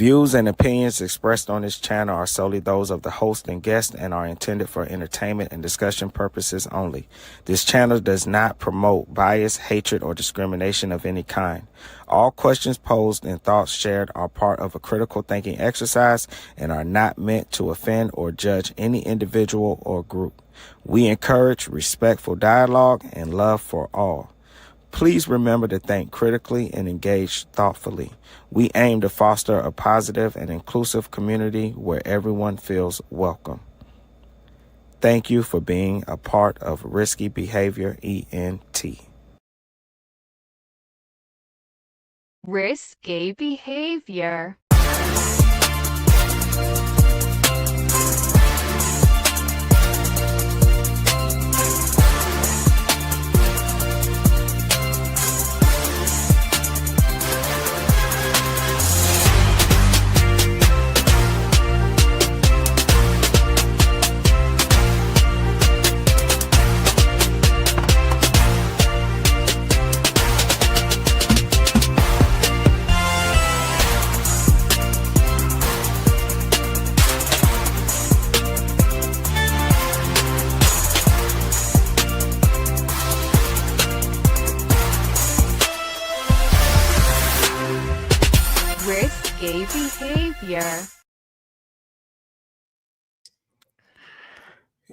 views and opinions expressed on this channel are solely those of the host and guest and are intended for entertainment and discussion purposes only. This channel does not promote bias, hatred, or discrimination of any kind. All questions posed and thoughts shared are part of a critical thinking exercise and are not meant to offend or judge any individual or group. We encourage respectful dialogue and love for all. Please remember to think critically and engage thoughtfully. We aim to foster a positive and inclusive community where everyone feels welcome. Thank you for being a part of Risky Behavior ENT. Risky behavior. Risky behavior.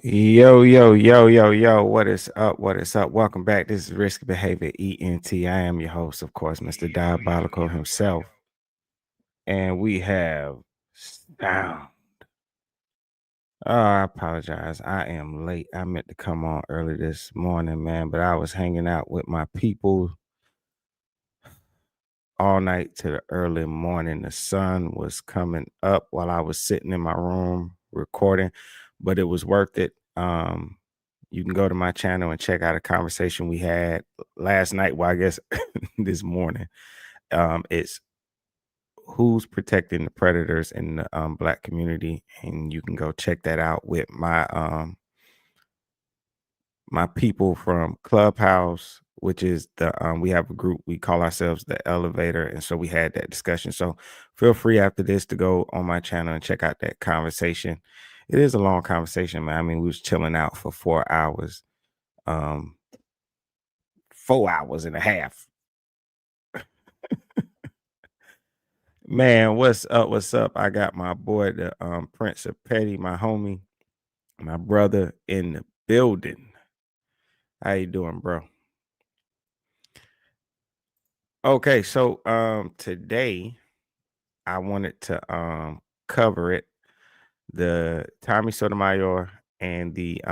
Yo, what is up? What is up? Welcome back. This is Risky Behavior ENT. I am your host, of course, Mr. Diabolical himself. And we have sound. Oh, I apologize. I am late. I meant to come on early this morning, man, but I was hanging out with my people all night to the early morning. The sun was coming up while I was sitting in my room recording, but it was worth it. You can go to my channel and check out a conversation we had last night. Well, I guess this morning. It's who's protecting the predators in the Black community, and you can go check that out with my my people from Clubhouse, which is the we have a group, we call ourselves the Elevator, and so we had that discussion. So feel free after this to go on my channel and check out that conversation. It is a long conversation, man. I mean, we was chilling out for 4 hours, 4 hours and a half. Man, what's up? What's up? I got my boy, the Prince of Petty, my homie, my brother in the building. How you doing, bro? Okay, so today I wanted to cover it, the Tommy Sotomayor and the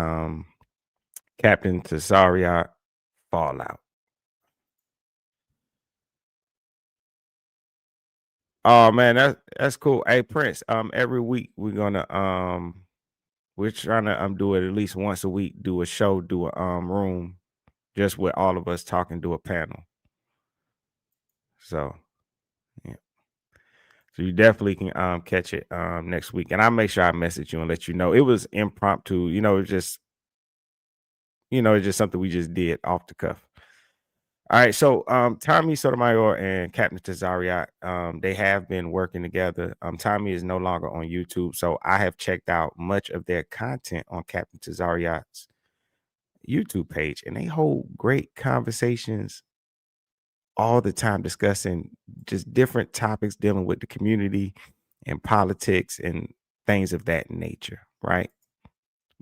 Captain Tazaryach fallout. Oh man, that's cool. Hey Prince, every week we're trying to do it at least once a week, do a show, do a room just with all of us talking, do a panel. So yeah. So you definitely can catch it next week. And I'll make sure I message you and let you know. It was impromptu, it's just something we just did off the cuff. All right, so Tommy Sotomayor and Captain Tazaryach, they have been working together. Tommy is no longer on YouTube, so I have checked out much of their content on Captain Tazaryach's YouTube page, and they hold great conversations all the time, discussing just different topics dealing with the community and politics and things of that nature, right?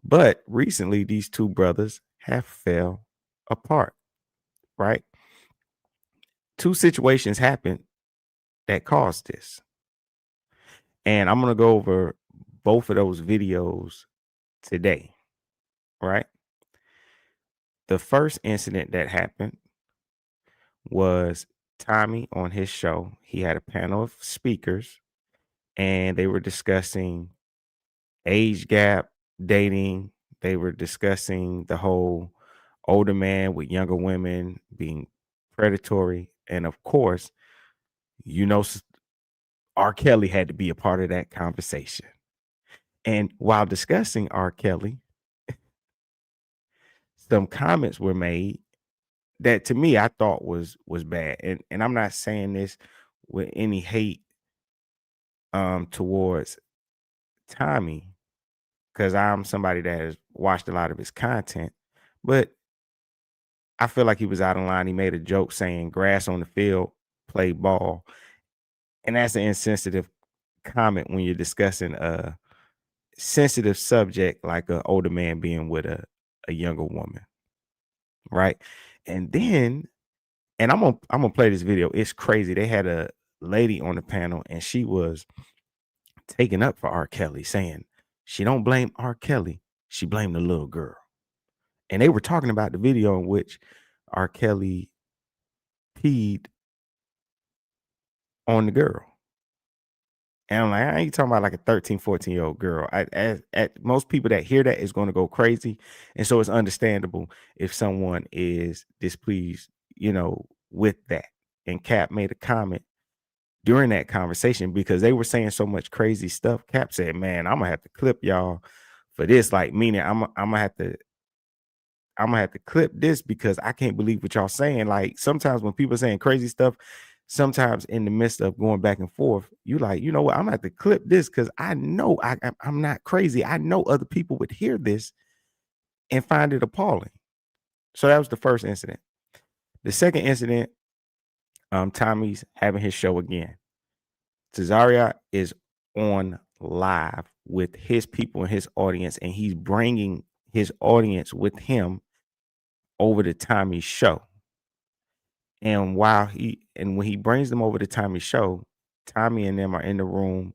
But recently, these two brothers have fell apart, right? Two situations happened that caused this. And I'm going to go over both of those videos today, right? The first incident that happened was Tommy on his show. He had a panel of speakers and they were discussing age gap, dating. They were discussing the whole older man with younger women being predatory. And of course, R. Kelly had to be a part of that conversation. And while discussing R. Kelly, some comments were made that to me I thought was bad. And I'm not saying this with any hate towards Tommy, because I'm somebody that has watched a lot of his content, but I feel like he was out of line. He made a joke saying grass on the field, play ball. And that's an insensitive comment when you're discussing a sensitive subject like an older man being with a younger woman. Right. And then, and I'm gonna play this video. It's crazy. They had a lady on the panel and she was taking up for R. Kelly, saying she don't blame R. Kelly, she blamed the little girl. And they were talking about the video in which R. Kelly peed on the girl. And I'm like, I ain't talking about like a 13, 14-year-old girl. At most people that hear that is going to go crazy. And so it's understandable if someone is displeased, with that. And Cap made a comment during that conversation because they were saying so much crazy stuff. Cap said, man, I'm gonna have to clip y'all for this. Like, meaning I'm gonna have to clip this because I can't believe what y'all saying. Like, sometimes when people are saying crazy stuff, sometimes in the midst of going back and forth, you like, you know what, I'm gonna have to clip this because I know I'm not crazy. I know other people would hear this and find it appalling. So that was the first incident. The second incident, Tommy's having his show again. Tazaryach is on live with his people and his audience, and he's bringing his audience with him over to Tommy's show. And when he brings them over to Tommy's show, Tommy and them are in the room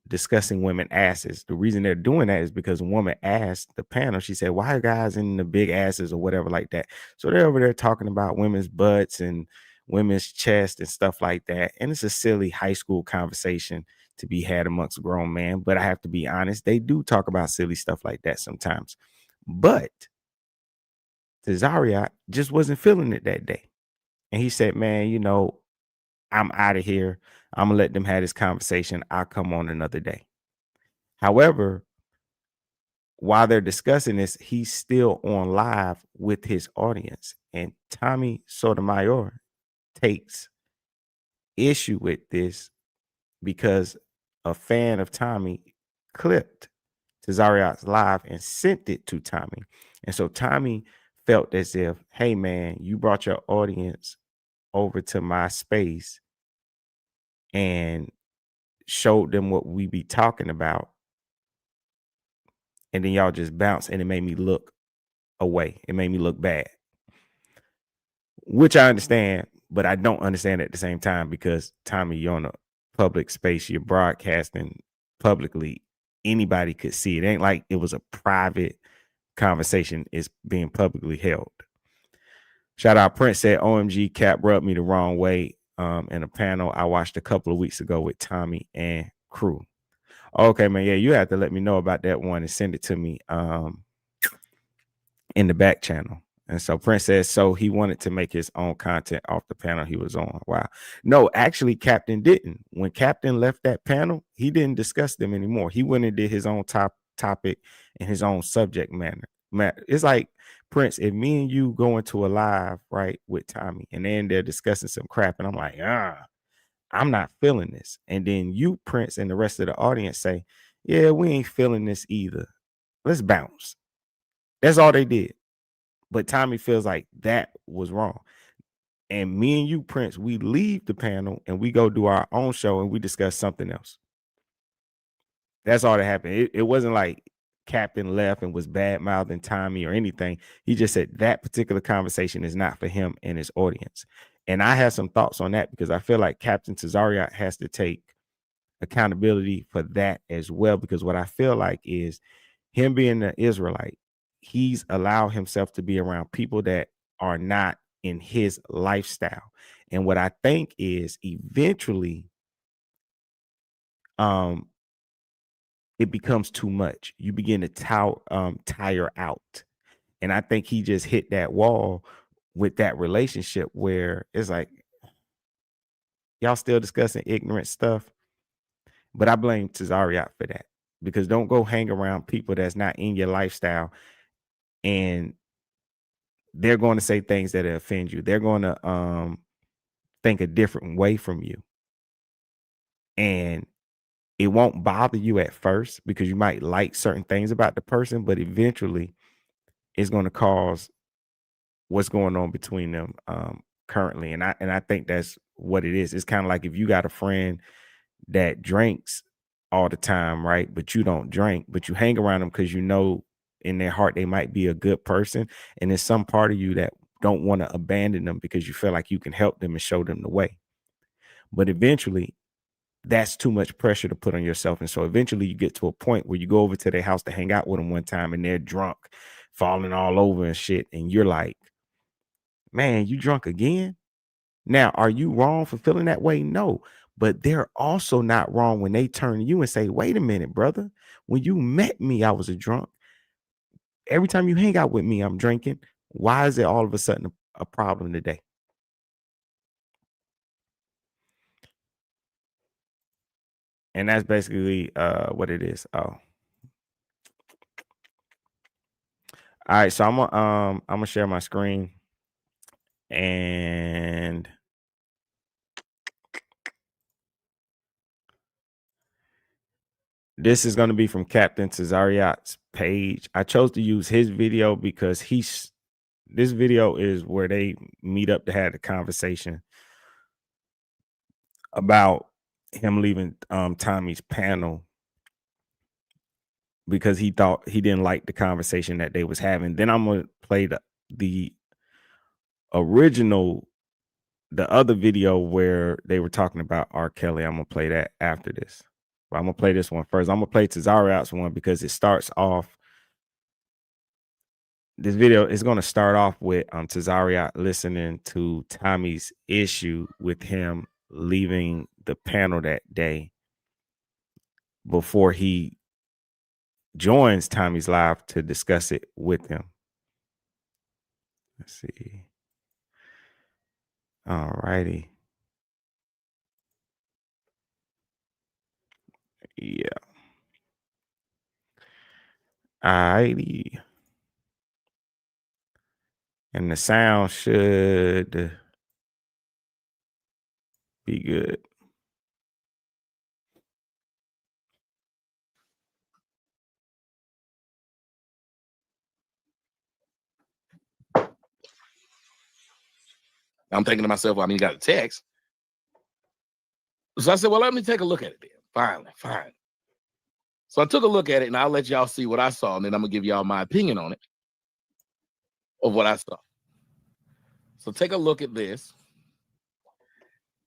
discussing women asses. The reason they're doing that is because a woman asked the panel, she said, why are guys in the big asses or whatever like that? So they're over there talking about women's butts and women's chest and stuff like that. And it's a silly high school conversation to be had amongst grown men. But I have to be honest, they do talk about silly stuff like that sometimes. But Tazaryach just wasn't feeling it that day. And he said, man, I'm out of here. I'm going to let them have this conversation. I'll come on another day. However, while they're discussing this, he's still on live with his audience. And Tommy Sotomayor takes issue with this because a fan of Tommy clipped Tazaryach's live and sent it to Tommy. And so Tommy felt as if, hey, man, you brought your audience over to my space and showed them what we be talking about. And then y'all just bounce, and it made me look away. It made me look bad, which I understand, but I don't understand at the same time because Tommy, you're on a public space, you're broadcasting publicly. Anybody could see it. Ain't like it was a private conversation. It's being publicly held. Shout out Prince said, OMG, Cap rubbed me the wrong way in a panel I watched a couple of weeks ago with Tommy and crew. Okay, man. Yeah, you have to let me know about that one and send it to me in the back channel. And so Prince says, so he wanted to make his own content off the panel he was on. Wow. No, actually, Captain didn't. When Captain left that panel, he didn't discuss them anymore. He went and did his own topic and his own subject matter. It's like, Prince, if me and you go into a live, right, with Tommy, and then they're discussing some crap, and I'm like, I'm not feeling this. And then you, Prince, and the rest of the audience say, yeah, we ain't feeling this either. Let's bounce. That's all they did. But Tommy feels like that was wrong. And me and you, Prince, we leave the panel and we go do our own show and we discuss something else. That's all that happened. It wasn't like Captain left and was bad mouthing Tommy or anything. He just said that particular conversation is not for him and his audience. And I have some thoughts on that because I feel like Captain Tazaryach has to take accountability for that as well. Because what I feel like is him being an Israelite, he's allowed himself to be around people that are not in his lifestyle. And what I think is eventually it becomes too much. You begin to tire out. And I think he just hit that wall with that relationship where it's like, y'all still discussing ignorant stuff. But I blame Tazaryach for that because don't go hang around people that's not in your lifestyle and they're going to say things that offend you. They're going to think a different way from you. And it won't bother you at first because you might like certain things about the person, but eventually it's going to cause what's going on between them currently. And I think that's what it is. It's kind of like if you got a friend that drinks all the time, right? But you don't drink, but you hang around them because you know in their heart they might be a good person. And there's some part of you that don't want to abandon them because you feel like you can help them and show them the way. But eventually that's too much pressure to put on yourself. And so eventually you get to a point where you go over to their house to hang out with them one time and they're drunk, falling all over and shit. And you're like, man, you drunk again? Now, are you wrong for feeling that way? No, but they're also not wrong when they turn to you and say, wait a minute, brother. When you met me, I was a drunk. Every time you hang out with me, I'm drinking. Why is it all of a sudden a problem today? And that's basically what it is. Oh. All right, so I'm gonna share my screen and this is going to be from Captain Tazaryach's page. I chose to use his video because this video is where they meet up to have the conversation about him leaving Tommy's panel because he thought he didn't like the conversation that they was having. Then I'm gonna play the original, the other video where they were talking about R. Kelly. I'm gonna play that after this. But I'm gonna play this one first. I'm gonna play Tazaryach's one because it starts off. This video is going to start off with Tazaryach listening to Tommy's issue with him leaving the panel that day before he joins Tommy's live to discuss it with him. Let's see. All righty. Yeah. All righty. And the sound should be good. I'm thinking to myself, well, I mean, you got a text. So I said, well, let me take a look at it then. Fine. So I took a look at it, and I'll let y'all see what I saw, and then I'm going to give y'all my opinion on it, of what I saw. So take a look at this,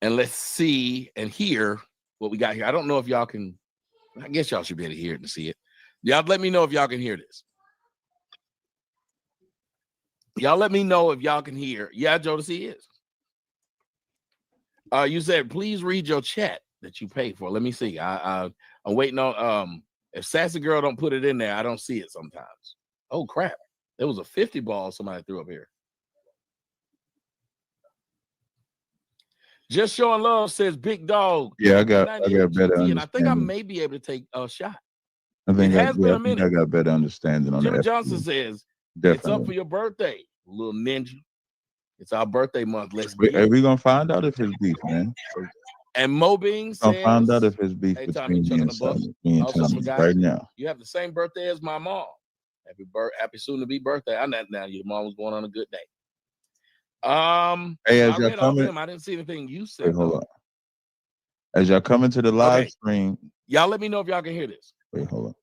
and let's see and hear what we got here. I don't know if y'all can, I guess y'all should be able to hear it and see it. Y'all let me know if y'all can hear this. Y'all let me know if y'all can hear. Yeah, Jodeci is. You said, please read your chat that you paid for. Let me see. I'm waiting on, if Sassy Girl don't put it in there, I don't see it sometimes. Oh, crap. There was a 50 ball somebody threw up here. Just showing love says Big Dog. Yeah, I got better understanding. And I think I may be able to take a shot. I think it has been a minute. I got better understanding on Jimmy that. Johnson says, definitely. It's up for your birthday, little ninja. It's our birthday month. Let's Are we gonna find out if it's beef, man? And Mo Bing says, I'll find out if it's beef hey, between Tommy, me and Tommy right now. You have the same birthday as my mom. Happy soon to be birthday. I know now your mom was born on a good day. Hey, as y'all coming, I didn't see anything you said. Wait, hold on. As y'all coming to the live stream, y'all let me know if y'all can hear this. Wait, hold on.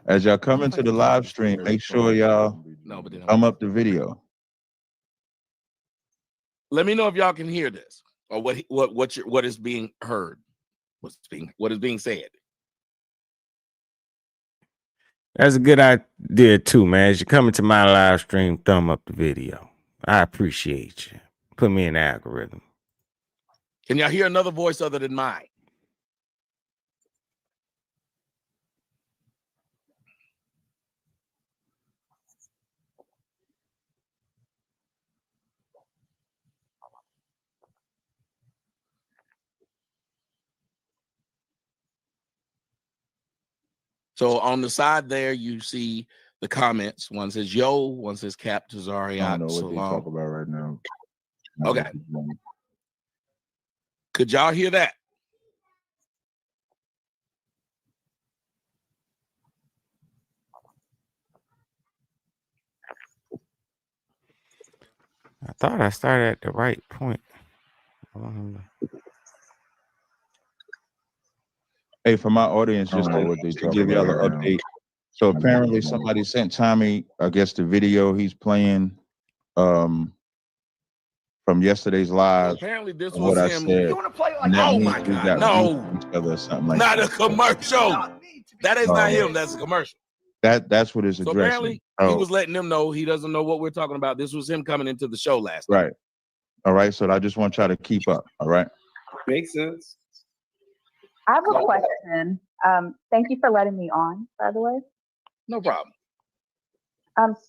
As y'all come into the live stream, make sure y'all come up the video. Let me know if y'all can hear this or what is being heard, what is being said. That's a good idea too, man. As you come into my live stream, thumb up the video. I appreciate you. Put me in the algorithm. Can y'all hear another voice other than mine? So on the side there, you see the comments. One says yo, one says Cap Tazaryach. I don't know what they talk about right now. Okay. Could y'all hear that? I thought I started at the right point. Hey, for my audience, just to give y'all an update. So apparently somebody sent Tommy, I guess, the video he's playing from yesterday's live. Apparently this was what I him. said. You want to play like, And that oh means my we God, got no. beef with each other or something like Not that. a commercial. That is not him. That's a commercial. That's what it's So addressing. apparently he was letting them know he doesn't know what we're talking about. This was him coming into the show last night. Right. All right. So I just want y'all to keep up. All right. Makes sense. I have a question. Thank you for letting me on, by the way. No problem.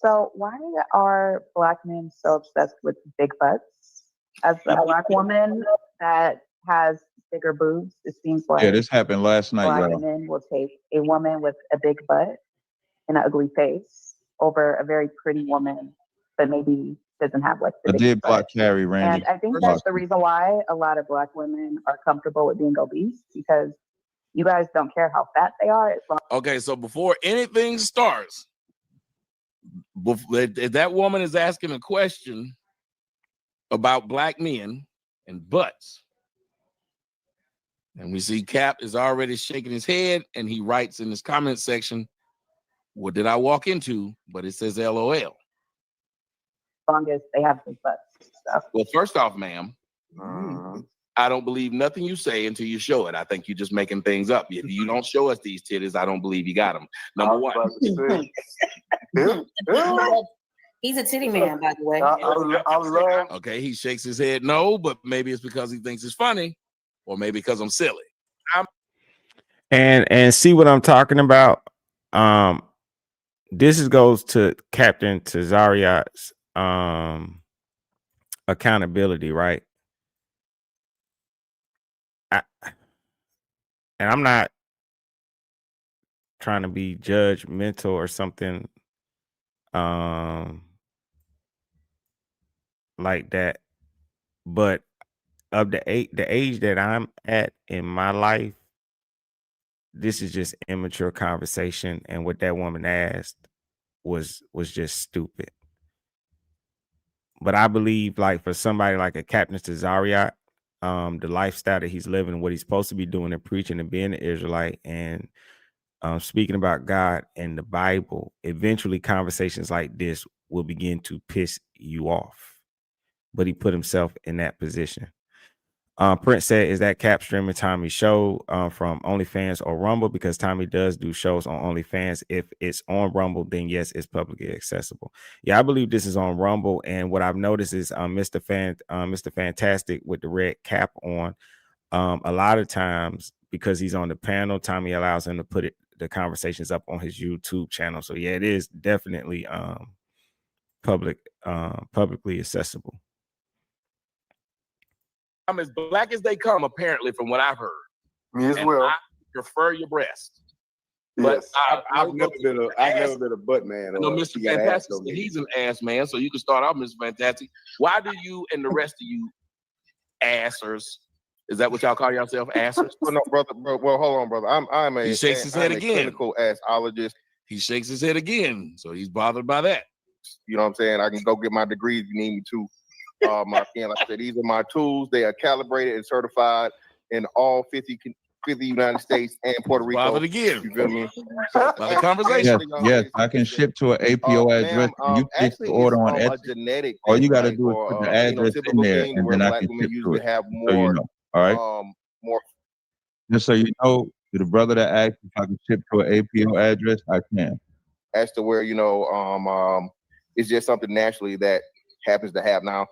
So why are Black men so obsessed with big butts? As a Black woman that has bigger boobs, it seems like this happened last night, Black y'all. men will take a woman with a big butt and an ugly face over a very pretty woman, but maybe doesn't have like the I big did butt. block Carrie, Randy. And I think that's the reason why a lot of Black women are comfortable with being obese, because you guys don't care how fat they are. As long Okay, so before anything starts, if that woman is asking a question about Black men and butts, and we see Cap is already shaking his head, and he writes in his comment section, "What did I walk into?" But it says LOL. as they have big butts and stuff. Well, first off, ma'am, I don't believe nothing you say until you show it. I think you're just making things up. If you don't show us these titties, I don't believe you got them. Number one. He's a titty man, by the way. Okay, he shakes his head no, but maybe it's because he thinks it's funny, or maybe because I'm silly. And see what I'm talking about. This goes to Captain Tazaryach's accountability, right? And I'm not trying to be judgmental or something like that, but of the age that I'm at in my life, this is just immature conversation, and what that woman asked was just stupid. But I believe, like, for somebody like a Captain Tazaryach, the lifestyle that he's living, what he's supposed to be doing and preaching and being an Israelite and speaking about God and the Bible, eventually conversations like this will begin to piss you off. But he put himself in that position. Prince said, is that Cap streaming Tommy's show from OnlyFans or Rumble? Because Tommy does do shows on OnlyFans. If it's on Rumble, then yes, it's publicly accessible. Yeah, I believe this is on Rumble. And what I've noticed is Mr. Fantastic with the red cap on. A lot of times, because he's on the panel, Tommy allows him to put the conversations up on his YouTube channel. So yeah, it is definitely publicly accessible. I'm as black as they come, apparently, from what I've heard. Me as well. I prefer your breast. Yes, But I've never been a butt man. No, Mr. Fantastic, he's an ass man, so you can start off, Mr. Fantastic. Why do you and the rest of you assers? Is that what y'all call yourself, assers? Well, no, brother. Well, hold on, brother. I'm a. He shakes his head again. Clinical assologist. He shakes his head again, so he's bothered by that. You know what I'm saying? I can go get my degree if you need me to. Like I said, these are my tools. They are calibrated and certified in all 50 United States and Puerto Rico. Bothered again. You feel me? By the conversation. Yes, I can ship to an APO address. You place the order on Etsy. Genetic All you got to like, do is put the address in there, and then I can ship to it. Have more, so you know. All right. More. Just so you know, to the brother that asked if I can ship to an APO address, I can. As to where it's just something naturally that happens to have now.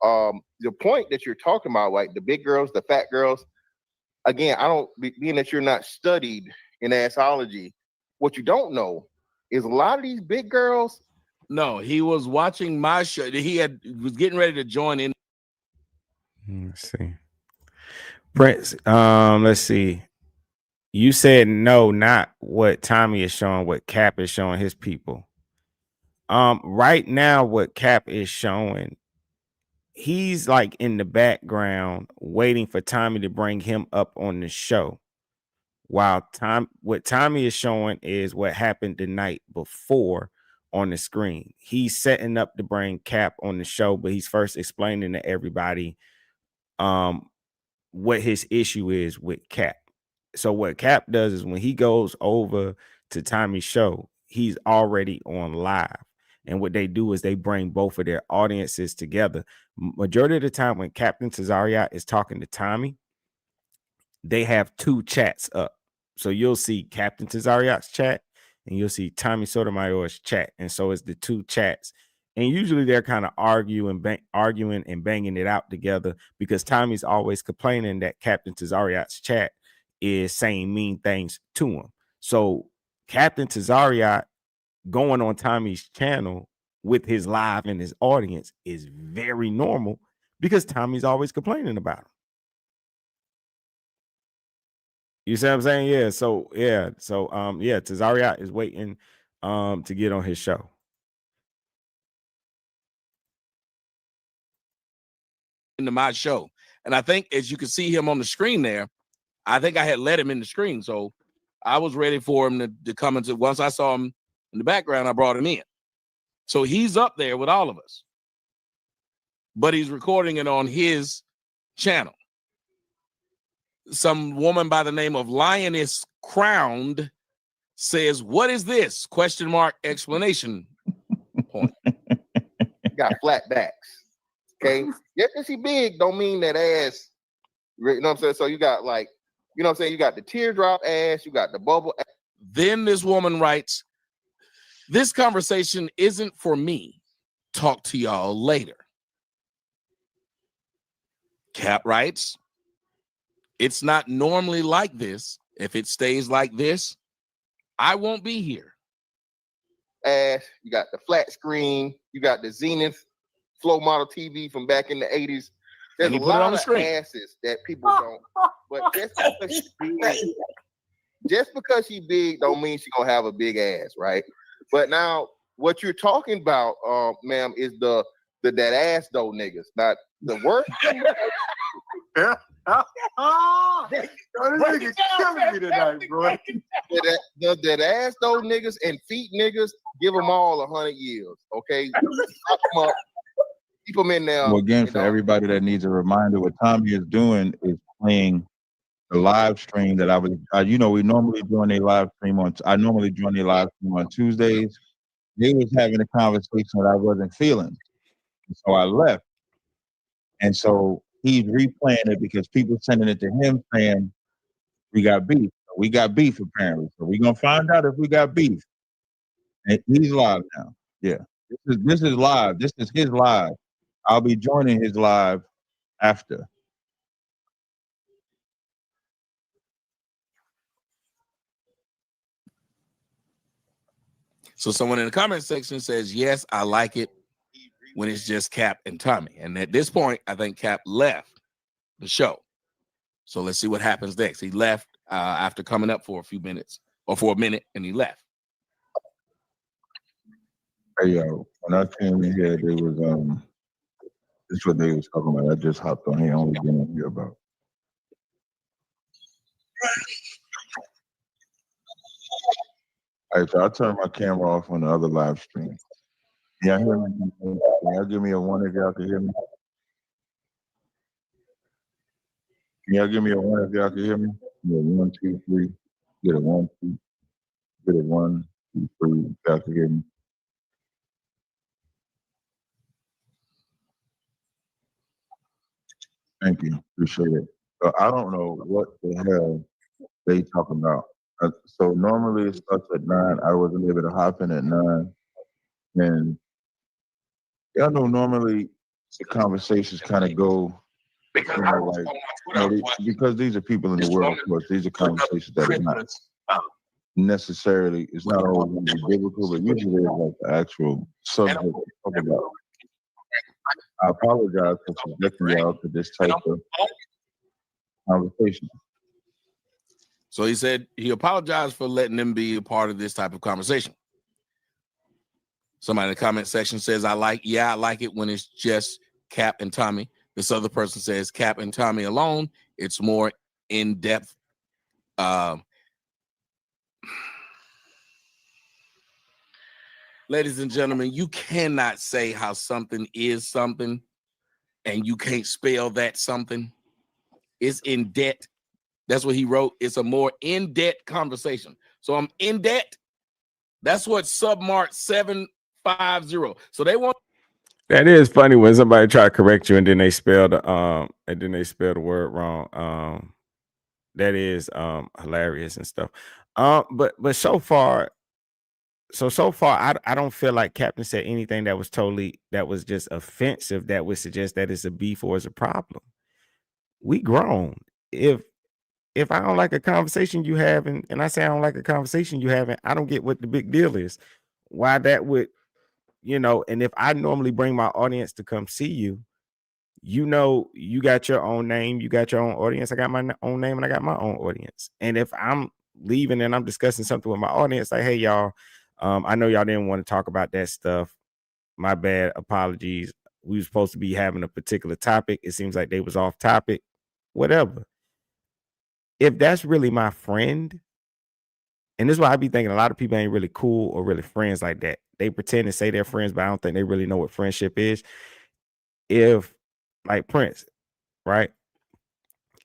The point that you're talking about, like the big girls, the fat girls, again, being that you're not studied in assology, what you don't know is a lot of these big girls. No, he was watching my show. He was getting ready to join in. Let's see. Prince, let's see. You said no, not what Tommy is showing, what Cap is showing his people. Right now, what Cap is showing, he's like in the background waiting for Tommy to bring him up on the show. While what Tommy is showing is what happened the night before on the screen. He's setting up to bring Cap on the show, but he's first explaining to everybody what his issue is with Cap. So what Cap does is when he goes over to Tommy's show, he's already on live. And what they do is they bring both of their audiences together. Majority of the time when Captain Tazaryach is talking to Tommy, they have two chats up. So you'll see Captain Tazaryach's chat and you'll see Tommy Sotomayor's chat. And so it's the two chats. And usually they're kind of arguing and banging it out together because Tommy's always complaining that Captain Tazaryach's chat is saying mean things to him. So Captain Tazaryach going on Tommy's channel with his live and his audience is very normal because Tommy's always complaining about him. You see what I'm saying? Yeah. So Tazaryach is waiting to get on his show. Into my show. And I think as you can see him on the screen there, I think I had let him in the screen. So I was ready for him to come into. Once I saw him in the background, I brought him in. So he's up there with all of us. But he's recording it on his channel. Some woman by the name of Lioness Crowned says, "What is this?" ? Exclamation point. Got flat backs. Okay. Just because he big don't mean that ass. You know what I'm saying? So you got like, you know what I'm saying? You got the teardrop ass, you got the bubble ass. Then this woman writes, "This conversation isn't for me. Talk to y'all later." Cap writes, "It's not normally like this. If it stays like this, I won't be here." Ass, you got the flat screen, you got the Zenith flow model TV from back in the 80s. There's a lot of asses that people don't. But just because she big don't mean she gonna have a big ass, right? But now what you're talking about, ma'am, is the that ass though niggas, not the worst. That ass though niggas and feet niggas, give them all 100 years, okay? Keep them in there. Well, again, for everybody that needs a reminder, what Tommy is doing is playing the live stream that we normally join a live stream on. I normally join a live stream on Tuesdays. They was having a conversation that I wasn't feeling, so I left. And so he's replaying it because people sending it to him saying we got beef. We got beef apparently. So we're gonna find out if we got beef. And he's live now. Yeah, this is live. This is his live. I'll be joining his live after. So someone in the comment section says, "Yes, I like it when it's just Cap and Tommy." And at this point, I think Cap left the show. So let's see what happens next. He left after coming up for a few minutes or for a minute, and he left. Hey, yo, when I came in here, they was this is what they was talking about. I just hopped on here, only been on here about. All right, so I turned my camera off on the other live stream. Yeah, hear me? Can y'all give me a one if y'all can hear me? Can y'all give me a one if y'all can hear me? Yeah, 1, 2, 3. Get a 1, 2. Get a 1, 2, 3. If y'all can hear me. Thank you. Appreciate it. So I don't know what the hell they talking about. So normally it starts at 9. I wasn't able to hop in at 9. And y'all know normally the conversations kind of go, because these are people in the world, of course, these are conversations that are not necessarily, it's not always going to be biblical, but usually it's like the actual subject to talk about. I apologize for subjecting y'all to this type of conversation. So he said he apologized for letting them be a part of this type of conversation. Somebody in the comment section says, I like it when it's just Cap and Tommy. This other person says Cap and Tommy alone. It's more in depth. Ladies and gentlemen, you cannot say how something is something and you can't spell that something. It's in debt. That's what he wrote. It's a more in-debt conversation. So I'm in debt. That's what submart 750. So they want. That is funny when somebody try to correct you and then they spell the word wrong. That is hilarious and stuff. But so far, I don't feel like Captain said anything that was just offensive that would suggest that it's a beef or it's a problem. We grown. If I don't like a conversation you having, and I say I don't like a conversation you having, I don't get what the big deal is. Why that would, and if I normally bring my audience to come see you, you got your own name, you got your own audience. I got my own name and I got my own audience. And if I'm leaving and I'm discussing something with my audience, like, hey, y'all, I know y'all didn't want to talk about that stuff. My bad, apologies. We were supposed to be having a particular topic. It seems like they was off topic, whatever. If that's really my friend, and this is why I be thinking a lot of people ain't really cool or really friends like that. They pretend to say they're friends, but I don't think they really know what friendship is. If, like Prince, right?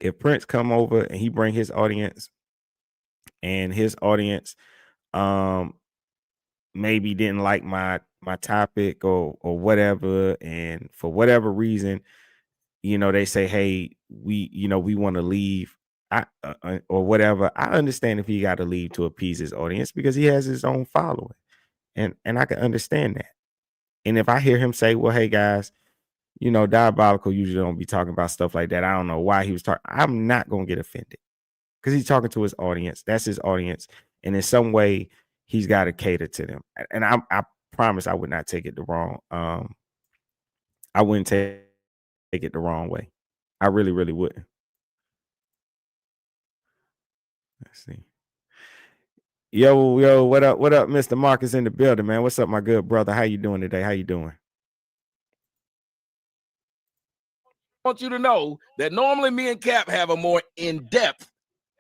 If Prince come over and he bring his audience, and his audience maybe didn't like my topic or whatever, and for whatever reason, they say, hey, we want to leave. Or whatever, I understand if he got to leave to appease his audience because he has his own following, and I can understand that. And if I hear him say, well, hey guys, Diabolical usually don't be talking about stuff like that, I don't know why he was talking, I'm not gonna get offended because he's talking to his audience. That's his audience, and in some way he's got to cater to them. And I promise I would not take it the wrong. I wouldn't take it the wrong way. I really wouldn't. Let's see. Yo, what up, Mr. Marcus in the building, man? What's up, my good brother? How you doing today? How you doing? I want you to know that normally me and Cap have a more in-depth,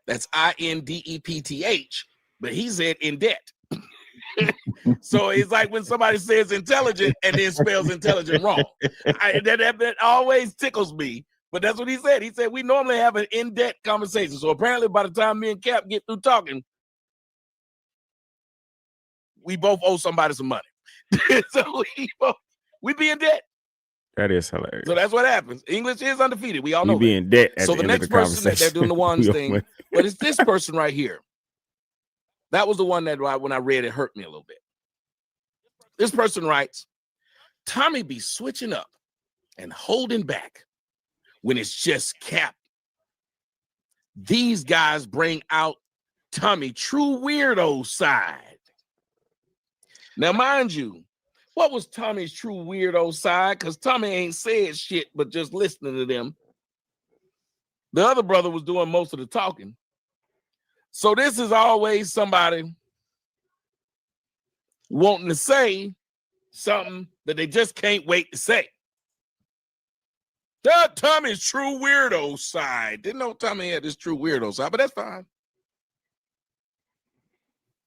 that's INDEPTH, but he said in debt. So it's like when somebody says intelligent and then spells intelligent wrong. That always tickles me. But that's what he said. He said we normally have an in-depth conversation. So apparently by the time me and Cap get through talking, we both owe somebody some money. So we be in debt. That is hilarious. So that's what happens. English is undefeated. We all know we be in debt. So the next person that they're doing the ones thing, but it's this person right here. That was the one that when I read it hurt me a little bit. This person writes, Tommy be switching up and holding back when it's just Cap. These guys bring out Tommy true weirdo side. Now, mind you, what was Tommy's true weirdo side? Because Tommy ain't said shit, but just listening to them. The other brother was doing most of the talking. So this is always somebody wanting to say something that they just can't wait to say. That Tommy's true weirdo side. Didn't know Tommy had this true weirdo side, but that's fine.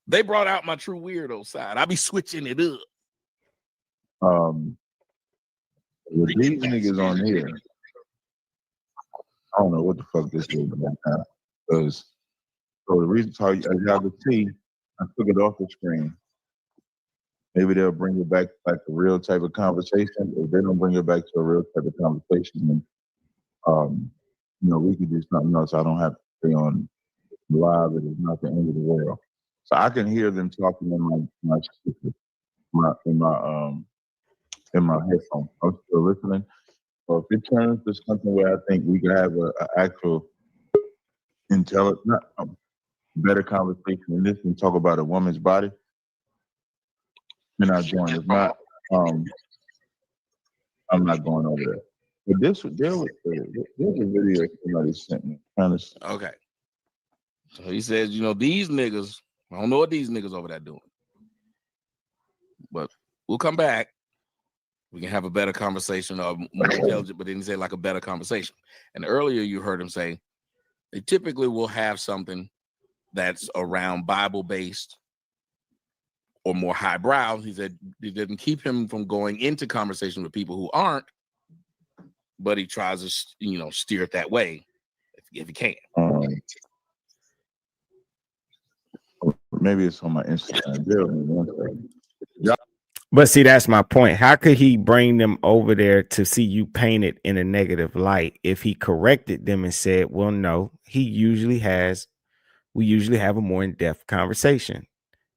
They brought out my true weirdo side. I be switching it up. With these niggas on here, I don't know what the fuck this is about now. Because so the reason, as y'all can see, I took it off the screen. Maybe they'll bring it back like a real type of conversation. If they don't bring it back to a real type of conversation, then we could do something else. I don't have to stay on live. It is not the end of the world. So I can hear them talking in my headphone. I'm still listening. So if it turns to something where I think we could have an actual better conversation than this and talk about a woman's body, then I'll join. If not, I'm not going over there. But there's a video somebody sent me. Okay. So he says, these niggas, I don't know what these niggas over there doing. But we'll come back. We can have a better conversation, or more intelligent, but then he said like a better conversation. And earlier you heard him say they typically will have something that's around Bible-based or more highbrow. He said it didn't keep him from going into conversation with people who aren't, but he tries to, steer it that way if he can. Maybe it's on my Instagram. But see, that's my point. How could he bring them over there to see you painted in a negative light if he corrected them and said, well, no, we usually have a more in-depth conversation,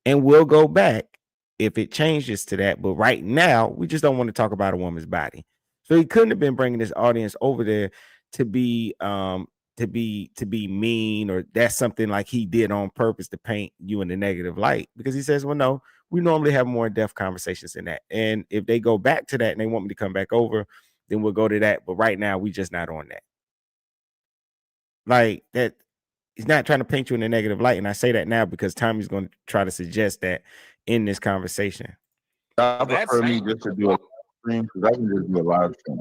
and we'll go back if it changes to that. But right now, we just don't want to talk about a woman's body. So he couldn't have been bringing this audience over there to be mean, or that's something like he did on purpose to paint you in the negative light, because he says, well, no, we normally have more in-depth conversations than that. And if they go back to that and they want me to come back over, then we'll go to that. But right now, we just not on that. Like that, he's not trying to paint you in a negative light. And I say that now because Tommy's going to try to suggest that in this conversation. I prefer me just to do a stream, because I can just do a live stream.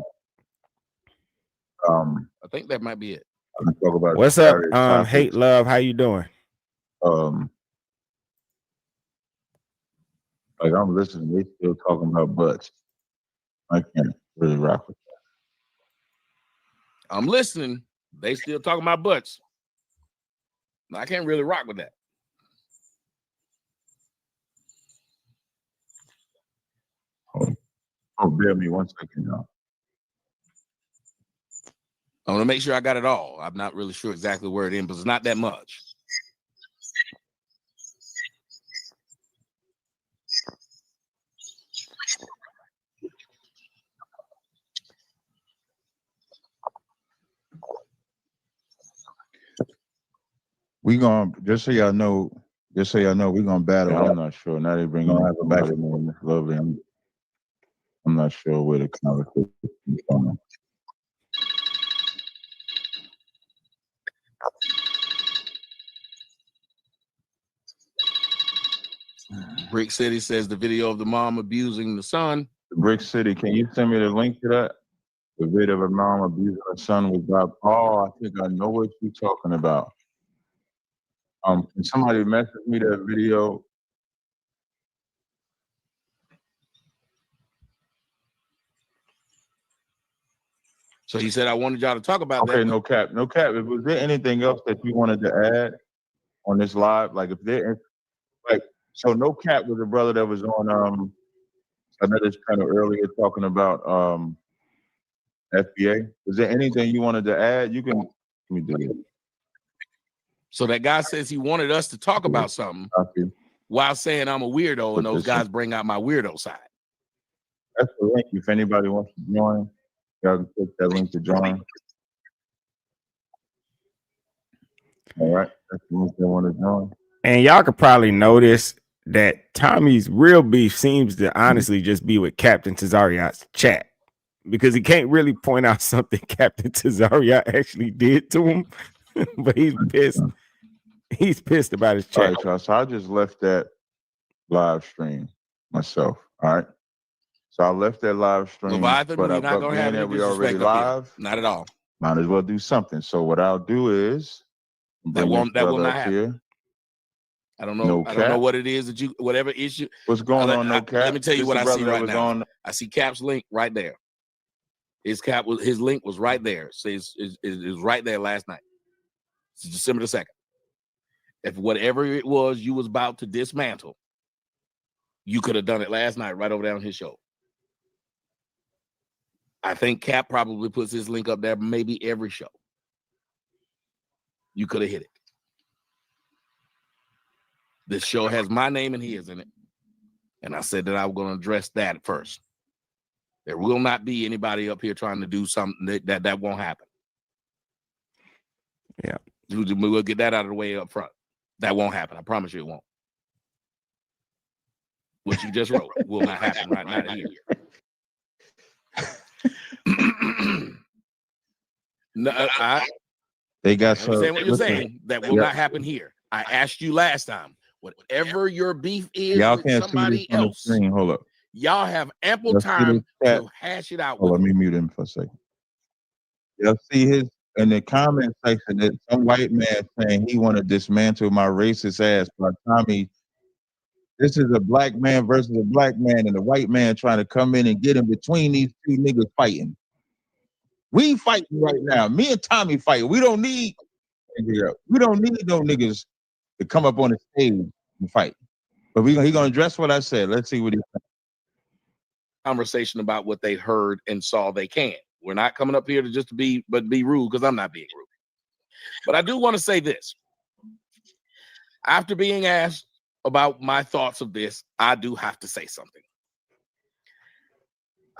I think that might be it. Talk about what's up, Hate Love? How you doing? Like I'm listening, they still talking about butts. I can't really rock with that. I'm listening. They still talking about butts. I can't really rock with that. Oh, bear me 1 second now. I want to make sure I got it all. I'm not really sure exactly where it is, but it's not that much. We gonna just so y'all know, we gonna battle. Yeah, I'm not sure. Now they bring on a back in lovely. I'm not sure where the conversation is going. Brick City says the video of the mom abusing the son. Brick City, can you send me the link to that? The video of a mom abusing her son was dropped. Oh, I think I know what you're talking about. Can somebody message me that video? So he said, I wanted y'all to talk about that. Okay, no cap. Was there anything else that you wanted to add on this live? Like if there, so no cap was a brother that was on, I know this kind of earlier talking about FBA. Is there anything you wanted to add? You can, let me do it. So that guy says he wanted us to talk about something while saying I'm a weirdo, and those guys bring out my weirdo side. That's the link. If anybody wants to join, y'all can click that link to join. All right, that's the link they want to join. And y'all could probably notice that Tommy's real beef seems to honestly just be with Captain Tazaryach's chat, because he can't really point out something Captain Tazaryach actually did to him, but he's pissed. He's pissed about his chat. All right, y'all. So I just left that live stream myself. All right. So I left that live stream. Leviathan, but we're not gonna have any we already live. Not at all. Might as well do something. So what I'll do is that will not happen. Here. I don't know. No I don't know what it is that you, whatever issue. What's going on? No cap. Let me tell you what I see right now. I see Cap's link right there. His link was right there. So it was right there last night. It's December the 2nd. If whatever it was you was about to dismantle, you could have done it last night right over there on his show. I think Cap probably puts his link up there maybe every show. You could have hit it. This show has my name and his in it. And I said that I was going to address that first. There will not be anybody up here trying to do something that won't happen. Yeah. We'll get that out of the way up front. That won't happen. I promise you it won't. What you just wrote will not happen right now here. No, they got some. What you're saying that will not happen here. I asked you last time. Whatever your beef is y'all with can't somebody see this on else, the screen. Hold up. Y'all have ample Let's see time this chat. to hash it out. Oh, With let me mute him for a second. You'll see his in the comment section that some white man saying he want to dismantle my racist ass by Tommy. This is a black man versus a black man, and the white man trying to come in and get in between these two niggas fighting. We fighting right now. Me and Tommy fighting. We don't need no niggas to come up on the stage and fight. But he gonna address what I said. Let's see what he said. Conversation about what they heard and saw they can. We're not coming up here to just be rude, because I'm not being rude. But I do want to say this. After being asked about my thoughts of this, I do have to say something.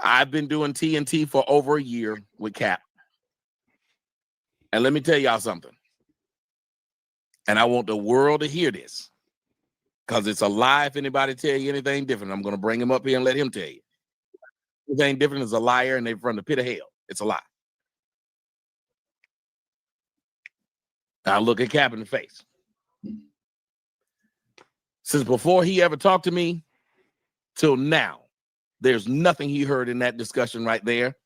I've been doing TNT for over a year with Cap. And let me tell y'all something. And I want the world to hear this, because it's a lie if anybody tell you anything different. I'm going to bring him up here and let him tell you. Anything different is a liar, and they're from the pit of hell. It's a lie. Now look at Cap in the face. Since before he ever talked to me till now, there's nothing he heard in that discussion right there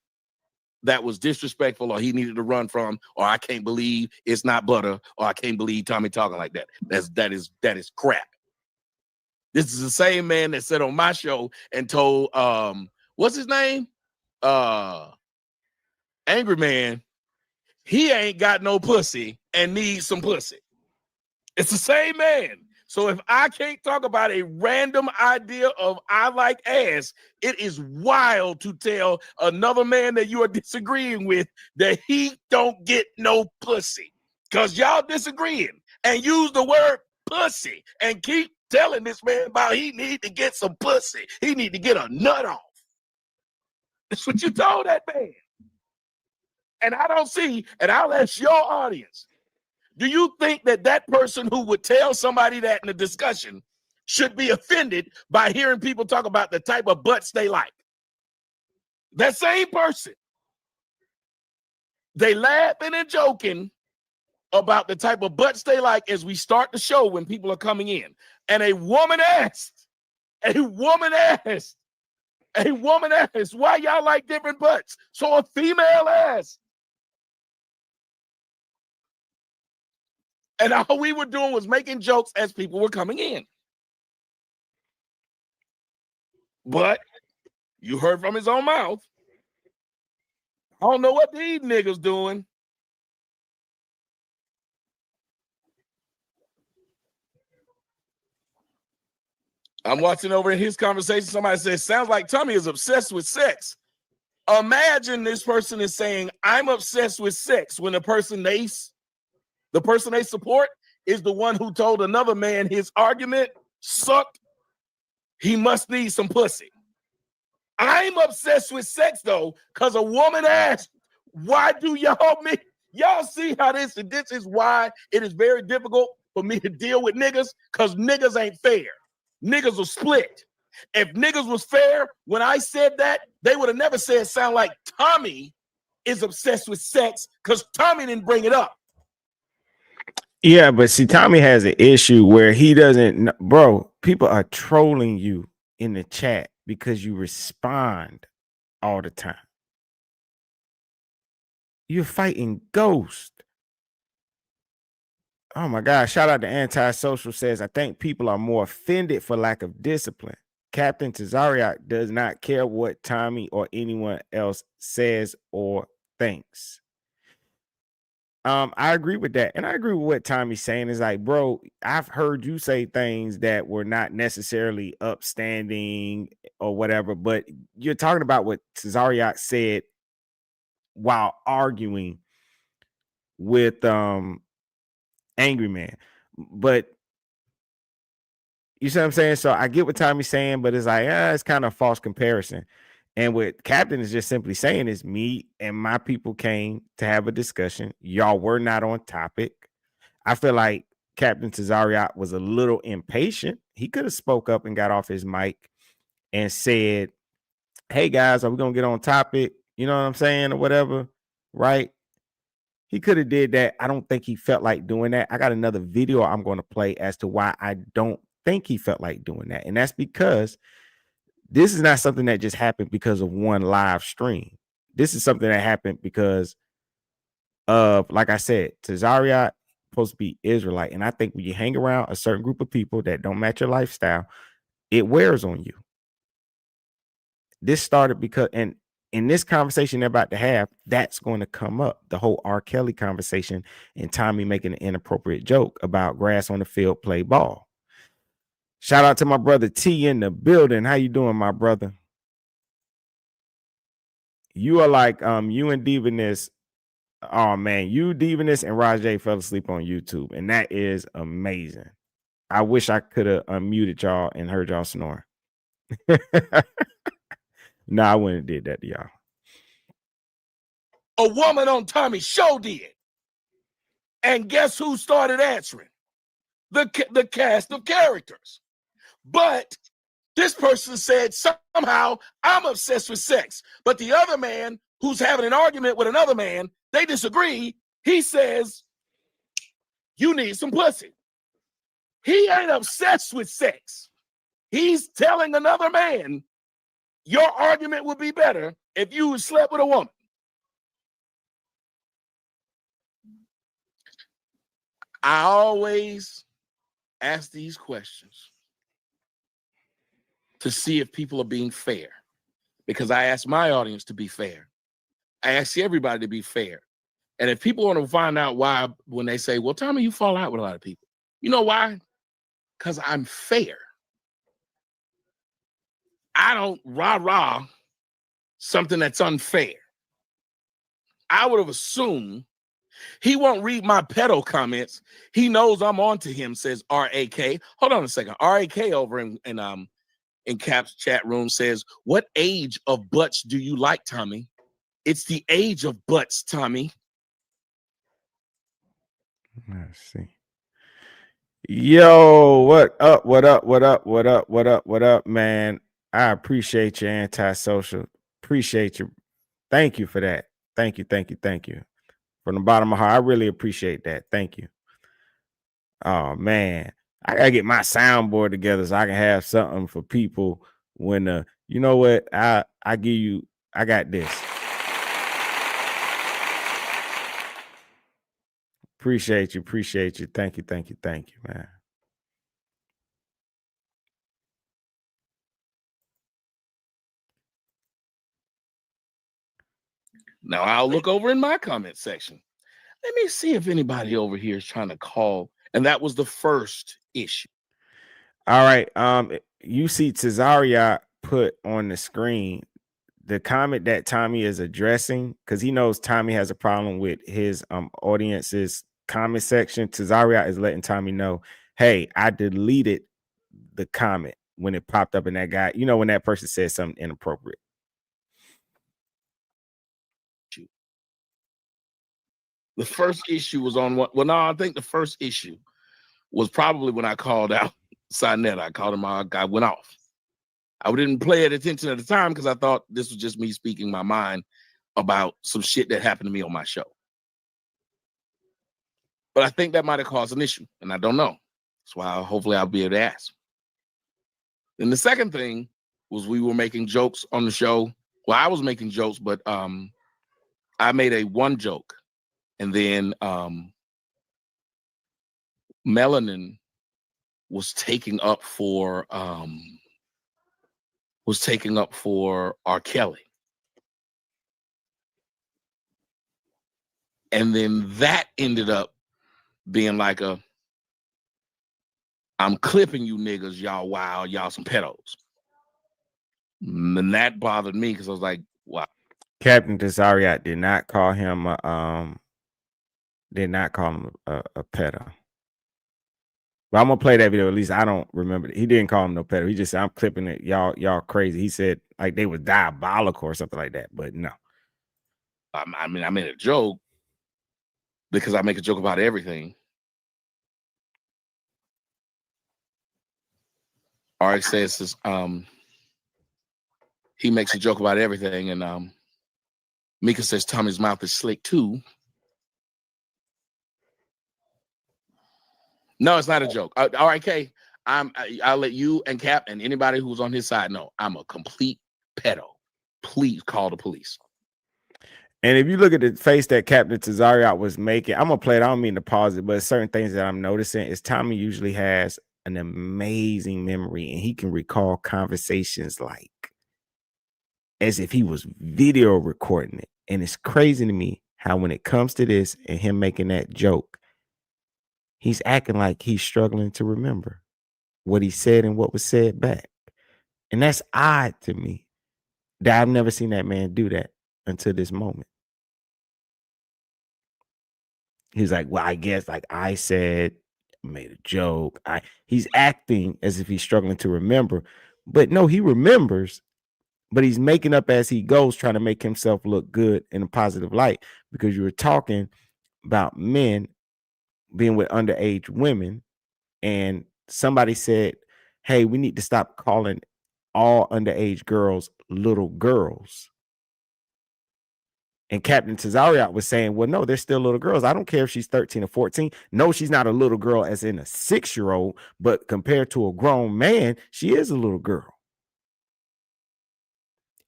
that was disrespectful, or he needed to run from, or I can't believe it's not butter, or I can't believe Tommy talking like that. That is crap. This is the same man that said on my show and told what's his name? Angry Man, he ain't got no pussy and needs some pussy. It's the same man. So if I can't talk about a random idea of I like ass, it is wild to tell another man that you are disagreeing with that he don't get no pussy, because y'all disagreeing and use the word pussy and keep telling this man about he need to get some pussy. He need to get a nut off. That's what you told that man. And I don't see, and I'll ask your audience, do you think that that person who would tell somebody that in a discussion should be offended by hearing people talk about the type of butts they like? That same person, they laughing and joking about the type of butts they like as we start the show when people are coming in. And a woman asked, why y'all like different butts? So a female asked. And all we were doing was making jokes as people were coming in. But you heard from his own mouth. I don't know what these niggas doing. I'm watching over in his conversation. Somebody says, sounds like Tommy is obsessed with sex. Imagine this person is saying, I'm obsessed with sex, when the person they support is the one who told another man his argument sucked. He must need some pussy. I'm obsessed with sex, though, because a woman asked, why do y'all see how this is why it is very difficult for me to deal with niggas, because niggas ain't fair. Niggas will split. If niggas was fair, when I said that, they would have never said sound like Tommy is obsessed with sex, because Tommy didn't bring it up. Yeah, but see, Tommy has an issue where he doesn't, bro, people are trolling you in the chat because you respond all the time. You're fighting ghosts. Oh my God. Shout out to Antisocial says, I think people are more offended for lack of discipline. Captain Tazaryach does not care what Tommy or anyone else says or thinks. I agree with that. And I agree with what Tommy's saying. Is like, bro, I've heard you say things that were not necessarily upstanding or whatever, but you're talking about what Tazaryach said while arguing with Angry Man. But you see what I'm saying? So I get what Tommy's saying, but it's like, it's kind of a false comparison. And what Captain is just simply saying is, me and my people came to have a discussion. Y'all were not on topic. I feel like Captain Tazaryach was a little impatient. He could have spoke up and got off his mic and said, hey guys, are we going to get on topic? You know what I'm saying? Or whatever, right? He could have did that. I don't think he felt like doing that. I got another video I'm going to play as to why I don't think he felt like doing that. And that's because This is not something that just happened because of one live stream. This is something that happened because of, like I said, Tazaryach supposed to be Israelite. And I think when you hang around a certain group of people that don't match your lifestyle, it wears on you. This started because, and in this conversation they're about to have, that's going to come up. The whole R. Kelly conversation and Tommy making an inappropriate joke about grass on the field, play ball. Shout out to my brother T in the building. How you doing, my brother? You are like you and Divinus. Oh man, you Divinus and Rajay fell asleep on YouTube, and that is amazing. I wish I could have unmuted y'all and heard y'all snore. No, I wouldn't have did that to y'all. A woman on Tommy's show did. And guess who started answering? The cast of characters. But this person said somehow I'm obsessed with sex. But the other man who's having an argument with another man, they disagree. He says, you need some pussy. He ain't obsessed with sex. He's telling another man, your argument would be better if you slept with a woman. I always ask these questions to see if people are being fair, because I ask my audience to be fair. I ask everybody to be fair. And if people want to find out why, when they say, well, Tommy, you fall out with a lot of people. You know why? Because I'm fair. I don't rah-rah something that's unfair. I would have assumed he won't read my pedo comments. He knows I'm on to him, says R.A.K. Hold on a second. R.A.K. over in Cap's chat room says, what age of butts do you like, Tommy? It's the age of butts, Tommy. Let's see. Yo, what up? What up? What up? What up? What up? What up, man? I appreciate your antisocial. Appreciate you. Thank you for that. Thank you. Thank you. Thank you. From the bottom of my heart, I really appreciate that. Thank you. Oh man, I gotta get my soundboard together so I can have something for people when you know what? I give you, I got this. Appreciate you, appreciate you. Thank you, thank you, thank you, man. Now I'll look over in my comment section. Let me see if anybody over here is trying to call. And that was the first issue. All right. You see Tazaryach put on the screen the comment that Tommy is addressing, because he knows Tommy has a problem with his audience's comment section. Tazaryach is letting Tommy know, hey, I deleted the comment when it popped up in that guy. You know, when that person said something inappropriate. The first issue was on what? Well, no, I think the first issue was probably when I called out Sinetta. I called him out. I went off. I didn't pay it attention at the time because I thought this was just me speaking my mind about some shit that happened to me on my show. But I think that might have caused an issue, and I don't know. That's why hopefully I'll be able to ask. Then the second thing was we were making jokes on the show. Well, I was making jokes, but I made one joke. And then Melanin was taking up for R. Kelly. And then that ended up being like I'm clipping you niggas, y'all wild, y'all some pedos. And that bothered me because I was like, wow. Captain Tazaryach did not call him a pedo. But I'm gonna play that video. At least I don't remember it. He didn't call him no pedo. He just said, I'm clipping it. Y'all crazy. He said like they was diabolical or something like that. But no. I mean, I made a joke because I make a joke about everything. Ari says he makes a joke about everything, and Mika says Tommy's mouth is slick too. No, it's not a joke. All right, Kay, I'll let you and Cap and anybody who's on his side know I'm a complete pedo. Please call the police. And if you look at the face that Captain Tazaryach was making, I'm gonna play it. I don't mean to pause it, but certain things that I'm noticing is Tommy usually has an amazing memory, and he can recall conversations like as if he was video recording it. And it's crazy to me how when it comes to this and him making that joke, he's acting like he's struggling to remember what he said and what was said back. And that's odd to me that I've never seen that man do that until this moment. He's like, well, I guess like I said, made a joke. He's acting as if he's struggling to remember, but no, he remembers, but he's making up as he goes, trying to make himself look good in a positive light, because you were talking about men being with underage women, and somebody said, hey, we need to stop calling all underage girls little girls. And Captain Tazaryach was saying, well, no, they're still little girls. I don't care if she's 13 or 14. No, she's not a little girl as in a 6-year-old, but compared to a grown man, she is a little girl.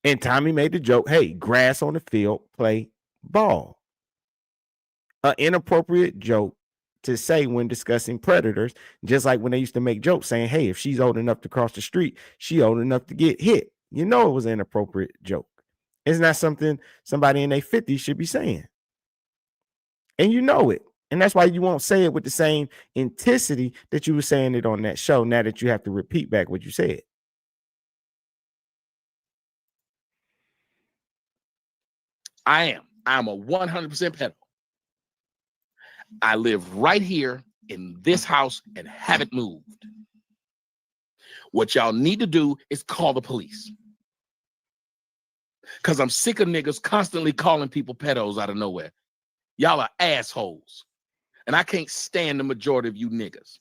And Tommy made the joke, hey, grass on the field, play ball. An inappropriate joke to say when discussing predators, just like when they used to make jokes saying, hey, if she's old enough to cross the street, she old enough to get hit. You know, it was an inappropriate joke. It's not something somebody in their 50s should be saying. And you know it. And that's why you won't say it with the same intensity that you were saying it on that show, now that you have to repeat back what you said. I'm a 100% pedo. I live right here in this house and haven't moved. What y'all need to do is call the police. Because I'm sick of niggas constantly calling people pedos out of nowhere. Y'all are assholes. And I can't stand the majority of you niggas.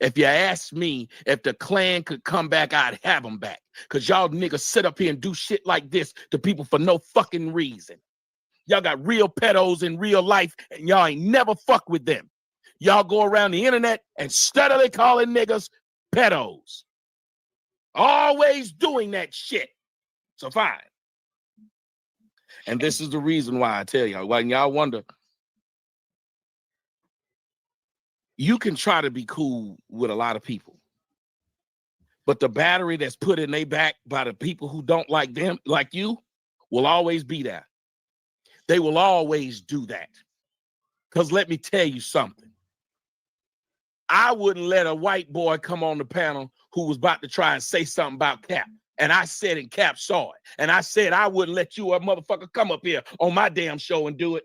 If you ask me if the Klan could come back, I'd have them back. Because y'all niggas sit up here and do shit like this to people for no fucking reason. Y'all got real pedos in real life, and y'all ain't never fuck with them. Y'all go around the internet and steadily calling niggas pedos. Always doing that shit. So fine. And this is the reason why I tell y'all, when y'all wonder, you can try to be cool with a lot of people, but the battery that's put in their back by the people who don't like them, like you, will always be there. They will always do that. Because let me tell you something. I wouldn't let a white boy come on the panel who was about to try and say something about Cap. And I said, and Cap saw it. And I said, I wouldn't let you a motherfucker come up here on my damn show and do it.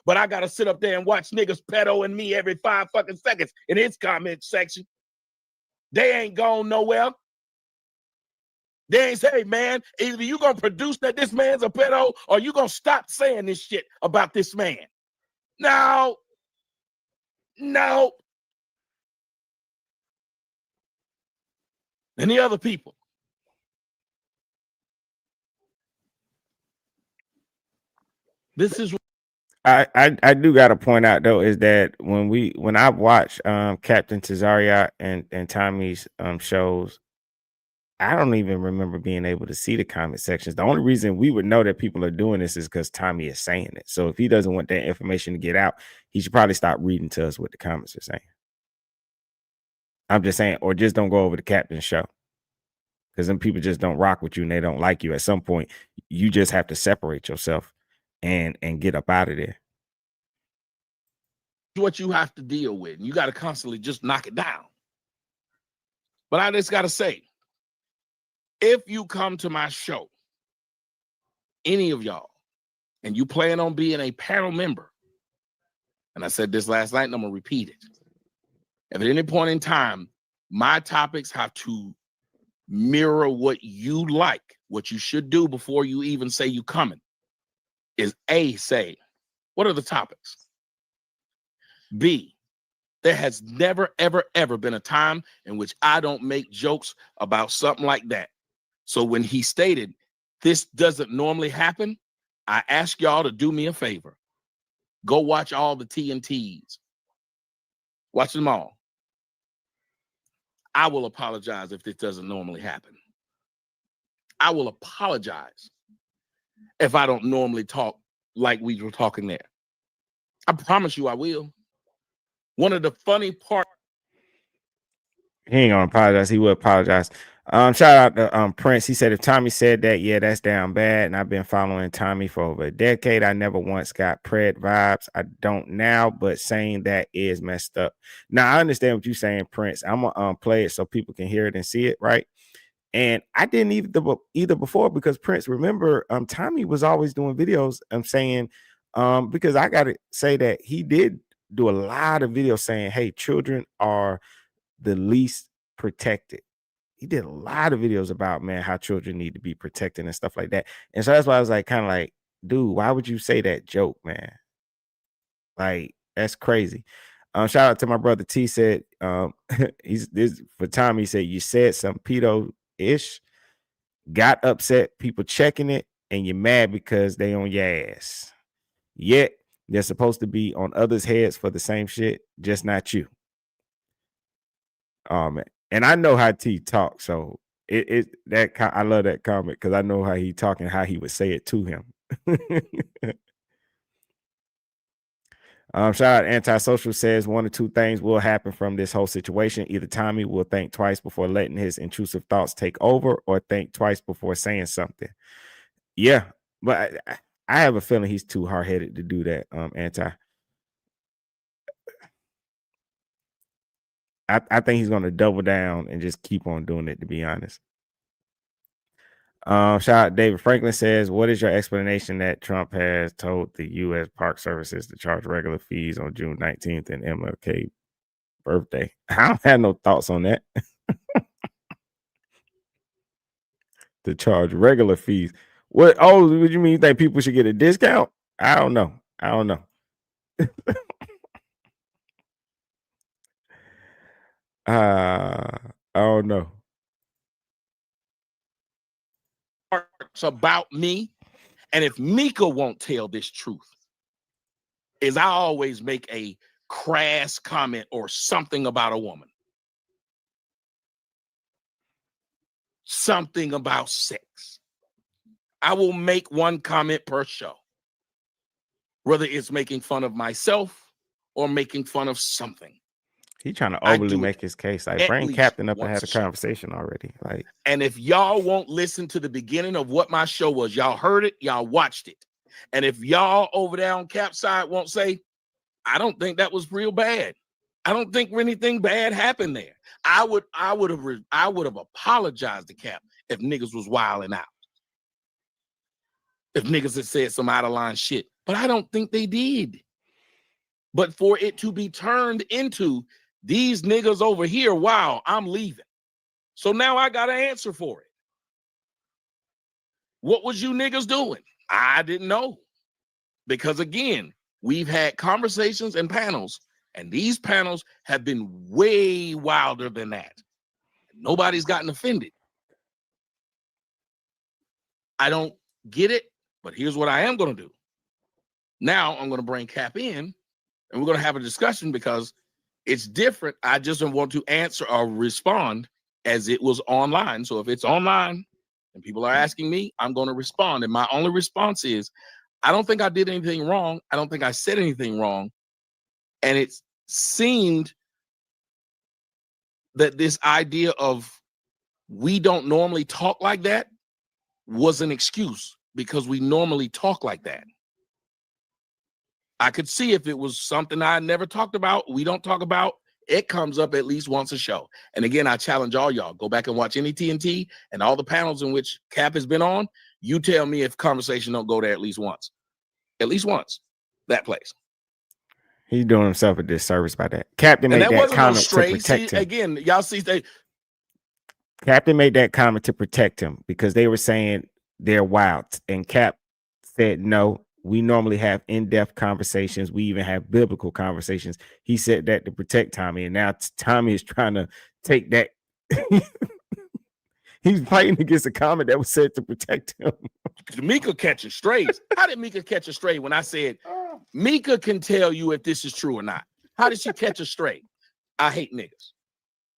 But I got to sit up there and watch niggas pedo and me every 5 fucking seconds in his comment section. They ain't gone nowhere. They ain't say, man, either you going to produce that this man's a pedo or you going to stop saying this shit about this man. No. And the other people. This is I do got to point out though is that when I watch Captain Tazaryach and Tommy's shows, I don't even remember being able to see the comment sections. The only reason we would know that people are doing this is because Tommy is saying it. So if he doesn't want that information to get out, he should probably stop reading to us what the comments are saying. I'm just saying, or just don't go over the Captain's show. Because then people just don't rock with you and they don't like you. At some point, you just have to separate yourself and get up out of there. What you have to deal with. You got to constantly just knock it down. But I just got to say, if you come to my show, any of y'all, and you plan on being a panel member, and I said this last night and I'm going to repeat it. If at any point in time, my topics have to mirror what you like, what you should do before you even say you coming, is A, say, what are the topics? B, there has never, ever, ever been a time in which I don't make jokes about something like that. So when he stated, this doesn't normally happen, I ask y'all to do me a favor. Go watch all the TNTs. Watch them all. I will apologize if this doesn't normally happen. I will apologize if I don't normally talk like we were talking there. I promise you I will. One of the funny parts. He ain't gonna apologize. He will apologize. Shout out to Prince. He said if Tommy said that, yeah, that's down bad. And I've been following Tommy for over a decade. I never once got pred vibes. I don't now, but saying that is messed up. Now I understand what you're saying, Prince. I'm gonna play it so people can hear it and see it, right? And I didn't either before because Prince, remember, Tommy was always doing videos. I'm saying, because I gotta say that he did do a lot of videos saying, hey, children are the least protected. He did a lot of videos about, man, how children need to be protected and stuff like that. And so that's why I was like, kind of like, dude, why would you say that joke, man? Like, that's crazy. Shout out to my brother T said, he's this for Tommy. He said, you said some pedo-ish, got upset, people checking it, and you're mad because they on your ass. Yet they're supposed to be on others' heads for the same shit, just not you. Man. And I know how T talks, so I love that comment because I know how he talking, how he would say it to him. Shout out Antisocial says one or two things will happen from this whole situation. Either Tommy will think twice before letting his intrusive thoughts take over, or think twice before saying something. Yeah, but I have a feeling he's too hard-headed to do that. I think he's going to double down and just keep on doing it, to be honest. Shout out David Franklin says, what is your explanation that Trump has told the U.S. Park Services to charge regular fees on June 19th and MLK birthday? I don't have no thoughts on that. To charge regular fees. What? Oh, what you mean? You think people should get a discount? I don't know. I don't know. I don't know. It's about me. And if Mika won't tell this truth, is I always make a crass comment or something about a woman. Something about sex. I will make one comment per show. Whether it's making fun of myself or making fun of something. He trying to overly make his case. Like, bring Captain up and had a conversation already. Like, and if y'all won't listen to the beginning of what my show was, y'all heard it, y'all watched it. And if y'all over there on Cap's side won't say, I don't think that was real bad. I don't think anything bad happened there. I would have apologized to Cap if niggas was wilding out. If niggas had said some out of line shit. But I don't think they did. But for it to be turned into these niggas over here, wow, I'm leaving. So now I got an answer for it. What was you niggas doing? I didn't know. Because again, we've had conversations and panels, and these panels have been way wilder than that. Nobody's gotten offended. I don't get it, but here's what I am going to do. Now I'm going to bring Cap in, and we're going to have a discussion because it's different. I just don't want to answer or respond as it was online. So if it's online and people are asking me, I'm going to respond. And my only response is, I don't think I did anything wrong. I don't think I said anything wrong. And it seemed that this idea of we don't normally talk like that was an excuse because we normally talk like that. I could see if it was something I never talked about, we don't talk about, it comes up at least once a show. And again, I challenge all y'all, go back and watch any TNT and all the panels in which Cap has been on. You tell me if conversation don't go there at least once. At least once, that place. He's doing himself a disservice by that. Captain made that comment to protect him. Again, y'all see, Captain made that comment to protect him because they were saying they're wild. And Cap said, no, we normally have in-depth conversations. We even have biblical conversations. He said that to protect Tommy. And now Tommy is trying to take that. He's fighting against a comment that was said to protect him. Mika catches strays. How did Mika catch a stray when I said Mika can tell you if this is true or not? How did she catch a stray? I hate niggas.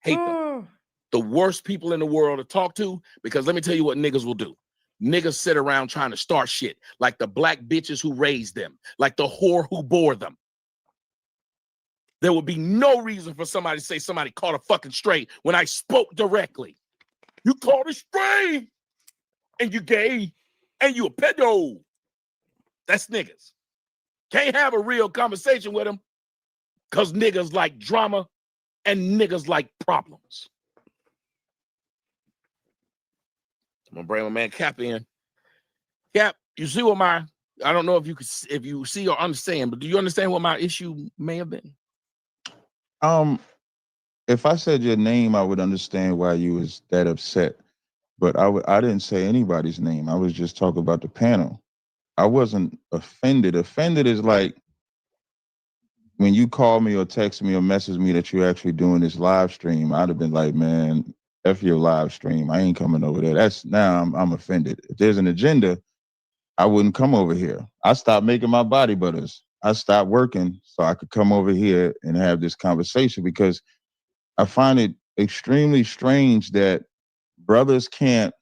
Hate them. the worst people in the world to talk to, because let me tell you what niggas will do. Niggas sit around trying to start shit like the black bitches who raised them, like the whore who bore them. There would be no reason for somebody to say somebody caught a fucking stray when I spoke directly. You caught a stray, and you gay, and you a pedo. That's niggas. Can't have a real conversation with them because niggas like drama and niggas like problems. I'm gonna bring my man Cap in. Cap, you see what I don't know if you see or understand, but do you understand what my issue may have been? If I said your name, I would understand why you was that upset. But I didn't say anybody's name. I was just talking about the panel. I wasn't offended. Offended is like when you call me or text me or message me that you're actually doing this live stream. I'd have been like, man, F your live stream. I ain't coming over there. That's now I'm offended. If there's an agenda, I wouldn't come over here. I stopped making my body butters. I stopped working so I could come over here and have this conversation because I find it extremely strange that brothers can't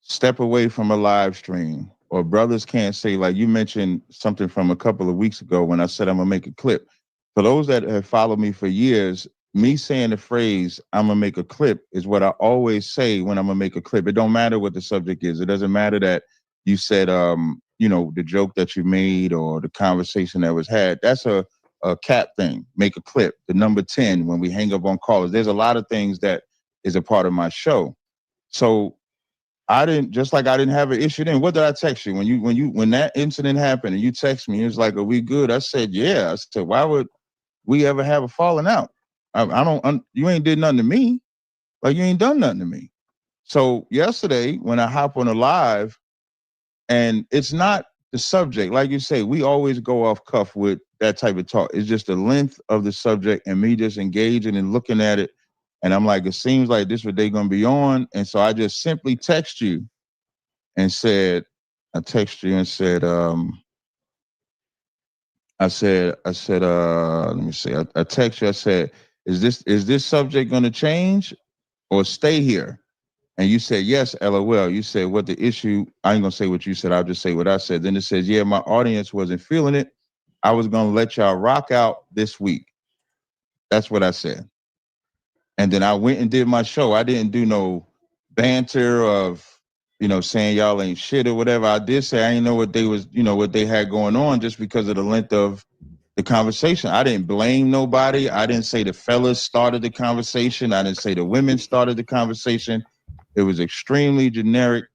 step away from a live stream, or brothers can't say, like you mentioned something from a couple of weeks ago when I said I'm gonna make a clip. For those that have followed me for years, me saying the phrase I'm gonna make a clip is what I always say when I'm gonna make a clip. It don't matter what the subject is. It doesn't matter that you said the joke that you made or the conversation that was had. That's a Cap thing. Make a clip. The number 10 when we hang up on callers. There's a lot of things that is a part of my show. So I didn't have an issue then. What did I text you when that incident happened and you text me? It was like, "Are we good?" I said, "Yeah." I said, "Why would we ever have a falling out? You ain't did nothing to me. Like you ain't done nothing to me." So yesterday when I hop on a live, and it's not the subject, like you say, we always go off cuff with that type of talk. It's just the length of the subject and me just engaging and looking at it. And I'm like, it seems like this is what they're gonna be on. And so I just simply text you and said, let me see, I text you, I said, is this subject gonna change or stay here? And you said, yes, LOL. You said, what the issue, I ain't gonna say what you said, I'll just say what I said. Then it says, yeah, my audience wasn't feeling it. I was gonna let y'all rock out this week. That's what I said. And then I went and did my show. I didn't do no banter of, saying y'all ain't shit or whatever. I did say I didn't know what they had going on just because of the length of the conversation. I didn't blame nobody. I didn't say the fellas started the conversation. I didn't say the women started the conversation. It was extremely generic.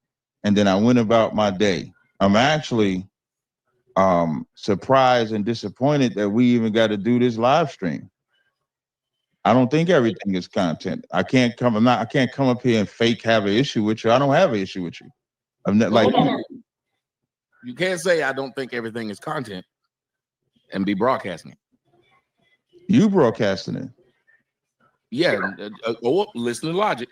And then I went about my day. I'm actually surprised and disappointed that we even got to do this live stream. I don't think everything is content. I can't come up here and fake have an issue with you. I don't have an issue with you. I'm not like you can't say I don't think everything is content and be broadcasting it. You broadcasting it. Yeah. Listen to logic.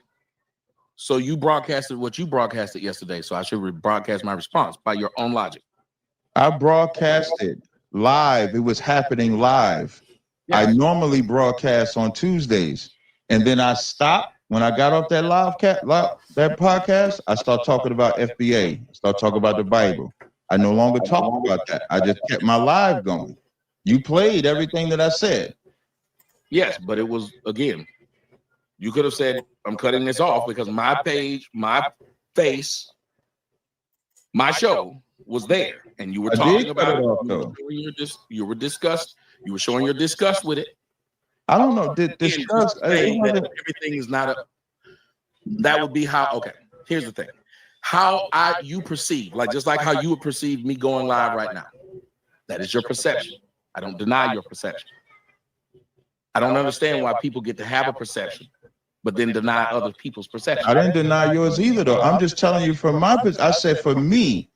So you broadcasted what you broadcasted yesterday. So I should broadcast my response by your own logic. I broadcasted live. It was happening live. Yeah, I normally broadcast on Tuesdays, and then I stopped when I got off that that podcast. I started talking about FBA. I started talking about the Bible. I no longer talk about that. I just kept my live going. You played everything that I said. Yes, but it was, again, you could have said, I'm cutting this off because my page, my face, my show was there, and you were talking about it. You were disgust. You were showing your disgust with it. I don't know. Disgust. Everything is not a. That would be how. Okay, here's the thing. How you perceive, just like how you would perceive me going live right now. That is your perception. I don't deny your perception. I don't understand why people get to have a perception, but then deny other people's perception. I didn't deny yours either, though. I'm just telling you from my perspective. I said for me,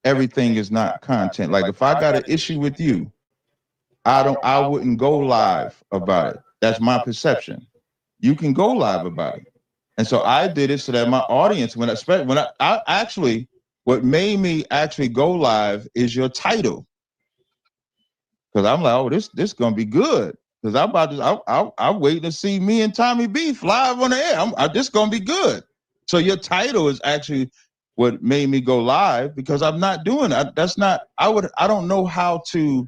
everything is not content. Like if I got an issue with you, I wouldn't go live about it. That's my perception. You can go live about it. And so I did it so that my audience, what made me actually go live is your title. Because I'm like, oh, this is gonna be good. because I'm waiting to see me and Tommy Beef live on the air. This gonna be good. So your title is actually what made me go live, because I'm not doing that. That's not. I don't know how to.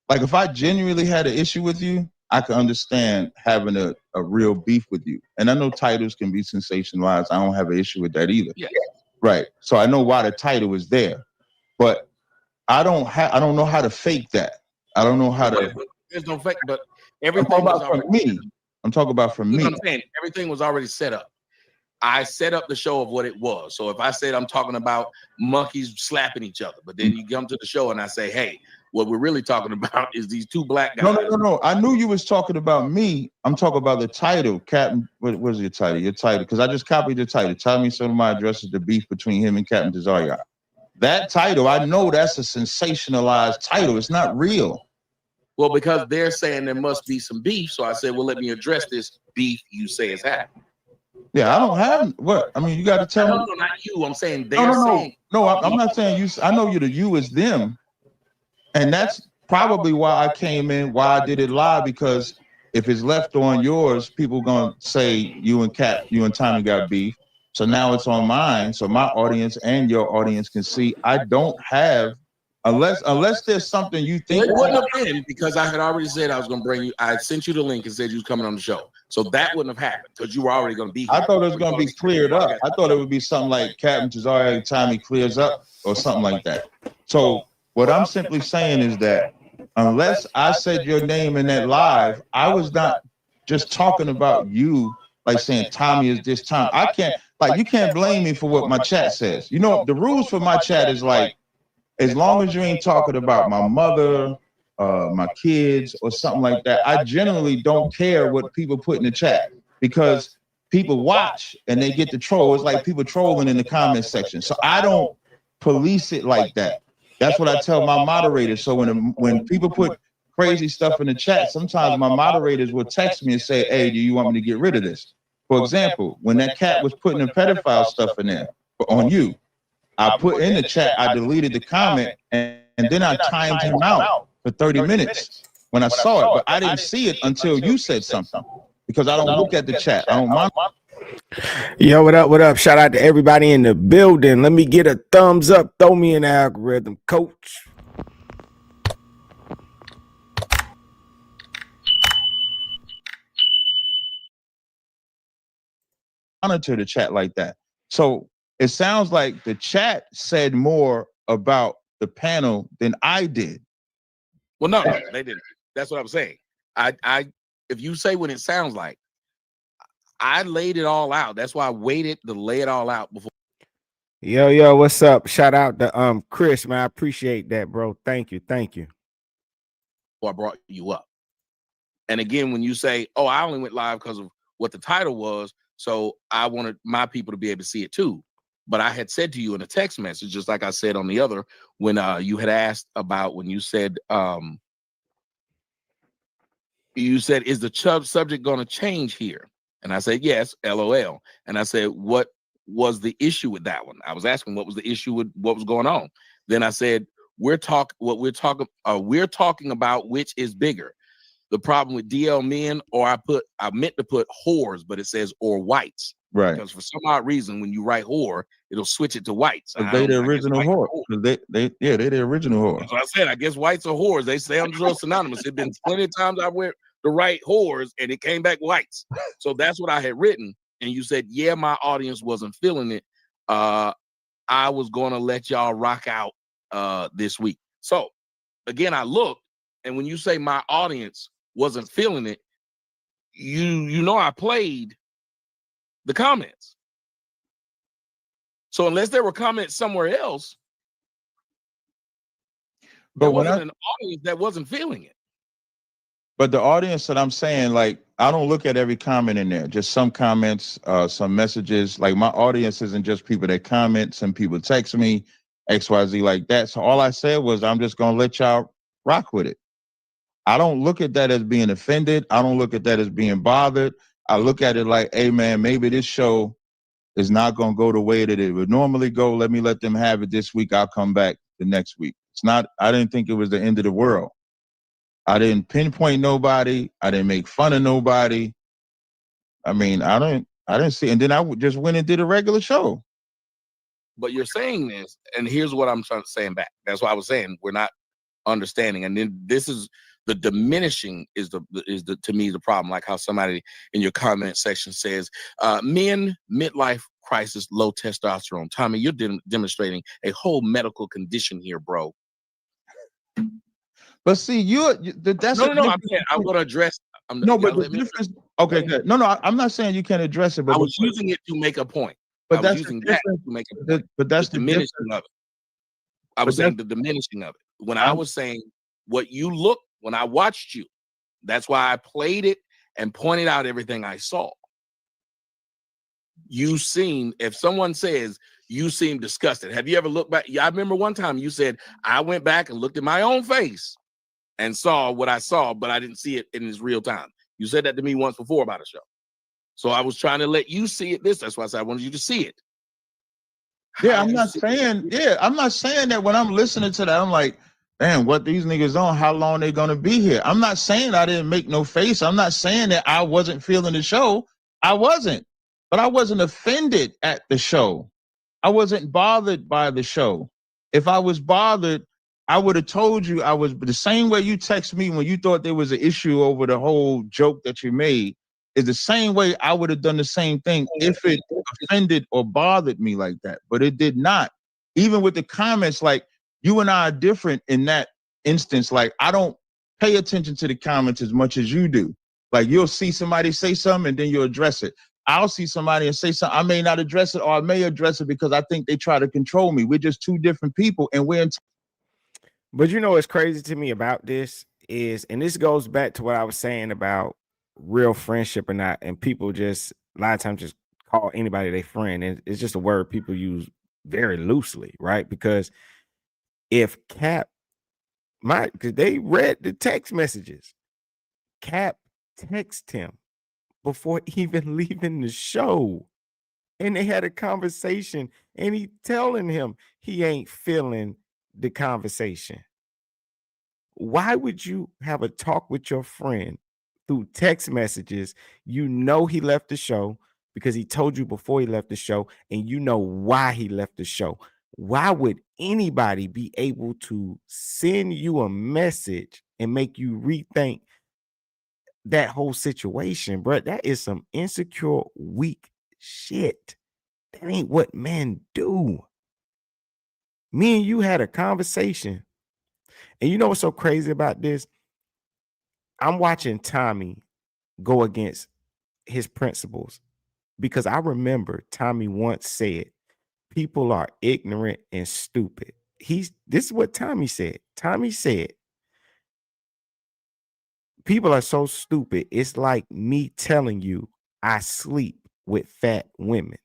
Like, if I genuinely had an issue with you, I could understand having a real beef with you. And I know titles can be sensationalized. I don't have an issue with that either. Yeah. Right. So I know why the title is there, but I don't know how to fake that. I don't know how to. There's no fake, but I'm everything talking was about from already. me. I'm talking about from me. I'm saying everything was already set up. I set up the show of what it was. So if I said I'm talking about monkeys slapping each other, but then you come to the show and I say, hey, what we're really talking about is these two black guys. No. I knew you was talking about me. I'm talking about the title, Captain. What was your title? Your title, because I just copied your title. Tommy Sotomayor addresses the beef between him and Captain Tazaryach. That title, I know that's a sensationalized title. It's not real. Well, because they're saying there must be some beef, so I said, well, let me address this beef you say is happening. Yeah, I don't have what. I mean, you got to tell me. No, not you. I'm saying they're saying. No, I'm not saying you. I know you. The you is them, and that's probably why I came in. Why I did it live, because if it's left on yours, people gonna say you and Tommy got beef. So now it's on mine. So my audience and your audience can see I don't have. Unless there's something you think. It wouldn't have been, because I had already said I was going to bring you. I sent you the link and said you was coming on the show, so that wouldn't have happened because you were already going to be here. I thought it was going to be cleared up. I thought it would be something like Captain Tazaryach and Tommy clears up or something like that. So what I'm simply saying is that unless I said your name in that live, I was not just talking about you, like saying Tommy is this time. I can't, like, you can't blame me for what my chat says. You know, the rules for my chat is like, as long as you ain't talking about my mother, my kids, or something like that, I generally don't care what people put in the chat, because people watch and they get to troll. It's like people trolling in the comment section. So I don't police it like that. That's what I tell my moderators. So when people put crazy stuff in the chat, sometimes my moderators will text me and say, hey, do you want me to get rid of this? For example, when that cat was putting the pedophile stuff in there on you, I put in the chat, I deleted the comment, and then I timed him out for 30 minutes when I saw it. But I didn't see it until you said something, because I don't look at the chat. I don't mind. Yo, what up? What up? Shout out to everybody in the building. Let me get a thumbs up. Throw me an algorithm, coach. Monitor the chat like that. So it sounds like the chat said more about the panel than I did. Well, no, they didn't. That's what I'm saying. If you say what it sounds like, I laid it all out. That's why I waited to lay it all out before. Yo, what's up? Shout out to Chris, man. I appreciate that, bro. Thank you. I brought you up. And again, when you say, oh, I only went live because of what the title was, so I wanted my people to be able to see it too. But I had said to you in a text message, just like I said on the other, when you had asked about, when you said, is the subject going to change here? And I said, yes, LOL. And I said, what was the issue with that one? I was asking what was the issue with what was going on. Then I said, we're talking about which is bigger, the problem with DL men, or I meant to put whores, but it says or whites. Right. Because for some odd reason, when you write whore, it'll switch it to whites. They the original whore. They the original whore. So I said, I guess whites are whores. They say I'm just synonymous. It's been plenty of times I went to write whores and it came back whites. So that's what I had written. And you said, yeah, my audience wasn't feeling it. I was going to let y'all rock out this week. So again, I looked, and when you say my audience wasn't feeling it, you know I played the comments. So unless there were comments somewhere else, there wasn't an audience that wasn't feeling it. But the audience that I'm saying, like, I don't look at every comment in there, just some comments, some messages. Like, my audience isn't just people that comment, some people text me, XYZ like that. So all I said was, I'm just going to let y'all rock with it. I don't look at that as being offended. I don't look at that as being bothered. I look at it like, hey, man, maybe this show is not going to go the way that it would normally go. Let me let them have it this week. I'll come back the next week. It's not, I didn't think it was the end of the world. I didn't pinpoint nobody. I didn't make fun of nobody. I mean, I didn't see. And then I just went and did a regular show. But you're saying this, and here's what I'm trying to say back. That's why I was saying we're not understanding. And then this is the diminishing is the to me the problem. Like how somebody in your comment section says, men, midlife crisis, low testosterone. Tommy, you're demonstrating a whole medical condition here, bro. But see, that's no. I'm going to address. But the difference. Okay, good. No, I'm not saying you can't address it. But I was using it to make a point. But that's using that to make a point. But that's the diminishing of it. I was saying the diminishing of it. When I was saying what you looked when I watched you, that's why I played it and pointed out everything I saw. You seem, if someone says you seem disgusted, have you ever looked back? I remember one time you said, I went back and looked at my own face and saw what I saw, but I didn't see it in its real time. You said that to me once before about a show. So I was trying to let you see it. That's why I said I wanted you to see it. Yeah, I'm not saying that when I'm listening to that, I'm like, man, what these niggas on, how long they gonna be here? I'm not saying I didn't make no face. I'm not saying that I wasn't feeling the show. I wasn't. But I wasn't offended at the show. I wasn't bothered by the show. If I was bothered, I would have told you. I was the same way you text me when you thought there was an issue over the whole joke that you made. Is the same way I would have done the same thing if it offended or bothered me like that. But it did not. Even with the comments, like you and I are different in that instance. Like I don't pay attention to the comments as much as you do. Like you'll see somebody say something and then you'll address it. I'll see somebody and say something. I may not address it or I may address it because I think they try to control me. We're just two different people and we're in. But you know what's crazy to me about this is, and this goes back to what I was saying about real friendship or not, and people just a lot of times just call anybody their friend, and it's just a word people use very loosely, right? Because if Cap, because they read the text messages, Cap text him before even leaving the show, and they had a conversation, and he telling him he ain't feeling the conversation. Why would you have a talk with your friend through text messages? You know he left the show because he told you before he left the show, and you know why he left the show. Why would anybody be able to send you a message and make you rethink that whole situation, bro? That is some insecure, weak shit. That ain't what men do. Me and you had a conversation. And you know what's so crazy about this? I'm watching Tommy go against his principles because I remember Tommy once said, people are ignorant and stupid. This is what Tommy said. Tommy said, people are so stupid. It's like me telling you I sleep with fat women.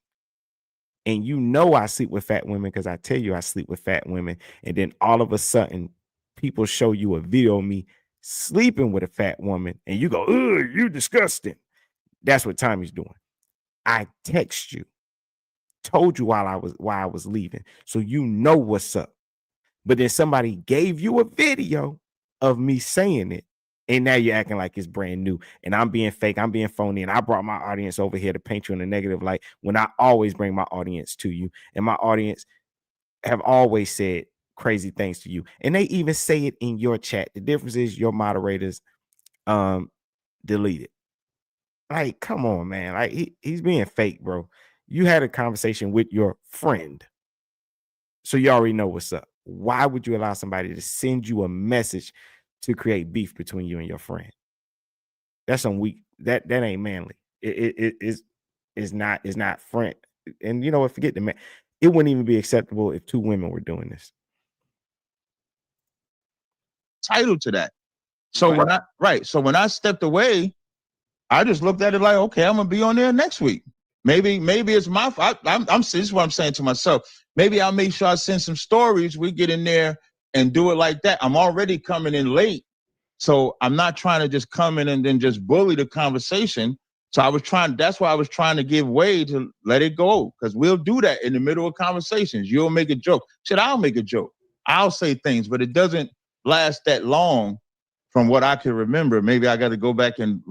And you know I sleep with fat women because I tell you I sleep with fat women. And then all of a sudden, people show you a video of me sleeping with a fat woman and you go, ugh, you disgusting. That's what Tommy's doing. I text you, told you why I was leaving. So you know what's up. But then somebody gave you a video of me saying it. And now you're acting like it's brand new. And I'm being fake. I'm being phony. And I brought my audience over here to paint you in a negative light when I always bring my audience to you. And my audience have always said crazy things to you. And they even say it in your chat. The difference is your moderators delete it. Like, come on, man. Like he's being fake, bro. You had a conversation with your friend. So you already know what's up. Why would you allow somebody to send you a message to create beef between you and your friend? That's some weak. That ain't manly. It is not friend. And you know what? Forget the man. It wouldn't even be acceptable if two women were doing this. Title to that. So when I stepped away, I just looked at it like, okay, I'm gonna be on there next week. Maybe it's my fault. This is what I'm saying to myself. Maybe I'll make sure I send some stories. We get in there and do it like that. I'm already coming in late, so I'm not trying to just come in and then just bully the conversation. So that's why I was trying to give way to let it go, because we'll do that in the middle of conversations. You'll make a joke. Shit, I'll make a joke. I'll say things, but it doesn't last that long from what I can remember. Maybe I got to go back and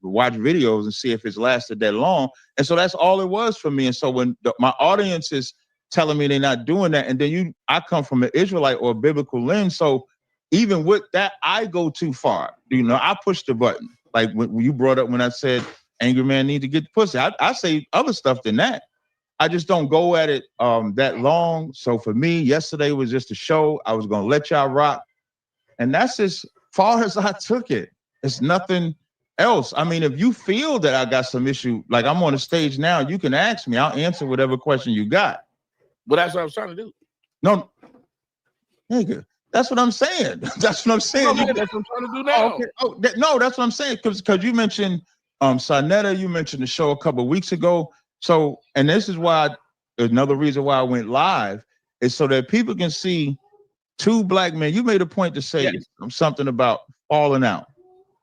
watch videos and see if it's lasted that long. And so that's all it was for me. And so when my audience is telling me they're not doing that, and then I come from an Israelite or a biblical lens, so even with that, I go too far. You know, I push the button. Like when you brought up when I said angry man need to get the pussy, I say other stuff than that. I just don't go at it that long. So for me, yesterday was just a show. I was gonna let y'all rock, and that's as far as I took it. It's nothing else. I mean, if you feel that I got some issue, like I'm on the stage now, you can ask me. I'll answer whatever question you got. But that's what I was trying to do. No, nigga. That's what I'm saying. That's what I'm saying. No, that's what I'm trying to do now. Okay. No, that's what I'm saying. Because you mentioned Sonetta, you mentioned the show a couple of weeks ago. So, and this is why another reason why I went live is so that people can see two black men. You made a point to say something about falling out,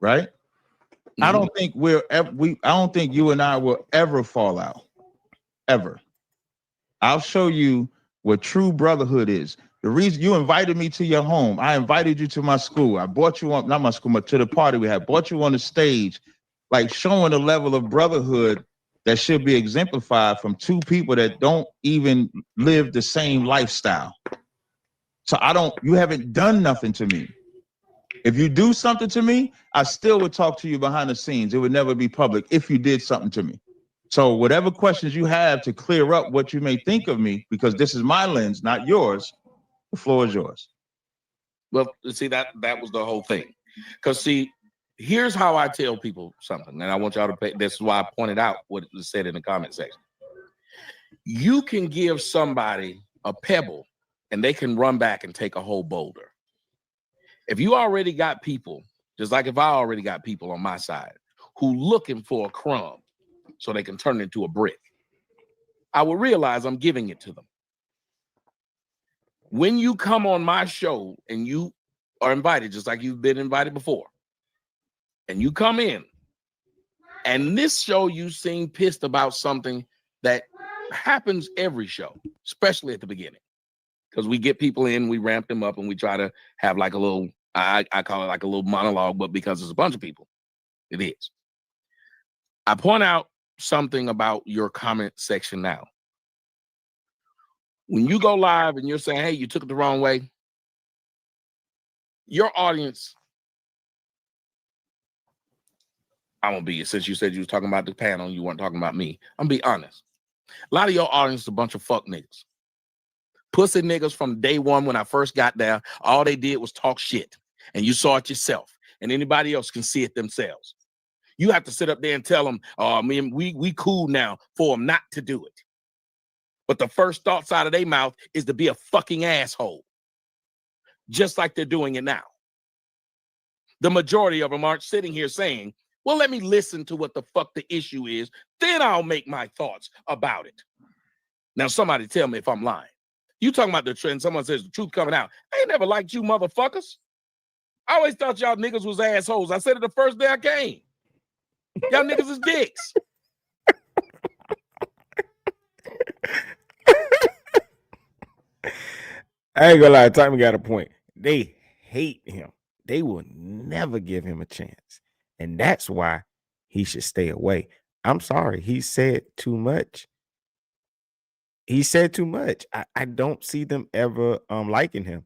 right? Mm-hmm. I don't think I don't think you and I will ever fall out, ever. I'll show you what true brotherhood is. The reason you invited me to your home, I invited you to my school. I brought you on, not my school, but to the party we had. Brought you on the stage, like showing a level of brotherhood that should be exemplified from two people that don't even live the same lifestyle. So you haven't done nothing to me. If you do something to me, I still would talk to you behind the scenes. It would never be public if you did something to me. So whatever questions you have to clear up what you may think of me, because this is my lens, not yours, the floor is yours. Well, see, that was the whole thing. Because see, here's how I tell people something, and I want y'all to pay. This is why I pointed out what was said in the comment section. You can give somebody a pebble, and they can run back and take a whole boulder. If you already got people, just like if I already got people on my side who looking for a crumb so they can turn it into a brick, I will realize I'm giving it to them. When you come on my show and you are invited, just like you've been invited before, and you come in, and this show you seem pissed about something that happens every show, especially at the beginning, because we get people in, we ramp them up, and we try to have like a little, I call it like a little monologue, but because it's a bunch of people, it is. I point out something about your comment section now. When you go live and you're saying, hey, you took it the wrong way, your audience, I'm going to be, since you said you was talking about the panel and you weren't talking about me, I'm going to be honest. A lot of your audience is a bunch of fuck niggas. Pussy niggas from day one when I first got there, all they did was talk shit. And you saw it yourself. And anybody else can see it themselves. You have to sit up there and tell them, oh, man, we cool now for them not to do it. But the first thoughts out of their mouth is to be a fucking asshole. Just like they're doing it now. The majority of them aren't sitting here saying, well, let me listen to what the fuck the issue is. Then I'll make my thoughts about it. Now, somebody tell me if I'm lying. You talking about the trend. Someone says the truth coming out. I ain't never liked you motherfuckers. I always thought y'all niggas was assholes. I said it the first day I came. Y'all niggas is dicks. I ain't gonna lie, Tommy got a point. They hate him. They will never give him a chance. And that's why he should stay away. I'm sorry. He said too much. He said too much. I don't see them ever liking him.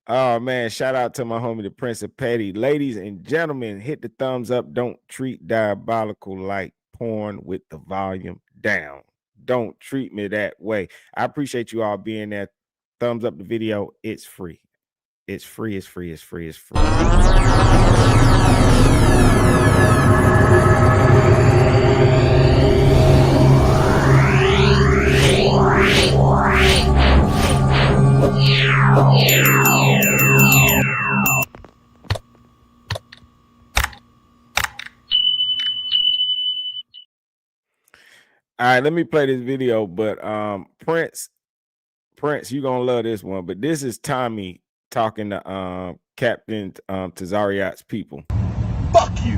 Oh man, shout out to my homie the Prince of Petty. Ladies and gentlemen, hit the thumbs up. Don't treat Diabolical like porn with the volume down. Don't treat me that way. I appreciate you all being there. Thumbs up the video. It's free. It's free. It's free. It's free. It's free. All right, let me play this video, but Prince, you're gonna love this one. But this is Tommy talking to Captain Tazaryach's people. Fuck you.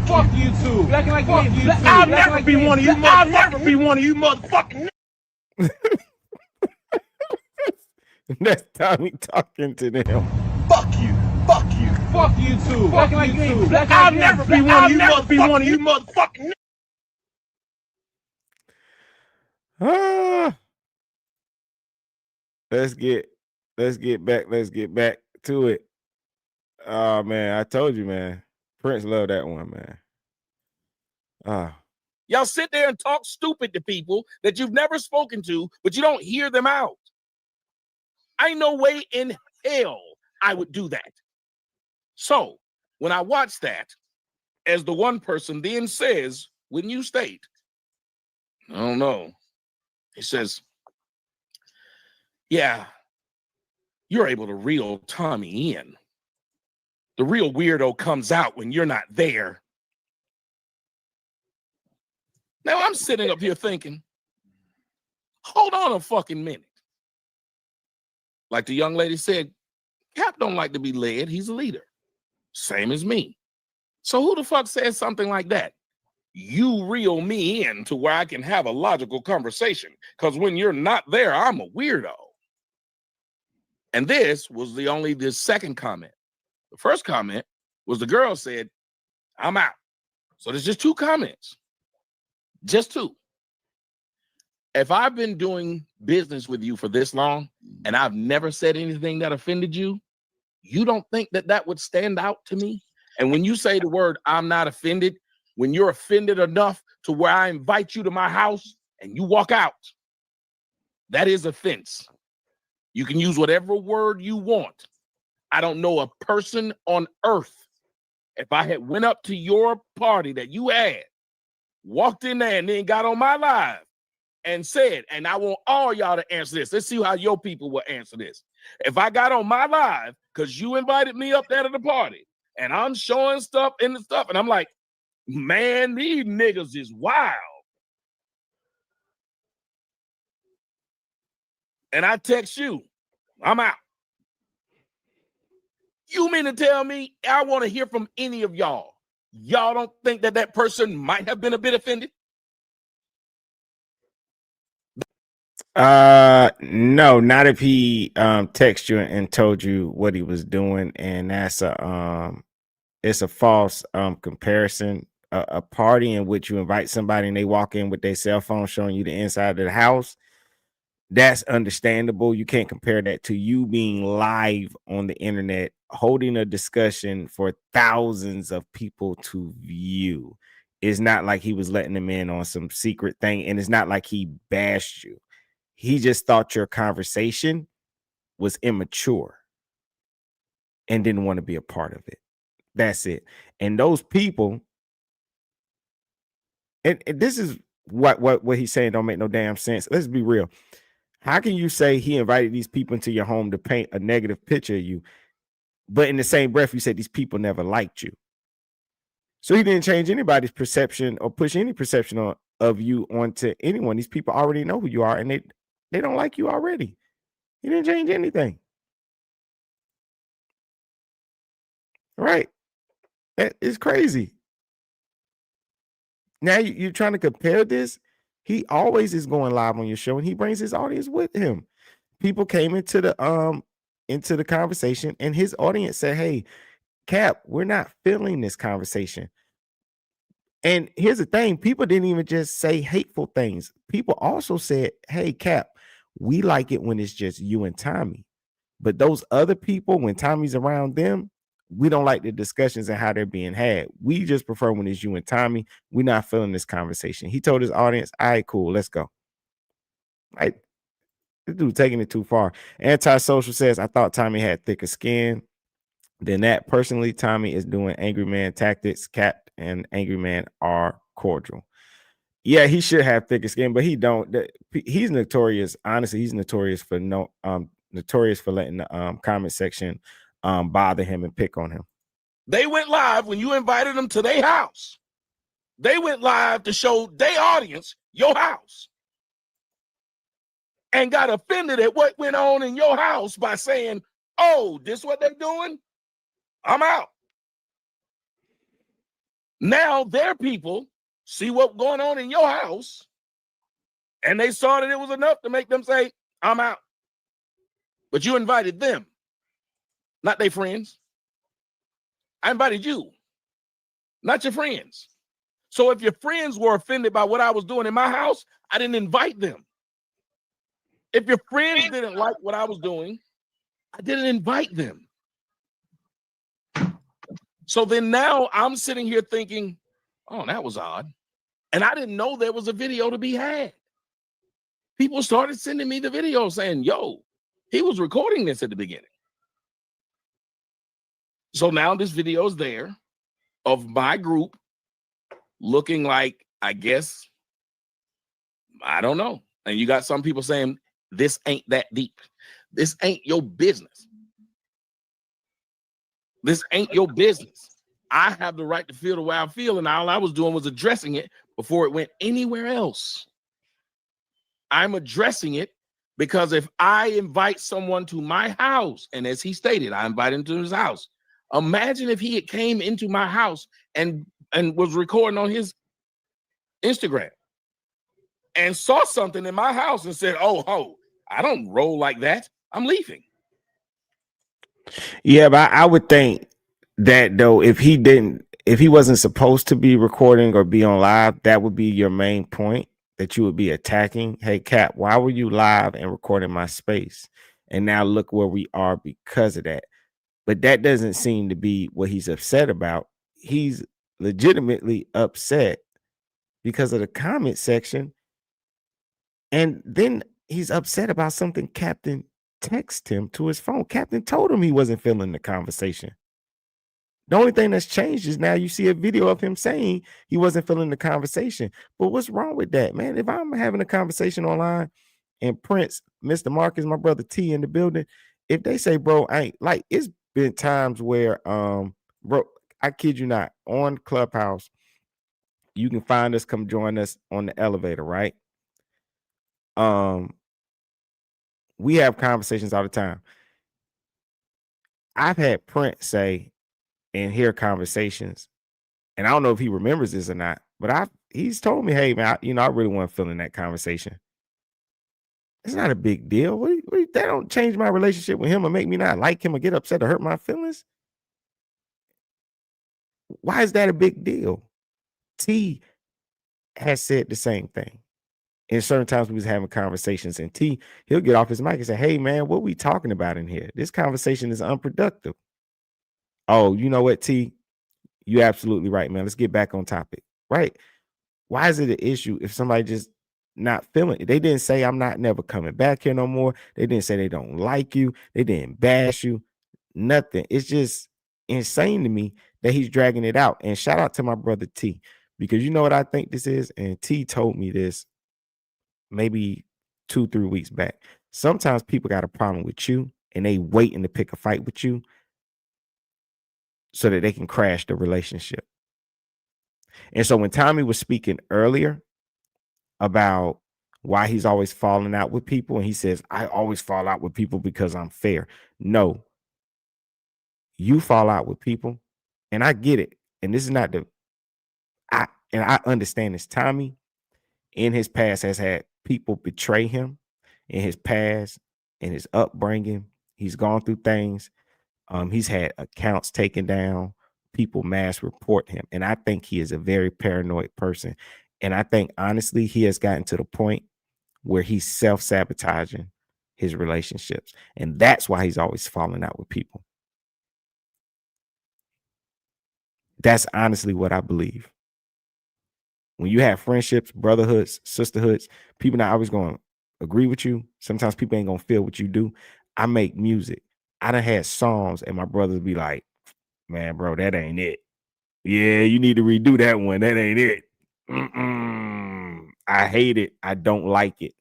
Fuck you too. Acting like I'll never be one of you. I'll never be one of you motherfucking. That's Tommy talking to them. Fuck you. Fuck you. Fuck you too. Fuck you too. I'll never be one of you motherfucking. Ah, let's get back to it. Oh man, I told you, man. Prince loved that one, man. Y'all sit there and talk stupid to people that you've never spoken to, but you don't hear them out. Ain't no way in hell I would do that. So when I watch that, as the one person then says, when you state, I don't know, he says, yeah, you're able to reel Tommy in. The real weirdo comes out when you're not there. Now I'm sitting up here thinking, hold on a fucking minute. Like the young lady said, Cap don't like to be led. He's a leader. Same as me. So who the fuck says something like that? You reel me in to where I can have a logical conversation. Because when you're not there, I'm a weirdo. And this was the second comment. The first comment was the girl said, I'm out. So there's just two comments. Just two. If I've been doing business with you for this long and I've never said anything that offended you, you don't think that that would stand out to me? And when you say the word, I'm not offended, when you're offended enough to where I invite you to my house and you walk out, that is offense. You can use whatever word you want. I don't know a person on earth, if I had went up to your party that you had, walked in there and then got on my live and said, and I want all y'all to answer this. Let's see how your people will answer this. If I got on my live because you invited me up there to the party and I'm showing stuff in the stuff and I'm like, man, these niggas is wild. And I text you, I'm out. You mean to tell me I want to hear from any of y'all? Y'all don't think that that person might have been a bit offended? No, not if he texted you and told you what he was doing, and that's it's a false comparison. A party in which you invite somebody and they walk in with their cell phone showing you the inside of the house, that's understandable. You can't compare that to you being live on the internet holding a discussion for thousands of people to view. It's not like he was letting them in on some secret thing, and it's not like he bashed you. He just thought your conversation was immature and didn't want to be a part of it. That's it. And those people, and this is what he's saying don't make no damn sense. Let's be real. How can you say he invited these people into your home to paint a negative picture of you, but in the same breath you said these people never liked you? So he didn't change anybody's perception or push any perception of you onto anyone. These people already know who you are, and they don't like you already. He didn't change anything. Right? It's crazy. Now you're trying to compare this. He always is going live on your show, and he brings his audience with him. People came into the conversation, and his audience said, "Hey, Cap, we're not feeling this conversation." And here's the thing: people didn't even just say hateful things. People also said, "Hey, Cap, we like it when it's just you and Tommy, but those other people, when Tommy's around them, we don't like the discussions and how they're being had. We just prefer when it's you and Tommy. We're not feeling this conversation." He told his audience, "All right, cool, let's go." Right? This dude taking it too far. Antisocial says, "I thought Tommy had thicker skin than that. Personally, Tommy is doing angry man tactics. Cap and angry man are cordial." Yeah, he should have thicker skin, but he don't. He's notorious. Honestly, he's notorious for letting the comment section bother him and pick on him. They went live when you invited them to their house. They went live to show their audience your house and got offended at what went on in your house by saying, "Oh, this what they're doing? I'm out." Now their people see what's going on in your house, and they saw that it was enough to make them say, "I'm out." But you invited them, not their friends. I invited you, not your friends. So if your friends were offended by what I was doing in my house, I didn't invite them. If your friends didn't like what I was doing, I didn't invite them. So then now I'm sitting here thinking, oh, that was odd. And I didn't know there was a video to be had. People started sending me the video saying, yo, he was recording this at the beginning. So now this video is there of my group looking like, I guess, I don't know. And you got some people saying, this ain't that deep. This ain't your business. This ain't your business. I have the right to feel the way I feel, and all I was doing was addressing it before it went anywhere else. I'm addressing it because if I invite someone to my house, and as he stated, I invited him to his house. Imagine if he had came into my house and was recording on his Instagram and saw something in my house and said, oh, I don't roll like that. I'm leaving. Yeah, but I would think that though, if he wasn't supposed to be recording or be on live, that would be your main point that you would be attacking. Hey, Cap, why were you live and recording my space? And now look where we are because of that. But that doesn't seem to be what he's upset about. He's legitimately upset because of the comment section. And then he's upset about something Captain texted him to his phone. Captain told him he wasn't feeling the conversation. The only thing that's changed is now you see a video of him saying he wasn't feeling the conversation. But what's wrong with that, man? If I'm having a conversation online and Prince, Mr. Marcus, my brother T in the building, if they say, bro, I ain't like, it's been times where, bro, I kid you not, on Clubhouse, you can find us, come join us on the elevator, right? We have conversations all the time. I've had Prince say and hear conversations, and I don't know if he remembers this or not, but he's told me, hey man, I really wasn't feeling that conversation. It's not a big deal. That don't change my relationship with him or make me not like him or get upset or hurt my feelings. Why is that a big deal? T has said the same thing. And certain times we was having conversations, and T, he'll get off his mic and say, hey man, what we talking about in here? This conversation is unproductive. Oh, you know what, T? You're absolutely right, man. Let's get back on topic, right? Why is it an issue if somebody just not feeling it? They didn't say I'm not never coming back here no more. They didn't say they don't like you. They didn't bash you. Nothing. It's just insane to me that he's dragging it out. And shout out to my brother T, because you know what I think this is? And T told me this maybe 2-3 weeks back. Sometimes people got a problem with you and they waiting to pick a fight with you so that they can crash the relationship. And so when Tommy was speaking earlier about why he's always falling out with people, and he says, I always fall out with people because I'm fair. No, you fall out with people, and I get it. And this is not I understand this. Tommy in his past has had people betray him in his past, in his upbringing. He's gone through things. He's had accounts taken down, people mass report him. And I think he is a very paranoid person. And I think, honestly, he has gotten to the point where he's self-sabotaging his relationships. And that's why he's always falling out with people. That's honestly what I believe. When you have friendships, brotherhoods, sisterhoods, people not always going to agree with you. Sometimes people ain't going to feel what you do. I make music. I done had songs and my brothers be like, man, bro, that ain't it. Yeah, you need to redo that one. That ain't it. I hate it. I don't like it.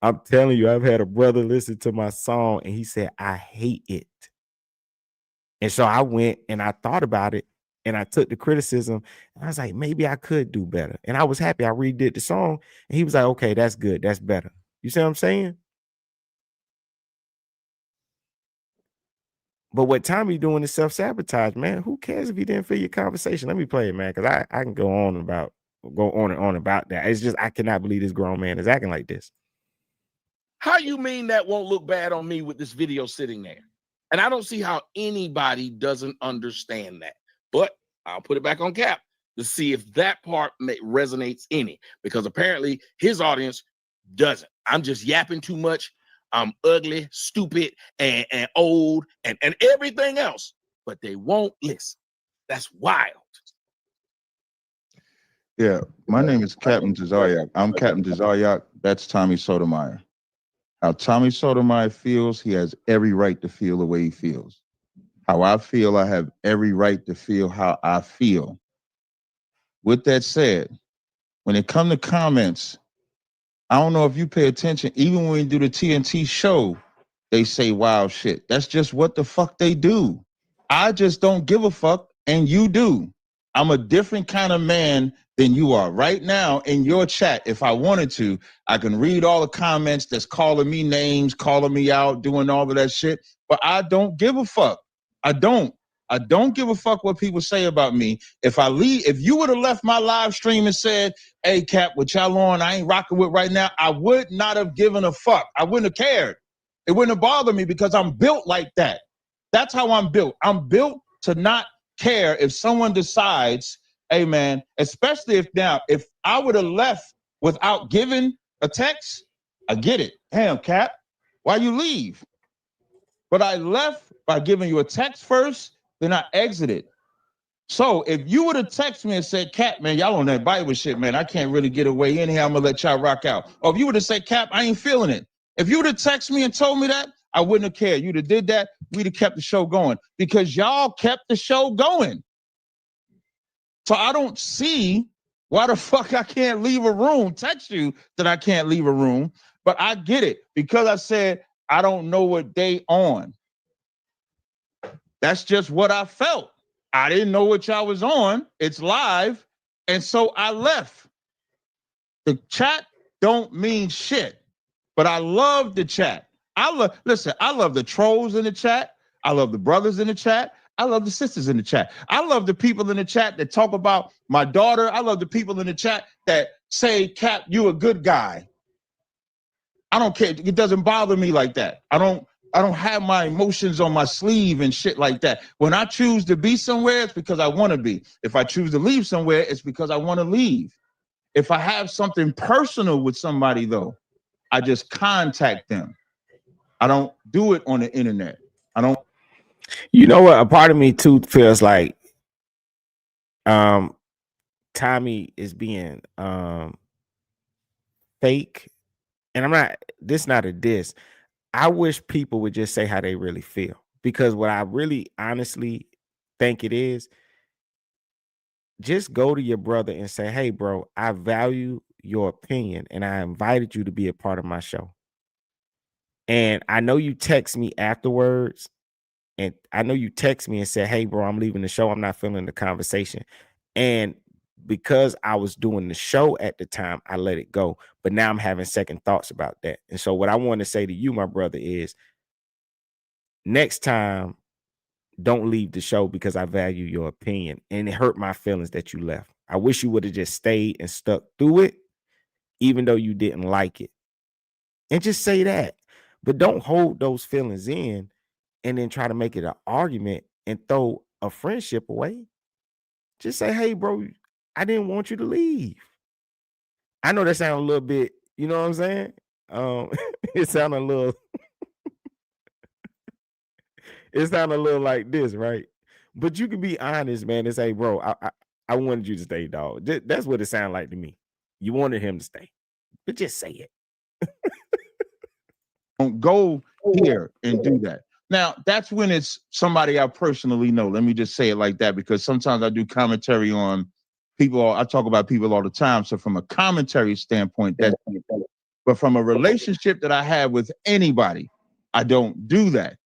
I'm telling you, I've had a brother listen to my song and he said, I hate it. And so I went and I thought about it and I took the criticism and I was like, maybe I could do better. And I was happy. I redid the song and he was like, okay, that's good. That's better. You see what I'm saying? But what Tommy doing is self-sabotage, man. Who cares if he didn't feel your conversation? Let me play it, man, because I can go on and on about that. It's just I cannot believe this grown man is acting like this. How you mean that won't look bad on me with this video sitting there? And I don't see how anybody doesn't understand that. But I'll put it back on Cap to see if that part resonates any, because apparently his audience doesn't. I'm just yapping too much. I'm ugly, stupid, and old, and everything else, but they won't listen. That's wild. Yeah, my name is Captain Tazaryach. I'm Captain Tazaryach. That's Tommy Sotomayor. How Tommy Sotomayor feels, he has every right to feel the way he feels. How I feel, I have every right to feel how I feel. With that said, when it comes to comments, I don't know if you pay attention, even when we do the TNT show, they say wild shit. That's just what the fuck they do. I just don't give a fuck, and you do. I'm a different kind of man than you are. Right now, in your chat, if I wanted to, I can read all the comments that's calling me names, calling me out, doing all of that shit, but I don't give a fuck. I don't give a fuck what people say about me. If you would have left my live stream and said, hey, Cap, what y'all on, I ain't rocking with right now, I would not have given a fuck. I wouldn't have cared. It wouldn't have bothered me because I'm built like that. That's how I'm built. I'm built to not care if someone decides, hey, man, especially if I would have left without giving a text, I get it. Damn, Cap, why you leave? But I left by giving you a text first, then I exited. So if you would have texted me and said, Cap, man, y'all on that Bible shit, man, I can't really get away in here, I'm gonna let y'all rock out. Or if you would have said, Cap, I ain't feeling it. If you would have texted me and told me that, I wouldn't have cared. You'd have did that, we'd have kept the show going because y'all kept the show going. So I don't see why the fuck I can't leave a room, text you that I can't leave a room, but I get it because I said, I don't know what day on. That's just what I felt. I didn't know what y'all was on. It's live. And so I left. The chat don't mean shit, but I love the chat. I love the trolls in the chat. I love the brothers in the chat. I love the sisters in the chat. I love the people in the chat that talk about my daughter. I love the people in the chat that say, Cap, you a good guy. I don't care. It doesn't bother me like that. I don't have my emotions on my sleeve and shit like that. When I choose to be somewhere, it's because I want to be. If I choose to leave somewhere, it's because I want to leave. If I have something personal with somebody, though, I just contact them. I don't do it on the internet. I don't. You know what? A part of me too feels like Tommy is being fake. And I'm not, this not a diss. I wish people would just say how they really feel, because what I really honestly think it is, just go to your brother and say, hey, bro, I value your opinion and I invited you to be a part of my show. And I know you text me afterwards, and I know you text me and said, hey, bro, I'm leaving the show. I'm not feeling the conversation. And because I was doing the show at the time, I let it go. But now I'm having second thoughts about that. And so what I want to say to you, my brother, is next time, don't leave the show because I value your opinion. And it hurt my feelings that you left. I wish you would have just stayed and stuck through it, even though you didn't like it. And just say that. But don't hold those feelings in and then try to make it an argument and throw a friendship away. Just say, hey, bro, I didn't want you to leave. I know that sounds a little bit, you know what I'm saying? It sounded a little, it sounded a little like this, right? But you can be honest, man, and say, bro, I wanted you to stay, dog. That's what it sounded like to me. You wanted him to stay, but just say it. Don't go here and do that. Now, that's when it's somebody I personally know. Let me just say it like that, because sometimes I do commentary on people. I talk about people all the time. So from a commentary standpoint, that's, but from a relationship that I have with anybody, I don't do that.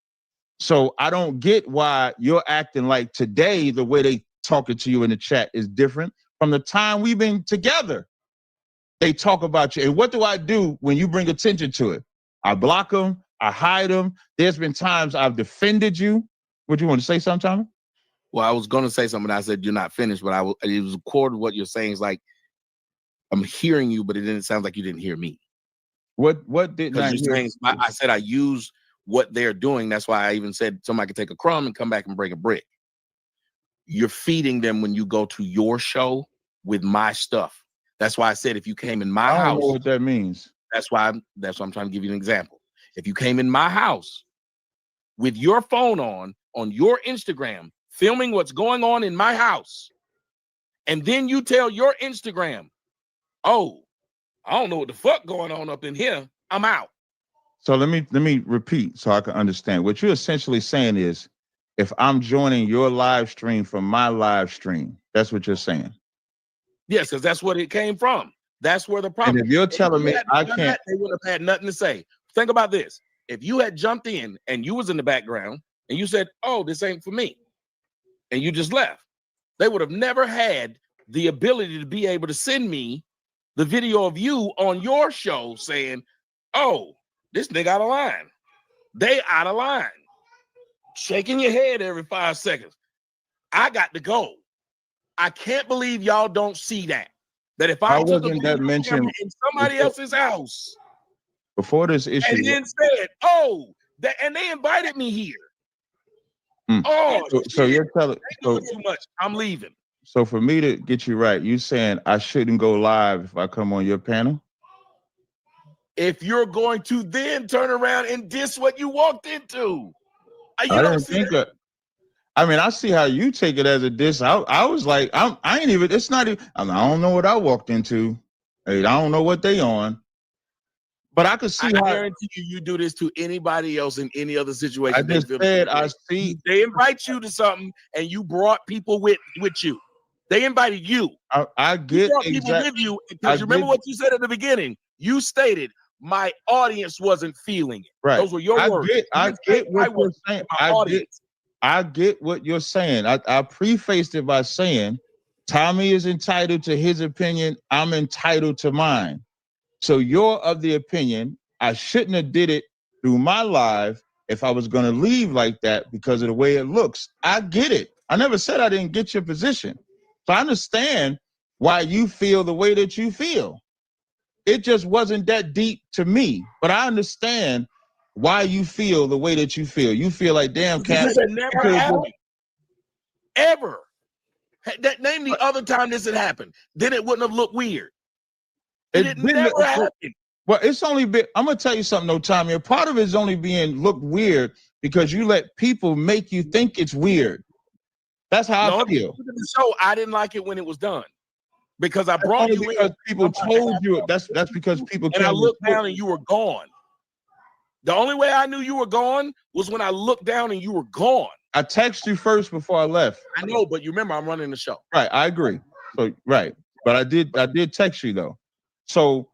So I don't get why you're acting like today, the way they talking to you in the chat is different from the time we've been together. They talk about you. And what do I do when you bring attention to it? I block them. I hide them. There's been times I've defended you. What, you want to say something, Tommy? Well, I was going to say something. I said, you're not finished, but it was core to what you're saying. Is like, I'm hearing you, but it didn't sound like you didn't hear me. What did Because not you're hear? saying I said I use what they're doing. That's why I even said somebody could take a crumb and come back and bring a brick. You're feeding them when you go to your show with my stuff. That's why I said if you came in my I don't house, know what that means. that's why I'm trying to give you an example. If you came in my house with your phone on your Instagram, filming what's going on in my house, and then you tell your Instagram, oh, I don't know what the fuck going on up in here, I'm out. So let me repeat so I can understand. What you're essentially saying is, if I'm joining your live stream from my live stream, that's what you're saying. Yes, because that's what it came from. That's where the problem. And if you're telling me I done can't, that, they would have had nothing to say. Think about this. If you had jumped in and you was in the background and you said, oh, this ain't for me, and you just left, they would have never had the ability to be able to send me the video of you on your show saying, oh, this nigga out of line. They out of line. Shaking your head every 5 seconds. I got to go. I can't believe y'all don't see that. That if I took a wasn't that video mentioned in somebody else's house before this issue? and then said, oh, and they invited me here. Oh, so you're telling doing too much. I'm leaving. So for me to get you right, you saying I shouldn't go live if I come on your panel? If you're going to then turn around and diss what you walked into. I didn't think that. I mean, I see how you take it as a diss. I was like, I ain't even, it's not even, I don't know what I walked into. Hey, I don't know what they on. But I could see I guarantee you do this to anybody else in any other situation. I just said I see. They invite you to something and you brought people with you. They invited you. I get you brought people with you because you remember what you said at the beginning. You stated my audience wasn't feeling it. Right. Those were your words. I get what you're saying. I get what you're saying. I prefaced it by saying Tommy is entitled to his opinion. I'm entitled to mine. So you're of the opinion I shouldn't have did it through my live if I was going to leave like that because of the way it looks. I get it. I never said I didn't get your position. So I understand why you feel the way that you feel. It just wasn't that deep to me, but I understand why you feel the way that you feel. You feel like, damn, Cap. This never happened. Ever. Name the other time this had happened. Then it wouldn't have looked weird. It never happened. Well, it's only been, I'm going to tell you something, though, Tommy. A part of it is only being looked weird because you let people make you think it's weird. That's how I feel. So I didn't like it when it was done because I brought you in. People told you that's because people. And I looked down and you were gone. The only way I knew you were gone was when I looked down and you were gone. I texted you first before I left. I know, but you remember I'm running the show. Right, I agree. So right, but I did text you though. So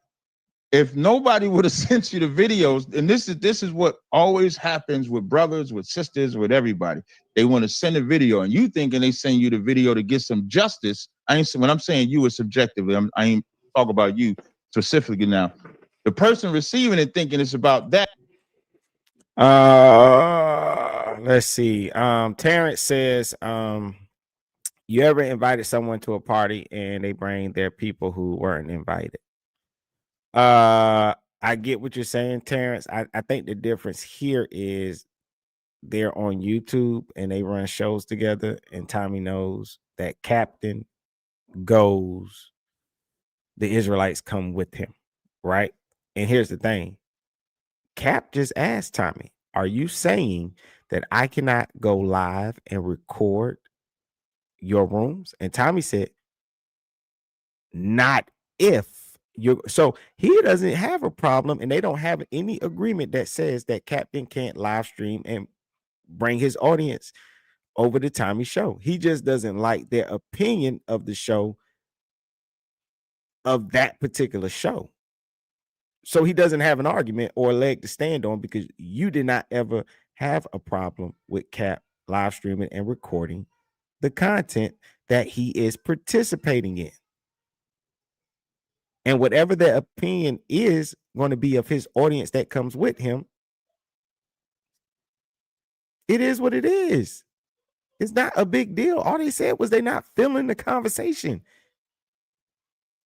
if nobody would have sent you the videos, and this is what always happens with brothers, with sisters, with everybody. They want to send a video, and you thinking they send you the video to get some justice. When I'm saying you is subjectively, I ain't talk about you specifically now. The person receiving it thinking it's about that. Let's see. Terrence says, you ever invited someone to a party and they bring their people who weren't invited? I get what you're saying, Terrence. I think the difference here is they're on YouTube and they run shows together, and Tommy knows that Captain goes, the Israelites come with him, right? And here's the thing. Cap just asked Tommy, are you saying that I cannot go live and record your rooms? And Tommy said, not if you're. So he doesn't have a problem, and they don't have any agreement that says that Captain can't live stream and bring his audience over the Tommy show. He just doesn't like their opinion of the show, of that particular show. So he doesn't have an argument or a leg to stand on because you did not ever have a problem with Cap live streaming and recording the content that he is participating in. And whatever the opinion is going to be of his audience that comes with him, it is what it is. It's not a big deal. All they said was they not feeling the conversation.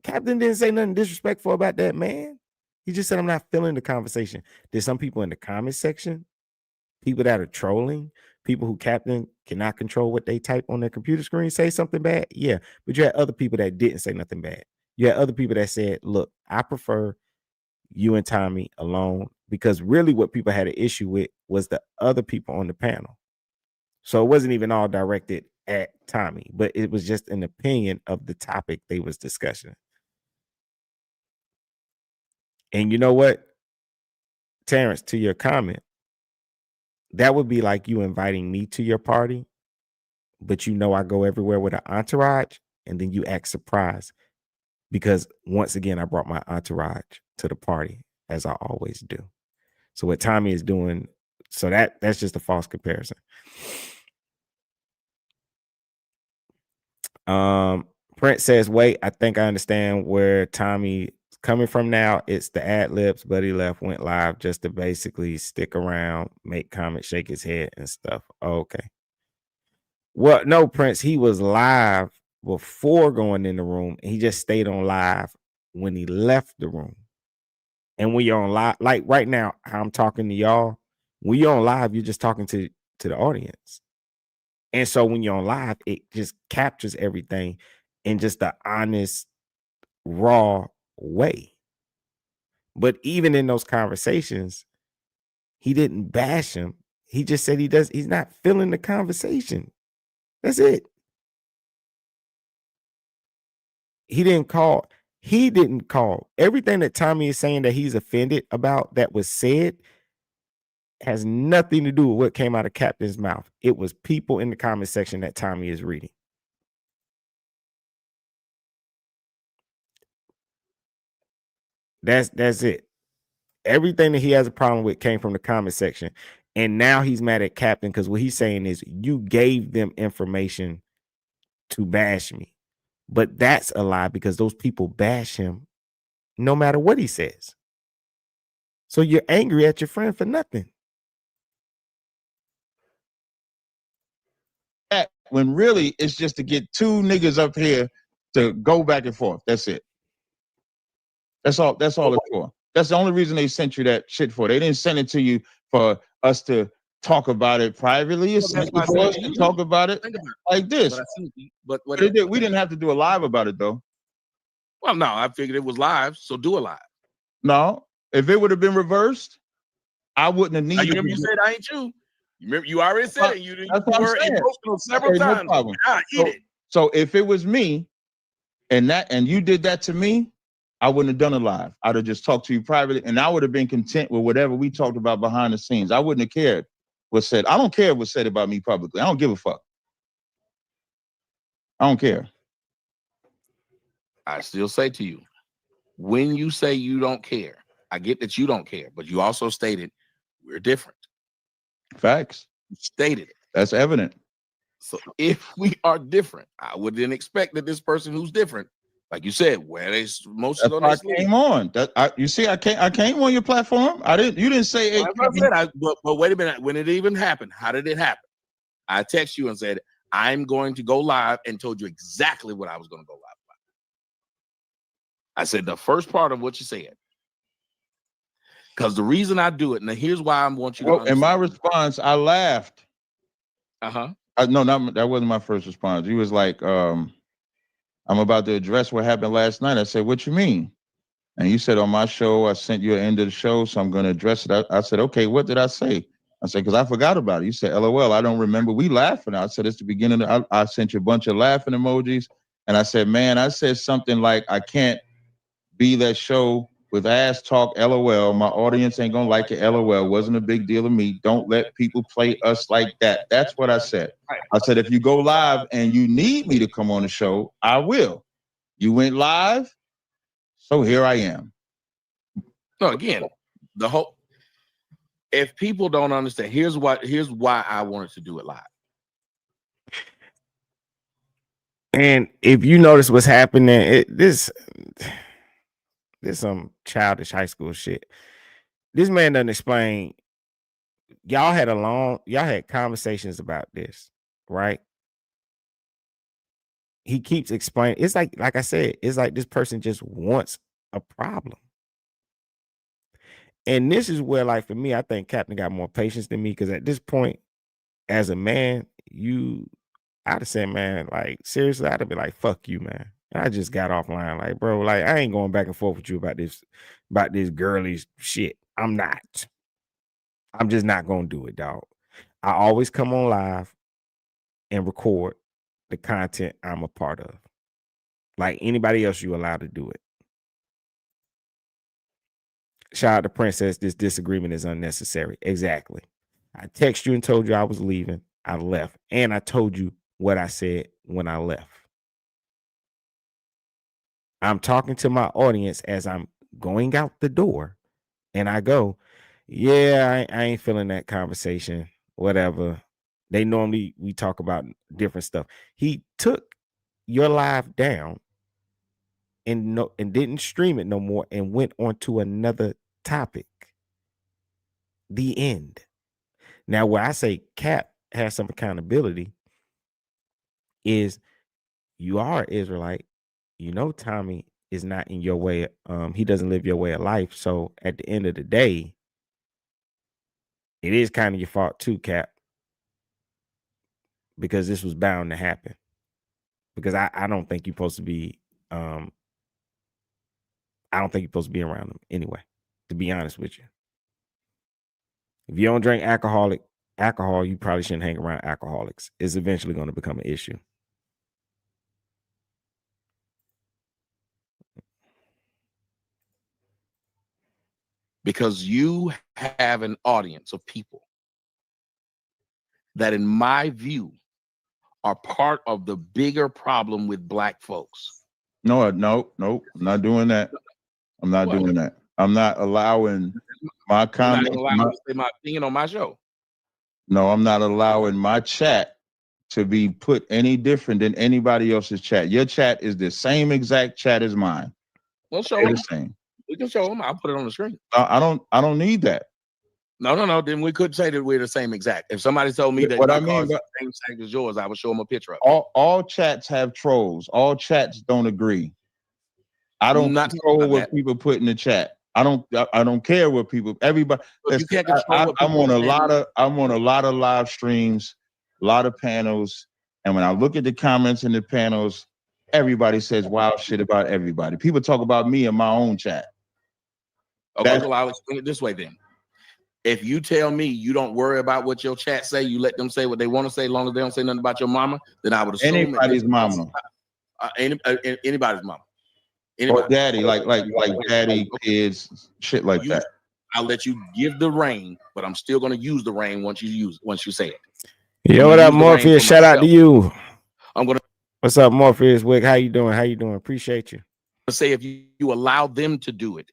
Captain didn't say nothing disrespectful about that man. He just said, I'm not feeling the conversation. There's some people in the comment section, people that are trolling, people who Captain cannot control what they type on their computer screen, say something bad. Yeah. But you had other people that didn't say nothing bad. You had other people that said, look, I prefer you and Tommy alone, because really what people had an issue with was the other people on the panel. So it wasn't even all directed at Tommy, but it was just an opinion of the topic they was discussing. And you know what, Terrence, to your comment, that would be like you inviting me to your party, but you know I go everywhere with an entourage, and then you act surprised because once again I brought my entourage to the party, as I always do. So what Tommy is doing, so that's just a false comparison. Prince says, wait, I think I understand where Tommy coming from now. It's the ad libs, but he went live just to basically stick around, make comments, shake his head and stuff. Okay. Well, no, Prince, he was live before going in the room, and he just stayed on live when he left the room. And when you're on live, like right now, how I'm talking to y'all, when you're on live, you're just talking to the audience. And so when you're on live, it just captures everything in just the honest, raw way. But even in those conversations, he didn't bash him. He just said he's not feeling the conversation. That's it. He didn't call everything that Tommy is saying that he's offended about that was said has nothing to do with what came out of Captain's mouth. It was people in the comment section that Tommy is reading. That's it. Everything that he has a problem with came from the comment section. And now he's mad at Captain because what he's saying is you gave them information to bash me. But that's a lie because those people bash him no matter what he says. So you're angry at your friend for nothing. When really it's just to get two niggas up here to go back and forth. That's it. That's all it's for. That's the only reason they sent you that shit for. They didn't send it to you for us to talk about it privately. It's for us to talk about it like this. But we didn't have to do a live about it though. Well, no, I figured it was live, so do a live. No, if it would have been reversed, I wouldn't have needed. You remember you said I ain't you. You remember you already said it. You posted it several times. No problem. Eat it. So if it was me, and you did that to me, I wouldn't have done it live. I'd have just talked to you privately, and I would have been content with whatever we talked about behind the scenes. I wouldn't have cared what's said. I don't care what's said about me publicly. I don't give a fuck. I don't care. I still say to you, when you say you don't care, I get that you don't care, but you also stated we're different. Facts. You stated it. That's evident. So if we are different, I wouldn't expect that this person who's different, like you said, where they most of them came on. You see, I came on your platform. You didn't say hey, but wait a minute. When it even happened, how did it happen? I text you and said, I'm going to go live, and told you exactly what I was going to go live about. I said the first part of what you said. Because the reason I do it, and here's why I want you to understand. In my response, I laughed. Uh-huh. No, that wasn't my first response. He was like, I'm about to address what happened last night. I said, what you mean? And you said, on my show, I sent you an end of the show, so I'm going to address it. I said, okay, what did I say? I said, because I forgot about it. You said, LOL, I don't remember. We laughing. I said, it's the beginning. I sent you a bunch of laughing emojis. And I said, man, I said something like, I can't be that show with ass talk, LOL. My audience ain't going to like it, LOL. Wasn't a big deal to me. Don't let people play us like that. That's what I said. I said, if you go live and you need me to come on the show, I will. You went live, so here I am. No, again, if people don't understand, here's why I wanted to do it live. And if you notice what's happening, this some childish high school shit. This man doesn't explain. Y'all had conversations about this, right? He keeps explaining. It's like I said, it's like this person just wants a problem. And this is where, like, for me, I think Captain got more patience than me, because at this point, as a man, I'd have said, man, like, seriously, I'd have been like, fuck you, man. And I just got offline, like, bro, like, I ain't going back and forth with you about this girly shit. I'm not. I'm just not gonna do it, dog. I always come on live and record the content I'm a part of. Like anybody else, you allowed to do it. Shout out to Princess. This disagreement is unnecessary. Exactly. I texted you and told you I was leaving. I left. And I told you what I said when I left. I'm talking to my audience as I'm going out the door. And I go, yeah, I ain't feeling that conversation. Whatever. We talk about different stuff. He took your live down and didn't stream it no more and went on to another topic. The end. Now, where I say Cap has some accountability is you are an Israelite. You know Tommy is not in your way. He doesn't live your way of life. So at the end of the day, it is kind of your fault too, Cap. Because this was bound to happen. Because I don't think you're supposed to be I don't think you're supposed to be around them anyway, to be honest with you. If you don't drink alcohol, you probably shouldn't hang around alcoholics. It's eventually going to become an issue. Because you have an audience of people that, in my view, are part of the bigger problem with black folks. No, I'm not doing that. I'm not doing that. I'm not allowing my comment. You're not allowing me to say my opinion on my show. No, I'm not allowing my chat to be put any different than anybody else's chat. Your chat is the same exact chat as mine. Well, show They're them. the same. We can show them. I'll put it on the screen. I don't need that. No. Then we could say that we're the same exact. If somebody told me that what my I mean, car is the same exact as yours, I would show them a picture of it. All chats have trolls. All chats don't agree. I don't control what people put in the chat. I don't care what people. Everybody. I'm on a lot of live streams, a lot of panels, and when I look at the comments in the panels, everybody says wild shit about everybody. People talk about me in my own chat. Okay, well, I'll explain it this way then. If you tell me you don't worry about what your chat say, you let them say what they want to say, as long as they don't say nothing about your mama, then I would assume anybody's mama. Anybody's mama. Or daddy, like daddy, kids, shit like that. I'll let you give the reign, but I'm still going to use the reign once you say it. Yo, what up, Morpheus? Shout out to you. What's up, Morpheus? Wick, how you doing? Appreciate you. Say if you allow them to do it.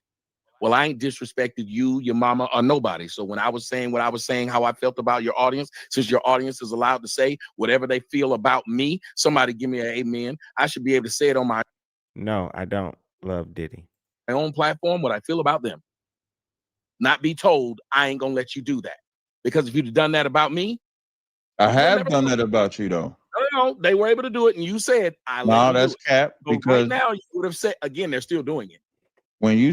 Well, I ain't disrespected you, your mama, or nobody. So when I was saying what I was saying, how I felt about your audience, since your audience is allowed to say whatever they feel about me, somebody give me an amen. I should be able to say it on my. No, I don't love Diddy. My own platform, what I feel about them. Not be told I ain't gonna let you do that. Because if you'd have done that about me. I have done that about you though. No, they were able to do it, and you said no, that's cap. Because right now you would have said again, they're still doing it. When you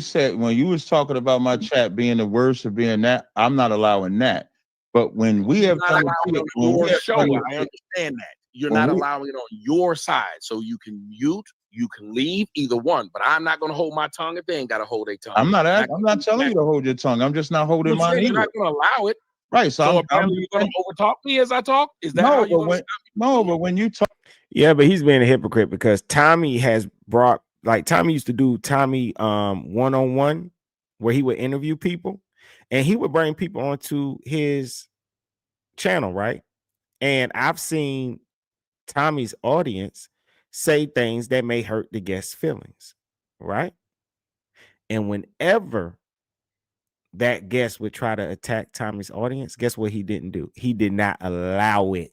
was talking about my chat being the worst or being that, I'm not allowing that. But when we have done your show, I understand that. You're not allowing it on your side. So you can mute, you can leave, either one. But I'm not gonna hold my tongue if they ain't gotta hold their tongue. I'm not telling you to hold your tongue. I'm just not holding mine. You're not gonna allow it. Right. So apparently you're gonna overtalk me as I talk. Is that how you're gonna stop me? No, but when you talk. Yeah, but he's being a hypocrite because Tommy has brought. Like Tommy used to do Tommy one-on-one where he would interview people and he would bring people onto his channel, right? And I've seen Tommy's audience say things that may hurt the guest's feelings, right? And whenever that guest would try to attack Tommy's audience, guess what he didn't do? He did not allow it.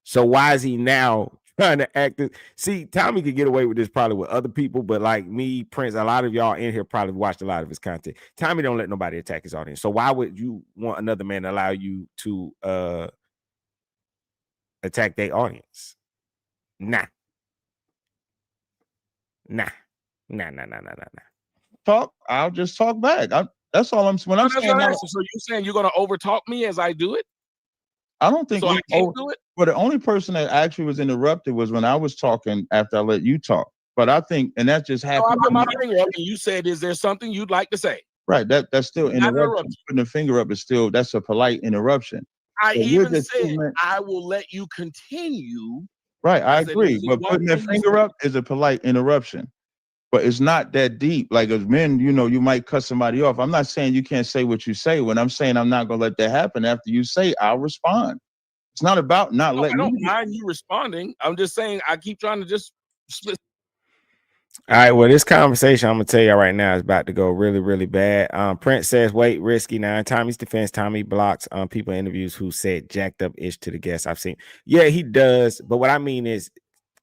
So why is he now trying to act? See, Tommy could get away with this probably with other people, but like me, Prince, a lot of y'all in here probably watched a lot of his content. Tommy don't let nobody attack his audience. So why would you want another man to allow you to attack their audience? Nah. Talk. I'll just talk back. That's all I'm saying. When I'm That's saying not that, answer. So you're saying you're gonna overtalk me as I do it? I don't think So I you. can't do it. But the only person that actually was interrupted was when I was talking after I let you talk. But I think, and that just So happened. I put my finger up, and you said, "Is there something you'd like to say?" Right. That's still Not interruption. interruption. Putting the finger up is still, that's a polite interruption. I So you're even just said 2 minutes. I will let you continue. Right. I I said, agree. "This is But one putting that thing you finger said." up is a polite interruption. But it's not that deep. Like as men, you know, you might cut somebody off. I'm not saying you can't say what you say. When I'm saying I'm not gonna let that happen, after you say, I'll respond. It's not about not No, I letting don't you. mind you responding. I'm just saying I keep trying to just split. All right, well, this conversation I'm gonna tell you right now is about to go really, really bad. Prince says, "Wait, risky." Now, in Tommy's defense, Tommy blocks people in interviews who said jacked up ish to the guests. I've seen. Yeah, he does. But what I mean is,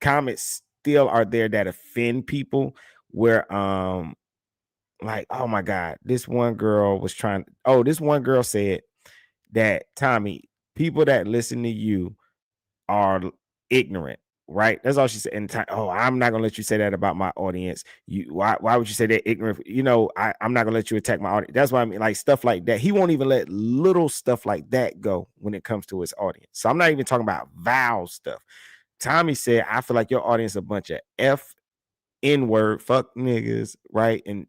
comments still are there that offend people. Where like, oh my god, this one girl was trying. Oh, this one girl said that Tommy, people that listen to you are ignorant, right? That's all she said. And oh, I'm not gonna let you say that about my audience. Why would you say that ignorant? You know, I'm not gonna let you attack my audience. That's why I mean, like stuff like that. He won't even let little stuff like that go when it comes to his audience. So I'm not even talking about vowel stuff. Tommy said, I feel like your audience a bunch of N-word, fuck niggas, right? And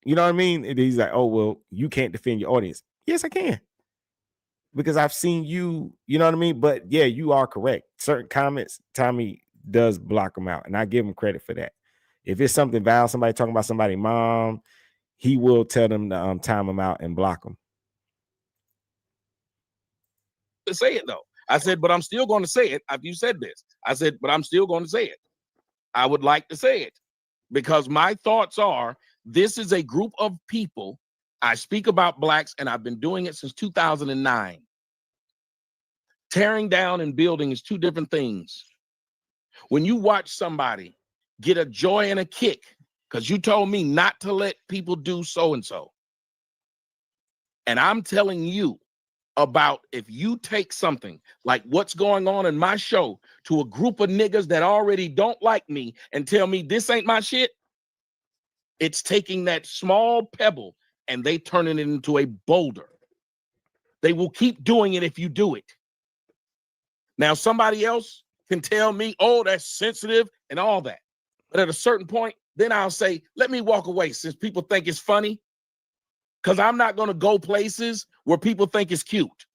you know what I mean? And he's like, oh, well, you can't defend your audience. Yes, I can. Because I've seen you, you know what I mean? But yeah, you are correct. Certain comments, Tommy does block them out, and I give him credit for that. If it's something vile, somebody talking about somebody's mom, he will tell them to time them out and block them. To say it though, I said, but I'm still going to say it. After you said this, I said, but I'm still going to say it. I would like to say it because my thoughts are: this is a group of people. I speak about blacks, and I've been doing it since 2009. Tearing down and building is two different things. When you watch somebody get a joy and a kick, because you told me not to let people do so-and-so. And I'm telling you about if you take something like what's going on in my show to a group of niggas that already don't like me and tell me this ain't my shit, it's taking that small pebble and they turning it into a boulder. They will keep doing it if you do it. Now, somebody else can tell me, oh, that's sensitive and all that. But at a certain point, then I'll say, let me walk away since people think it's funny. Because I'm not going to go places where people think it's cute,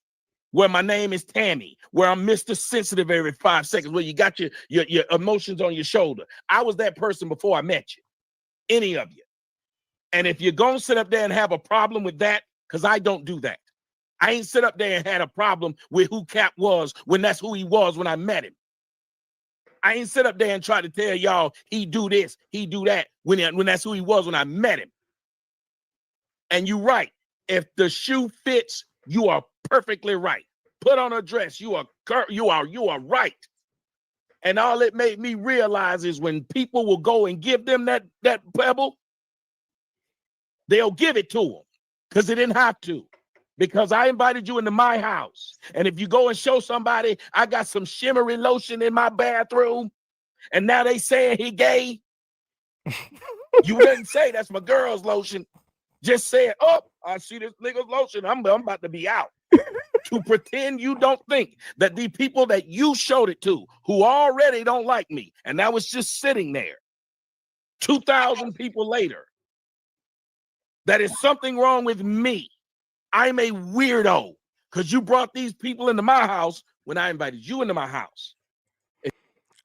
where my name is Tammy, where I'm Mr. Sensitive every 5 seconds, where you got your emotions on your shoulder. I was that person before I met you, any of you. And if you're going to sit up there and have a problem with that, because I don't do that. I ain't sit up there and had a problem with who Cap was when that's who he was when I met him. I ain't sit up there and try to tell y'all he do this, he do that when that's who he was when I met him. And you're right. If the shoe fits, you are perfectly right. Put on a dress, you are right. And all it made me realize is when people will go and give them that pebble, they'll give it to them because they didn't have to. Because I invited you into my house. And if you go and show somebody, I got some shimmery lotion in my bathroom, and now they saying he gay, you didn't say that's my girl's lotion. Just say it, oh, I see this nigga's lotion. I'm about to be out. To pretend you don't think that the people that you showed it to, who already don't like me, and that was just sitting there, 2,000 people later, that is something wrong with me. I'm a weirdo because you brought these people into my house when I invited you into my house.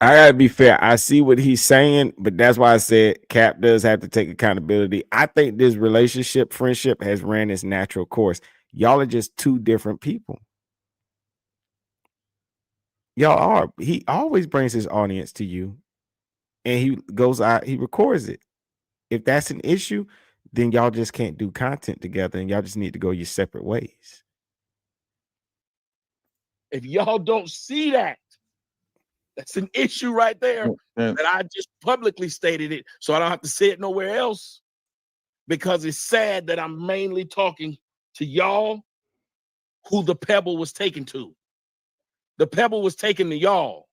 I gotta be fair. I see what he's saying, but that's why I said Cap does have to take accountability. I think this friendship has ran its natural course. Y'all are just two different people. Y'all are. He always brings his audience to you, and he goes out, he records it. If that's an issue, then y'all just can't do content together, and y'all just need to go your separate ways. If y'all don't see that, that's an issue right there that I just publicly stated it, so I don't have to say it nowhere else, because it's sad that I'm mainly talking to y'all who the pebble was taken to. The pebble was taken to y'all.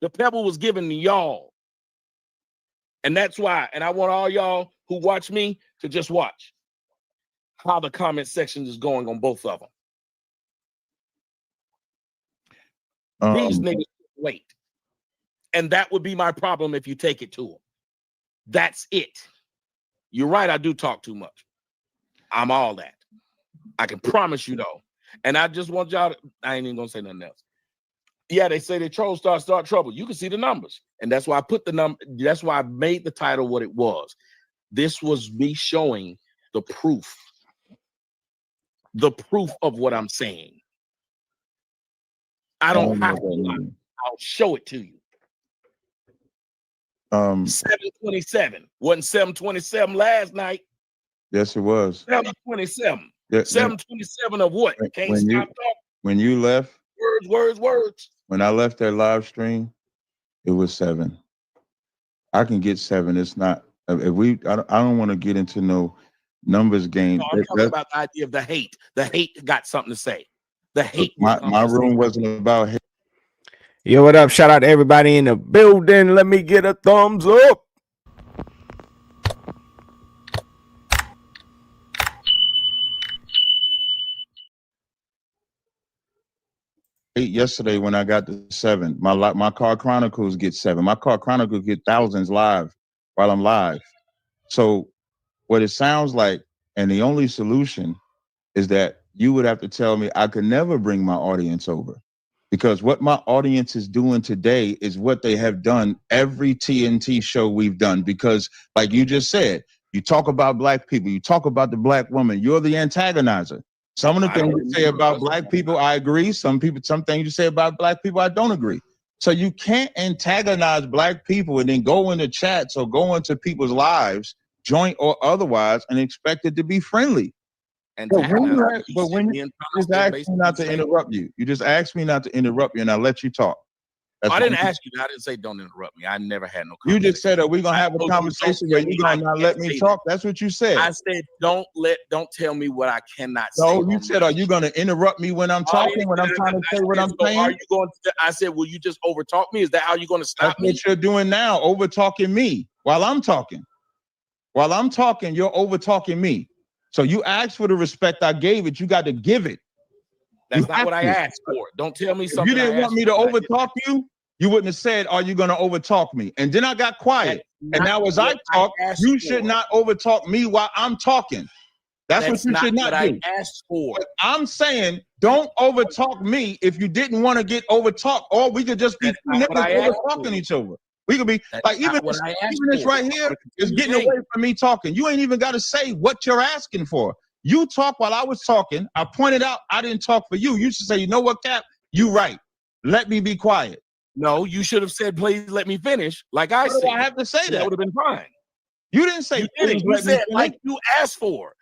The pebble was given to y'all. And that's why, and I want all y'all who watch me to just watch. how the comment section is going on both of them. These niggas wait. And that would be my problem if you take it to them. That's it. You're right, I do talk too much. I'm all that. I can promise you though. And I just want y'all to, I ain't even gonna say nothing else. Yeah, they say the trolls start trouble. You can see the numbers. And that's why I put the number, that's why I made the title what it was. This was me showing the proof of what I'm saying. I don't have to. I'll show it to you. 727 wasn't 727 last night. Yes, it was 727. Yeah, 727 of what? Can't when stop you, talking. when you left, Words. when I left that live stream, it was 7. I can get 7. It's not. If we, I don't want to get into no numbers game. No, I'm talking about the idea of the hate. The hate got something to say. The hate. My room wasn't about hate. Yo, what up? Shout out to everybody in the building. Let me get a thumbs up. Yesterday when I got to 7, my car chronicles get 7. My car chronicles get thousands live while I'm live. So what it sounds like, and the only solution is that you would have to tell me I could never bring my audience over, because what my audience is doing today is what they have done every TNT show we've done. Because like you just said, you talk about black people, you talk about the black woman, you're the antagonizer. Some of the things you say about black people, I agree. Some things you say about black people, I don't agree. So you can't antagonize black people and then go into chats or go into people's lives, joint or otherwise, and expect it to be friendly. But when you just asked me not to interrupt you. You just asked me not to interrupt you, and I let you talk. I didn't ask you. I didn't say don't interrupt me. I never had no conversation. You just said, are we gonna have a conversation where you're gonna not let me talk? That's what you said. I said, don't tell me what I cannot say. No, you said, are you gonna interrupt me when I'm talking, when I'm trying to say what I'm saying? Are you going to, I said, will you just overtalk me? Is that how you're gonna stop me? That's what you're doing now, over-talking me while I'm talking. While I'm talking, you're over-talking me. So you asked for the respect I gave it, you got to give it. That's not what I asked for. Don't tell me something. If you didn't want me to overtalk you, you wouldn't have said, are you going to overtalk me? And then I got quiet. And now as I talk, you should not overtalk me while I'm talking. That's what you should not do. I asked for. But I'm saying, don't overtalk me if you didn't want to get overtalked, or we could just be over-talking each other. We could be like, even this right here is getting away from me talking. You ain't even got to say what you're asking for. You talk while I was talking. I pointed out I didn't talk for you. You should say, you know what, Cap? You right. Let me be quiet. No, you should have said, please let me finish. Like I said. I have to say that. That would have been fine. You didn't say you didn't. You said like you asked for.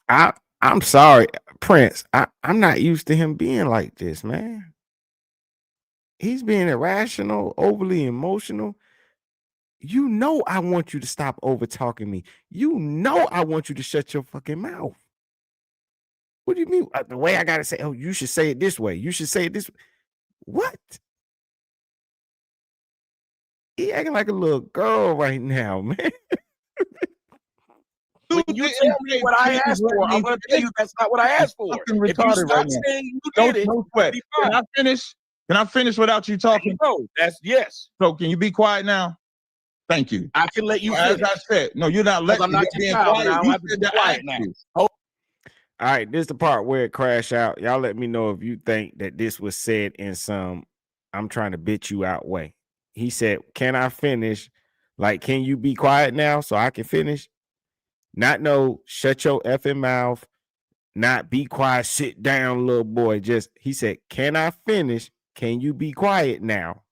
I'm sorry, Prince. I'm not used to him being like this, man. He's being irrational, overly emotional. You know I want you to stop over talking me. You know I want you to shut your fucking mouth. What do you mean? The way I gotta say, oh, you should say it this way. You should say it this way. What? He acting like a little girl right now, man. When you tell me what I asked for, I'm gonna tell you that's not what I asked for. If you stop saying you did it, no sweat. Can I finish? Can I finish without you talking? No, that's yes. So can you be quiet now? Thank you. I can let you finish. As I said, no, you're not letting me be quiet. Now. You said quiet now. All right, this is the part where it crashed out. Y'all let me know if you think that this was said in some I'm trying to bitch you out way. He said, can I finish? Like, can you be quiet now so I can finish? Not no, shut your effing mouth. Not be quiet, sit down, little boy. Just, he said, can I finish? Can you be quiet now?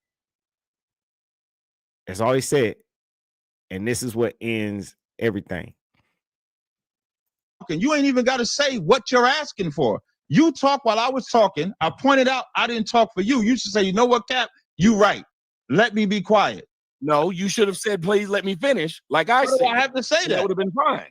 That's all he said. And this is what ends everything. You ain't even got to say what you're asking for. You talk while I was talking. I pointed out I didn't talk for you. You should say, you know what, Cap? You right. Let me be quiet. No, you should have said, please let me finish. Like I said. I have to say that. That would have been fine.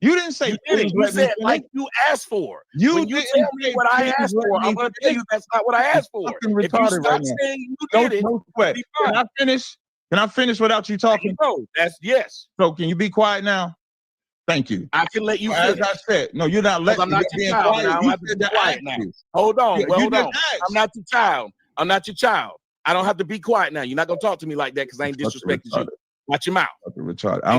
You didn't say, you said like you asked for. When you tell me what I asked for, I'm going to tell you that's not what I asked for. If you stop saying you did it, no sweat. Can I finish? Can I finish without you talking? No, that's yes. So can you be quiet now? Thank you. I can let you As finish. I said, no, you're not letting I'm not me your being child, quiet. and I don't You have to said be to quiet ask now. you. Hold on, well, hold just on. asked. I'm not your child. I'm not your child. I don't have to be quiet now. You're not gonna talk to me like that because I ain't disrespected you. Watch your mouth. Retarded. I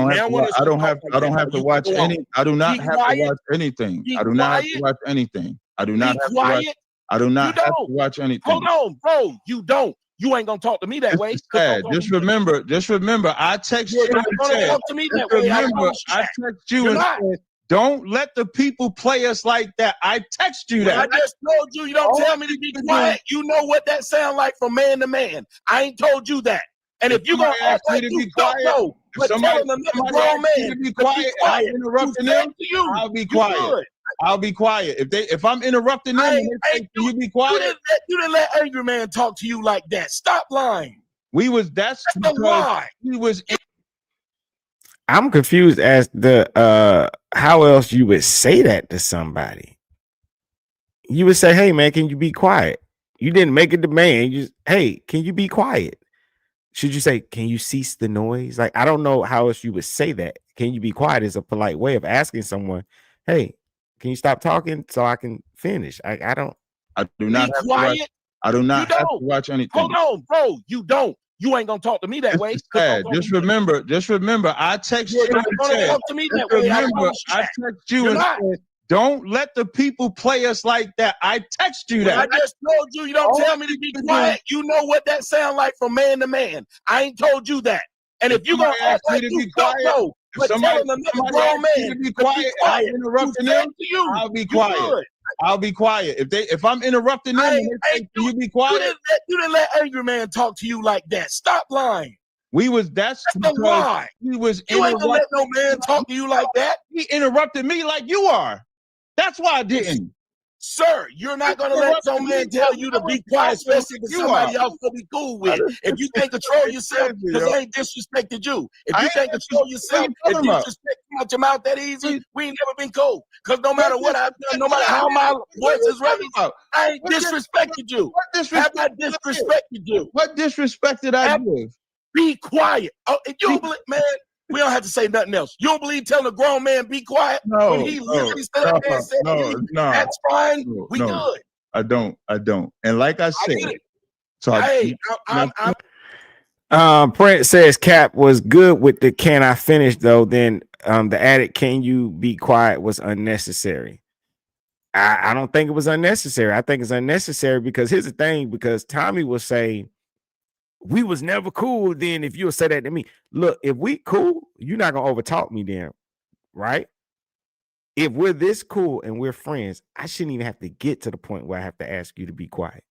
don't have to watch any. I do not have to watch anything. I do not have to watch anything. I do not have to watch. I do not have to watch anything. Hold on, bro. You don't. You ain't gonna talk to me that way. Just remember. I text you and said. Talk to me that way. Remember, I text you and said, don't let the people play us like that. I text you that. I just told you. You don't tell me to be quiet. You know what that sound like from man to man. I ain't told you that. And if you gonna ask me to be quiet, but telling another grown man to be quiet, I'm interrupting them. I'll be quiet. I'll be quiet. If I'm interrupting them, you be quiet. You didn't let angry man talk to you like that. Stop lying. That's the lie. He was. I'm confused as the how else you would say that to somebody. You would say, "Hey man, can you be quiet?" You didn't make a demand. You just, "Hey, can you be quiet?" Should you say, "Can you cease the noise?" Like, I don't know how else you would say that. "Can you be quiet?" is a polite way of asking someone, "Hey, can you stop talking so I can finish?" I do not have quiet. I do not have to watch anything. Hold on, bro. You don't. You ain't gonna talk to me that way. Just remember. I text you and said, talk to me that way. remember, I text you and said, don't let the people play us like that. I text you that. I just told you. You don't tell me to be quiet. You know what that sound like from man to man. I ain't told you that. And if you gonna ask me to be quiet, but telling another grown man to be quiet, I'm interrupting them. I'll be quiet. I'll be quiet. If I'm interrupting them, you be quiet. You didn't let angry man talk to you like that. Stop lying. That's the lie. You ain't gonna let no man talk to you like that. He interrupted me like you are. That's why I didn't. Sir, you're not gonna let some man tell you to be quiet, especially to somebody else to be cool with. If you can't control yourself, because I ain't disrespected you. If you can't control yourself and disrespect your mouth that easy, we ain't never been cool. Because no matter what I've done, no matter how my voice is raised, I ain't disrespected you. Have I disrespected you? What disrespect did I give? Be quiet. Oh, if you don't believe, man, we don't have to say nothing else. You don't believe telling a grown man be quiet when he literally stood up there and said, that's fine. We good. I don't. And like I said, Prince says Cap was good with the "can I finish" though. Then the added "can you be quiet" was unnecessary. I don't think it was unnecessary. I think it's unnecessary because here's the thing, because Tommy will say, "We was never cool." Then if you'll say that to me, look, if we cool, you're not gonna overtalk me then, right? If we're this cool and we're friends, I shouldn't even have to get to the point where I have to ask you to be quiet.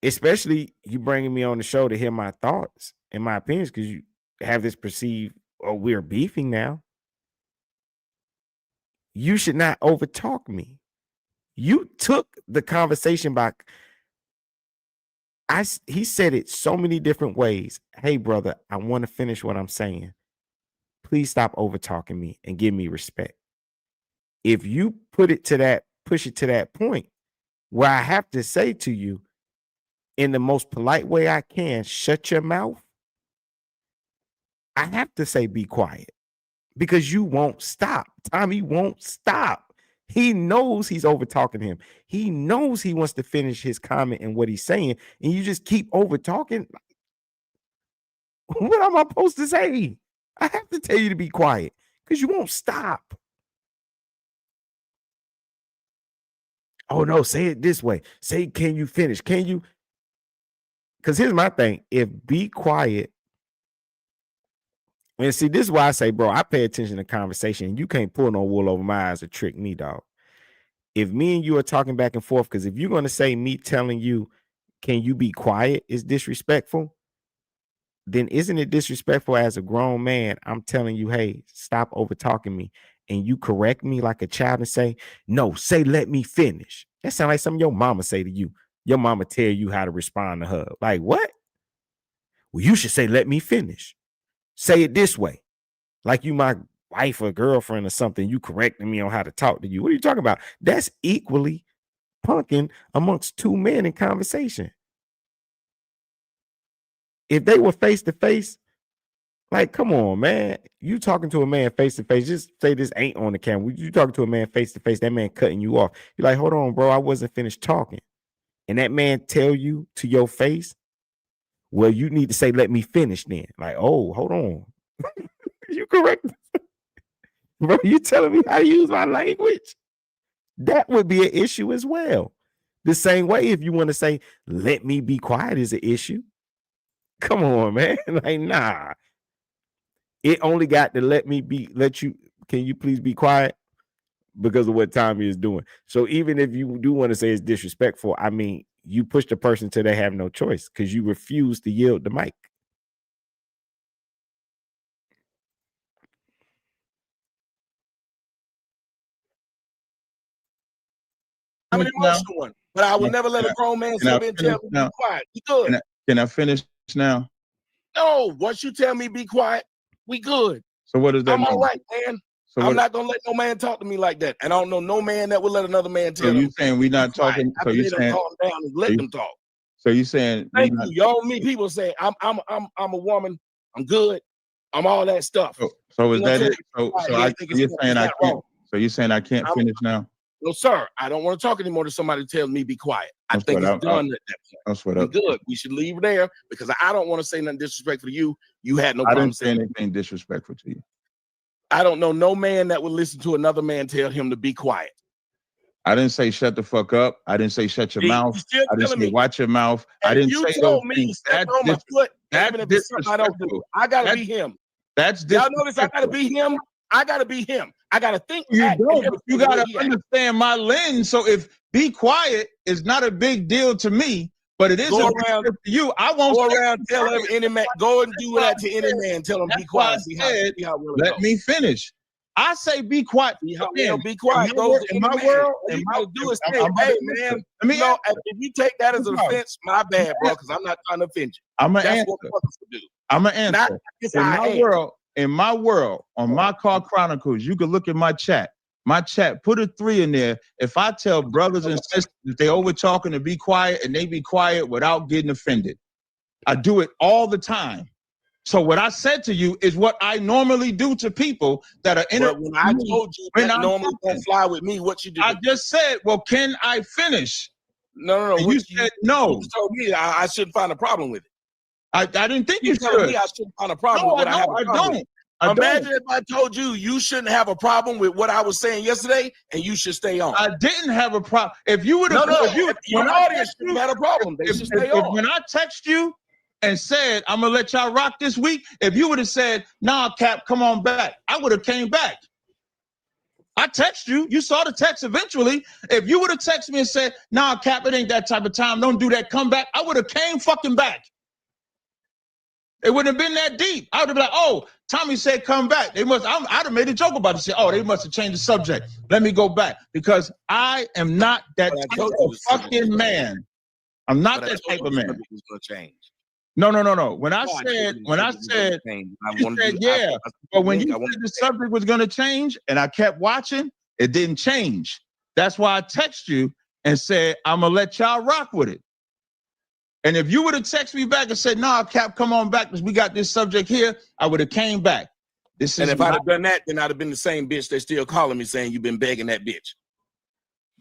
Especially you bringing me on the show to hear my thoughts and my opinions, because you have this perceived, oh, we're beefing now. You should not overtalk me. You took the conversation back. He said it so many different ways. "Hey, brother, I want to finish what I'm saying. Please stop over talking me and give me respect." If you push it to that point where I have to say to you in the most polite way I can, shut your mouth, I have to say be quiet, because you won't stop. Tommy won't stop. He knows he's over talking him. He knows he wants to finish his comment and what he's saying, and you just keep over talking. What am I supposed to say? I have to tell you to be quiet because you won't stop. Oh no, say it this way. Say, "Can you finish? Can you?" Because here's my thing. If be quiet, and see, this is why I say, bro, I pay attention to conversation. You can't pull no wool over my eyes or trick me, dog. If me and you are talking back and forth, because if you're going to say me telling you, "Can you be quiet?" is disrespectful, then isn't it disrespectful as a grown man? I'm telling you, "Hey, stop over talking me," and you correct me like a child and say, "No, say let me finish." That sounds like something your mama say to you. Your mama tell you how to respond to her. Like, what? Well, you should say let me finish. Say it this way. Like you my wife or girlfriend or something, you correcting me on how to talk to you. What are you talking about? That's equally punking amongst two men in conversation. If they were face to face, Like, come on, man. You talking to a man face to face. Just say this ain't on the camera. You talking to a man face to face, that man cutting you off. You're like, hold on, bro. I wasn't finished talking. And that man tell you to your face, well, you need to say, let me finish then. Like, oh, hold on. You correct. Bro, you telling me how to use my language? That would be an issue as well. The same way if you want to say, let me be quiet is an issue. Come on, man. Like, nah. It only got to can you please be quiet? Because of what Tommy is doing. So even if you do want to say it's disrespectful, I mean, you push the person till they have no choice because you refuse to yield the mic. I'm an emotional one, but I would never let a grown man sit there and tell me be quiet. We good. Can I finish now? No, once you tell me be quiet, we good. So what does that mean? I'm all right, man. So I'm not gonna let no man talk to me like that. And I don't know no man that would let another man tell So you him. saying we not talking? So you saying calm down and let them talk. So you saying thank you. Y'all meet people say I'm a woman, I'm good, I'm all that stuff. So is that it? So you're saying I can't. So you're saying I can't finish now? No, sir. I don't want to talk anymore to somebody telling me be quiet. I think it's done at that point. That's what I'm good. We should leave there because I don't want to say nothing disrespectful to you. You had no problem I didn't say saying anything disrespectful to you. I don't know no man that would listen to another man tell him to be quiet. I didn't say shut the fuck up. I didn't say shut your mouth. I didn't say watch your mouth. I didn't say those things. That's disrespectful. I gotta be him. That's y'all notice I gotta be him. I gotta be him. I gotta think. You don't. But you gotta understand my lens. So if be quiet is not a big deal to me, but it is go a big deal to you. I won't go around tell any man. Go and do that to any man. Tell him be quiet. Let me finish. I say be quiet. Be quiet. In my world, and my do is say, hey man, if you take that as an offense, my bad, bro, because I'm not trying to offend you. I'm an answer. I'm an answer. In my world, on my Car Chronicles, you can look at my chat. My chat, put a 3 in there. If I tell brothers and sisters if they over talking to be quiet and they be quiet without getting offended, I do it all the time. So what I said to you is what I normally do to people that are in it. When I told you that normally don't fly with me, what you did? I just said, well, can I finish? No. And you said no. You told me I shouldn't find a problem with it. I didn't think you should. Me I shouldn't find a problem with what I have a problem with. Imagine if I told you you shouldn't have a problem with what I was saying yesterday, and you should stay on. I didn't have a problem. If you would have, your audience had a problem. They should stay on. When I text you and said I'm gonna let y'all rock this week, if you would have said, "Nah, Cap, come on back," I would have came back. I text you. You saw the text eventually. If you would have texted me and said, "Nah, Cap, it ain't that type of time. Don't do that. Come back," I would have came fucking back. It wouldn't have been that deep. I would have been like, "Oh, Tommy said come back." I'd have made a joke about it. Say, "Oh, they must have changed the subject. Let me go back," because I am not that type of fucking man. I'm not that type of man. No. When I said, you said yeah. But when you said the subject was going to change, and I kept watching, it didn't change. That's why I texted you and said, "I'm gonna let y'all rock with it." And if you would have texted me back and said, "Nah, Cap, come on back because we got this subject here," I would have came back. And if I'd have done that, then I'd have been the same bitch they're still calling me saying you've been begging that bitch.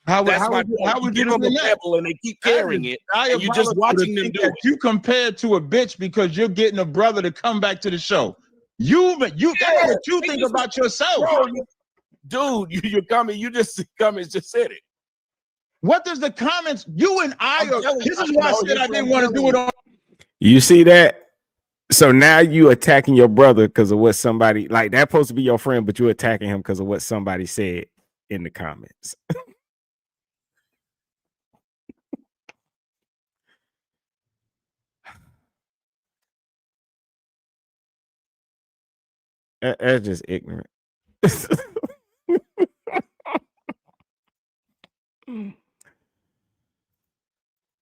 How would you give them a pebble and they keep carrying it? And you're just watching them do it. You compared to a bitch because you're getting a brother to come back to the show. That's what you think about yourself. Bro, you're coming. You just come and just said it. What does the comments? You and this is why I said I didn't want to do it on. You see that? So now you attacking your brother because of what somebody like that's supposed to be your friend, but you're attacking him because of what somebody said in the comments. That's just ignorant.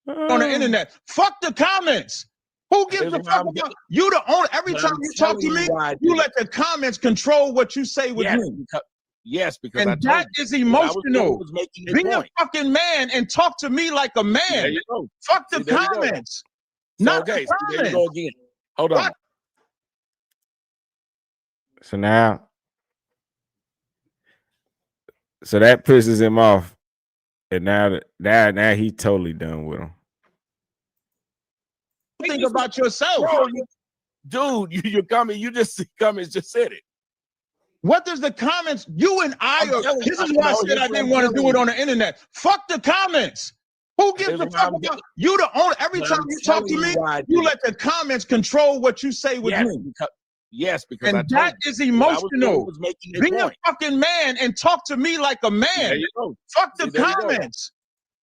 On the internet, fuck the comments. Who gives a fuck about you? The only every time you talk to me, you let the comments control what you say with me. Yes, because and that is emotional. Be a fucking man and talk to me like a man. Fuck the comments. Not okay. So there you go again. Hold on. So now, so that pisses him off, and now he totally done with him. Think about yourself, bro. Your comment, comments just said it. What does the comments? You and I are. This is why I said I didn't want to do it on the internet. Fuck the comments. Who gives a fuck about you? The only every time you talk to me, you let the comments control what you say with me. Yes, because and that is emotional. Be a fucking man and talk to me like a man. There you go. Fuck the comments.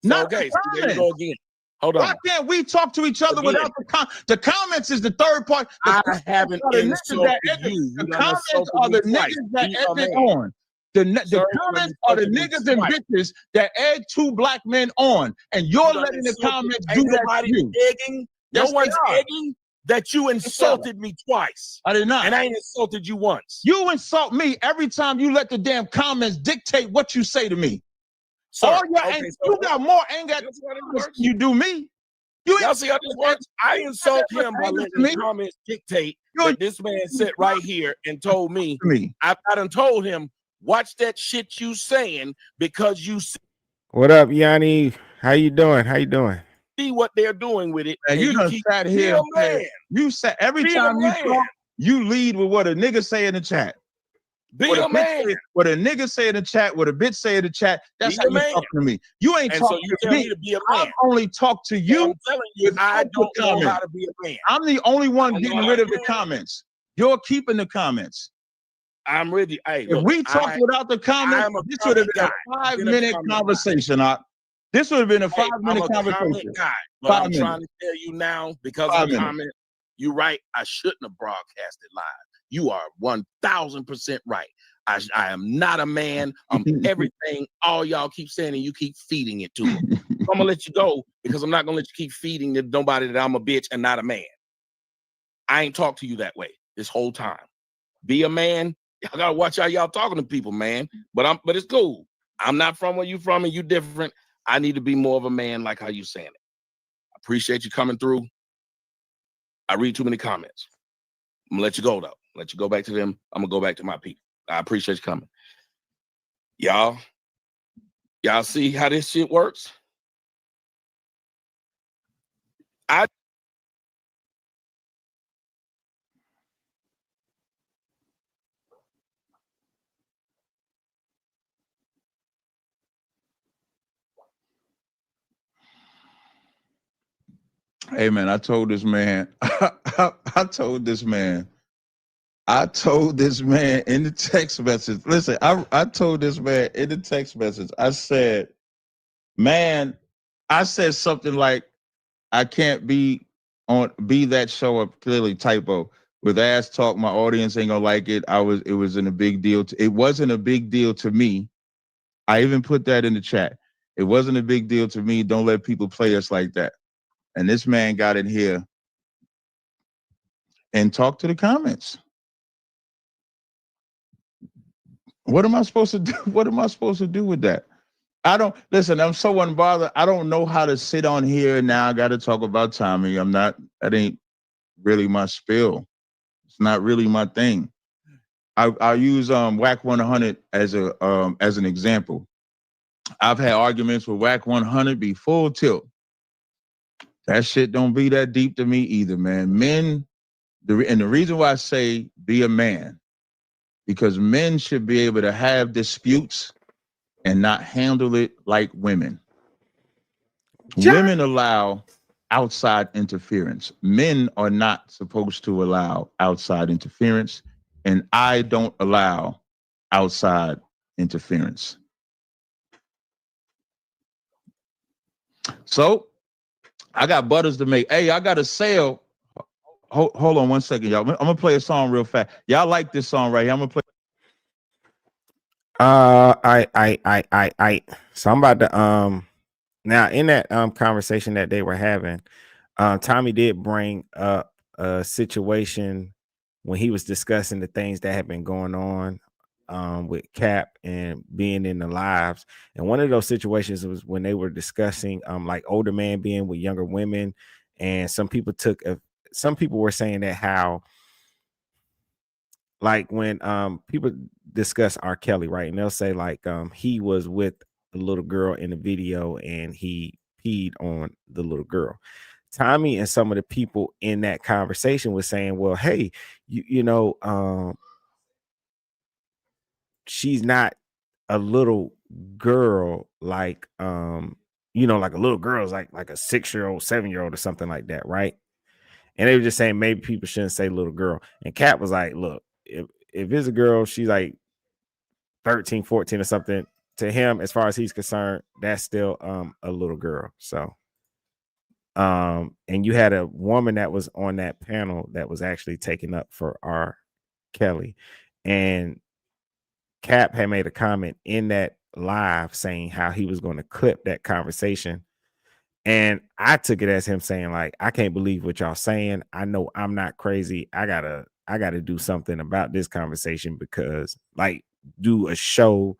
Not the comments. There you go again. Hold on. Why can't we talk to each other without the comments? The comments is the third part. I haven't insulted you. The comments are the niggas that edit on. The comments are the niggas and bitches that egg two black men on, and you're letting the comments do that to you. Egging. No one's egging that you insulted me twice. I did not. And I ain't insulted you once. You insult me every time you let the damn comments dictate what you say to me. Sir, you got more anger than you do me. Y'all see how this works? I insult him by letting the comments dictate that this man sat right here and told me. I done told him, watch that shit you saying because you see. What up, Yanni? How you doing? How you doing? See what they're doing with it. And you done sat here. You said every time you talk, you lead with what a nigga say in the chat. Be a man. What a nigga say in the chat, what a bitch say in the chat, that's how you talk to me. You ain't talking to me. To be a man. I only talk to you. I'm telling you, I don't know how to be a man. I'm the only one getting rid of the comments. You're keeping the comments. I'm ready. Hey, if we talked without the comments, this would have been a 5-minute conversation. This would have been a 5-minute conversation. But I'm trying to tell you now, because of the comment, you're right. I shouldn't have broadcasted live. You are 1,000% right. I am not a man. I'm everything all y'all keep saying, and you keep feeding it to them. I'm gonna let you go because I'm not gonna let you keep feeding to nobody that I'm a bitch and not a man. I ain't talked to you that way this whole time. Be a man. Y'all gotta watch how y'all talking to people, man. But it's cool. I'm not from where you from, and you different. I need to be more of a man, like how you saying it. I appreciate you coming through. I read too many comments. I'm gonna let you go though. Let you go back to them. I'm gonna go back to my people. I appreciate you coming. Y'all see how this shit works? Hey man, I told this man in the text message. Listen, I told this man in the text message, I said something like, I can't be that show up, clearly typo. With ass talk, my audience ain't gonna like it. It wasn't a big deal. It wasn't a big deal to me. I even put that in the chat. It wasn't a big deal to me. Don't let people play us like that. And this man got in here and talked to the comments. What am I supposed to do? What am I supposed to do with that? I don't listen. I'm so unbothered. I don't know how to sit on here and now. I got to talk about Tommy. That ain't really my spill. It's not really my thing. I use Whack 100 as an example. I've had arguments with Whack 100 be full tilt. That shit don't be that deep to me either, man. Men, and the reason why I say be a man, because men should be able to have disputes and not handle it like women. Women allow outside interference. Men are not supposed to allow outside interference, and I don't allow outside interference. So I got butters to make. Hey, I got a sale. Hold on one second, y'all. I'm gonna play a song real fast. Y'all like this song right here? I'm gonna play. So I'm about to now in that conversation that they were having, Tommy did bring up a situation when he was discussing the things that had been going on with Cap and being in the lives. And one of those situations was when they were discussing like older men being with younger women, and some people were saying that how like when people discuss R. Kelly, right? And they'll say like he was with a little girl in the video and he peed on the little girl. Tommy and some of the people in that conversation was saying, well, hey, you know, she's not a little girl like you know, like a little girl is like a 6-year-old, 7-year-old or something like that, right? And they were just saying maybe people shouldn't say little girl. And Cap was like, look, if it's a girl, she's like 13, 14 or something. To him, as far as he's concerned, that's still a little girl. So and you had a woman that was on that panel that was actually taken up for R. Kelly. And Cap had made a comment in that live saying how he was going to clip that conversation. And I took it as him saying, like, I can't believe what y'all saying. I know I'm not crazy. I gotta do something about this conversation, because like do a show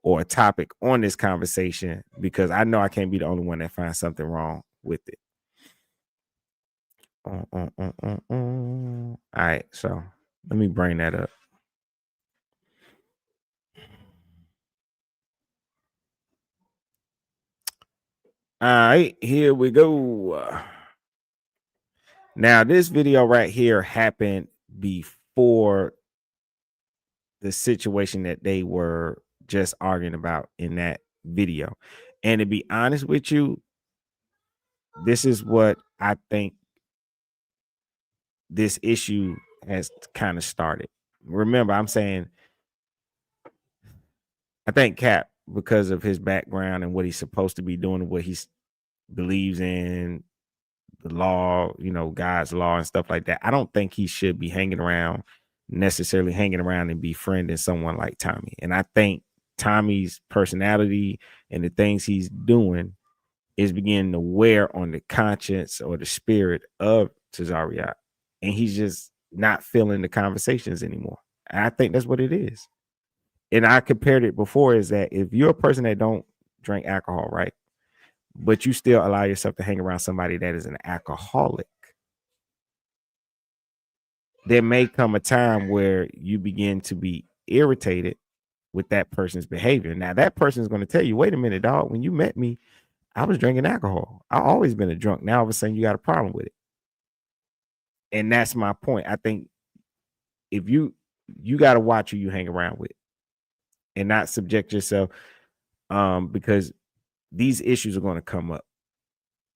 or a topic on this conversation, because I know I can't be the only one that finds something wrong with it. All right, so let me bring that up. All right, here we go. Now, this video right here happened before the situation that they were just arguing about in that video. And to be honest with you, this is what I think this issue has kind of started. Remember, I'm saying I think Cap, because of his background and what he's supposed to be doing and what he believes in, the law, you know, God's law and stuff like that, I don't think he should be necessarily hanging around and befriending someone like Tommy. And I think Tommy's personality and the things he's doing is beginning to wear on the conscience or the spirit of Tazaryach. And he's just not feeling the conversations anymore. And I think that's what it is. And I compared it before, is that if you're a person that don't drink alcohol, right, but you still allow yourself to hang around somebody that is an alcoholic, there may come a time where you begin to be irritated with that person's behavior. Now, that person is going to tell you, wait a minute, dog, when you met me, I was drinking alcohol. I've always been a drunk. Now, all of a sudden, you got a problem with it. And that's my point. I think if you got to watch who you hang around with and not subject yourself, because these issues are going to come up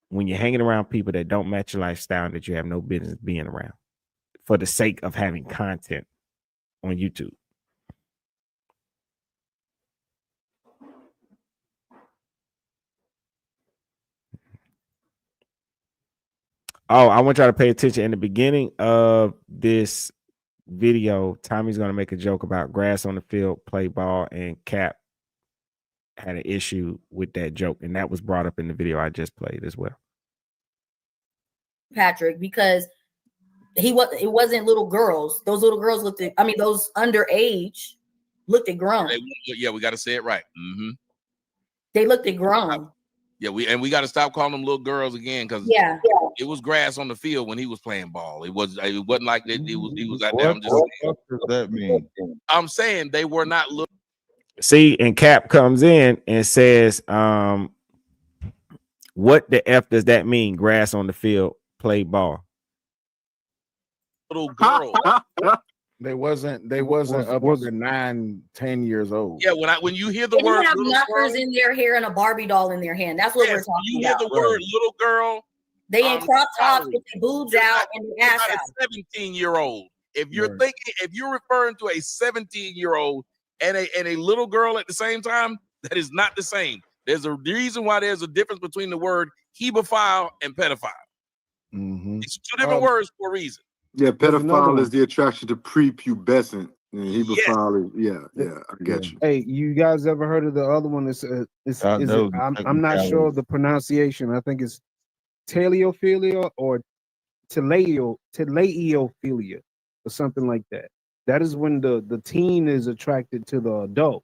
when you're hanging around people that don't match your lifestyle and that you have no business being around for the sake of having content on YouTube. Oh, I want y'all to pay attention. In the beginning of this video, Tommy's going to make a joke about grass on the field, play ball, and Cap had an issue with that joke, and that was brought up in the video I just played as well. Patrick, because it wasn't little girls. Those little girls looked at, I mean, those underage looked at grown. Yeah, we got to say it right. Mm-hmm. They looked at grown. Yeah, we got to stop calling them little girls again, because it was grass on the field when he was playing ball. It wasn't like that. He was out there. What does that mean? I'm saying they were not little. See, and Cap comes in and says, what the F does that mean? Grass on the field, play ball. Little girl. They wasn't up to 9, 10 years old. Yeah, when you hear the word, you have knockers in their hair and a Barbie doll in their hand. That's what we're talking you about. Hear the word little girl. They in crop tops with their boobs out and the ass out. A 17-year-old. If you're thinking, if you're referring to a 17-year-old and a little girl at the same time, that is not the same. There's a reason why there's a difference between the word hebephile and pedophile. Mm-hmm. It's two different words for a reason. Yeah, pedophile is the attraction to prepubescent. And hebephile is, I get you. Hey, you guys ever heard of the other one? I'm not sure of the pronunciation. I think it's teleophilia or teleophilia or something like that. That is when the teen is attracted to the adult.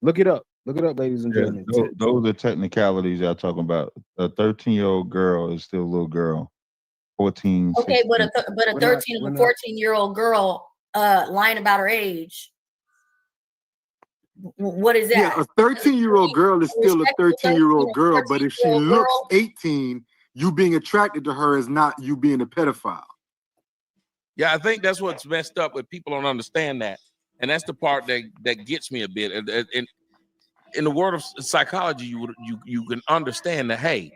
Look it up. Look it up, ladies and gentlemen. Those are technicalities y'all talking about. A 13-year-old girl is still a little girl. 14. Okay, 16. but a 13 or 14-year-old girl lying about her age. What is that? Yeah, a 13-year-old girl is still a 13-year-old girl, but if she looks 18, you being attracted to her is not you being a pedophile. Yeah, I think that's what's messed up with people don't understand that, and that's the part that gets me a bit. And in the world of psychology, you can understand that. Hey,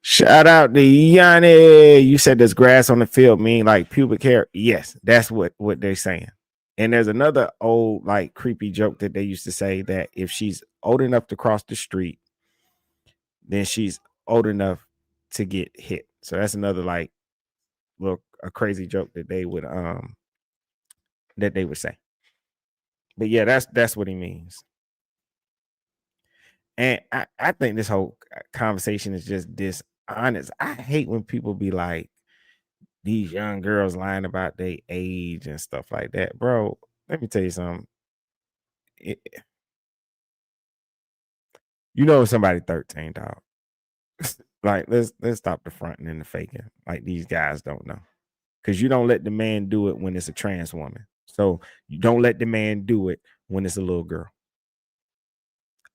shout out to Yanni. You said there's grass on the field mean like pubic hair. Yes, that's what they're saying. And there's another old like creepy joke that they used to say that if she's old enough to cross the street, then she's old enough to get hit. So that's another like a crazy joke that they would say. But yeah, that's what he means. And I think this whole conversation is just dishonest. I hate when people be like, these young girls lying about their age and stuff like that. Bro, let me tell you something. You know somebody 13, dog. Like, let's stop the fronting and the faking. Like, these guys don't know. Because you don't let the man do it when it's a trans woman. So you don't let the man do it when it's a little girl.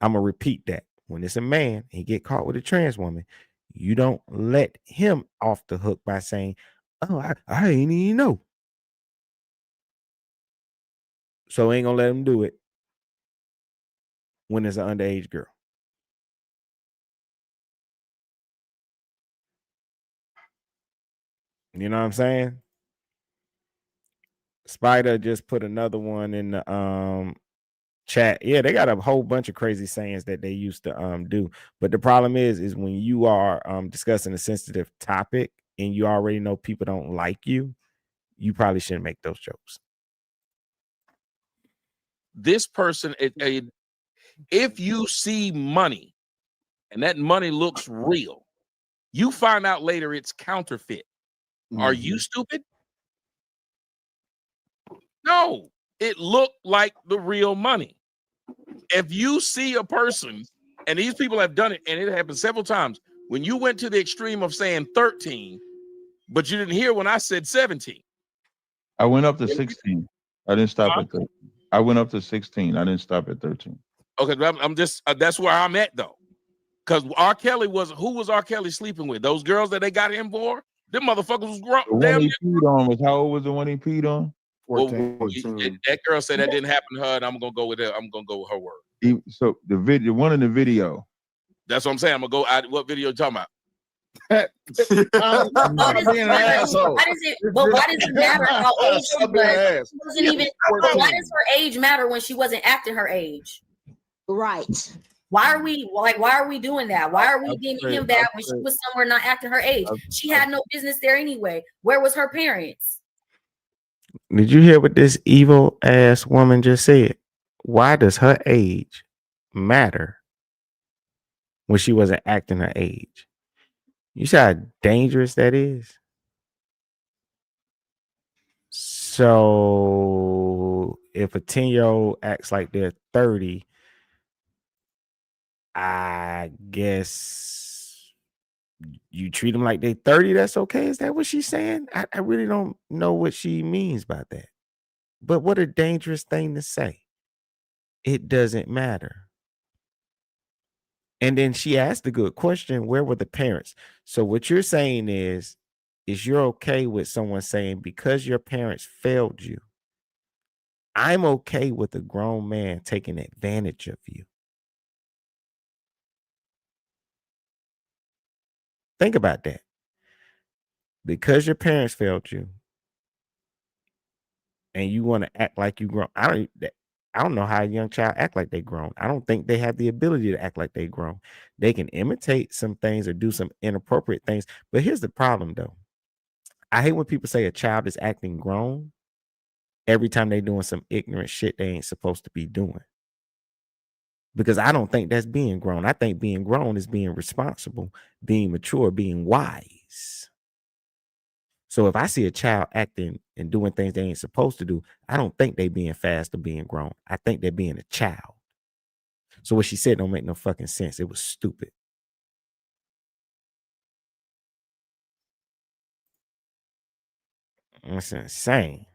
I'm going to repeat that. When it's a man, he get caught with a trans woman, you don't let him off the hook by saying, oh, I ain't even know. So ain't going to let him do it when it's an underage girl. You know what I'm saying? Spider just put another one in the chat. Yeah, they got a whole bunch of crazy sayings that they used to do. But the problem is when you are discussing a sensitive topic and you already know people don't like you, you probably shouldn't make those jokes. this person, if you see money and that money looks real, you find out later it's counterfeit. Are you stupid? No, it looked like the real money. If you see a person, and these people have done it, and it happened several times, when you went to the extreme of saying 13, but you didn't hear when I said 17. I went up to 16. I didn't stop at 13. I went up to 16. I didn't stop at 13. Okay, I'm just that's where I'm at though. Because R. Kelly who was R. Kelly sleeping with? Those girls that they got him for? Them motherfuckers was grown. The one he peed on was, how old was the one he peed on? 14. That girl said that didn't happen to her, and I'm gonna go with her. I'm gonna go with her word. So the video, one in the video. That's what I'm saying. I'm gonna go out. What video you talking about? Why does it matter how old she was? Why does her age matter when she wasn't acting her age? Right. Why are we doing that? Why are we deeming him bad when she was somewhere not acting her age? She had no business there anyway. Where was her parents? Did you hear what this evil ass woman just said? Why does her age matter when she wasn't acting her age? You see how dangerous that is? So if a 10-year-old acts like they're 30, I guess you treat them like they're 30, that's okay. Is that what she's saying? I really don't know what she means by that. But what a dangerous thing to say. It doesn't matter. And then she asked a good question, where were the parents? So what you're saying is you're okay with someone saying, because your parents failed you, I'm okay with a grown man taking advantage of you. Think about that. Because your parents failed you and you want to act like you grown. I don't know how a young child act like they grown. I don't think they have the ability to act like they grown. They can imitate some things or do some inappropriate things. But here's the problem, though. I hate when people say a child is acting grown every time they're doing some ignorant shit they ain't supposed to be doing. Because I don't think that's being grown. I think being grown is being responsible, being mature, being wise. So if I see a child acting and doing things they ain't supposed to do, I don't think they being fast or being grown. I think they're being a child. So what she said don't make no fucking sense. It was stupid. It's insane.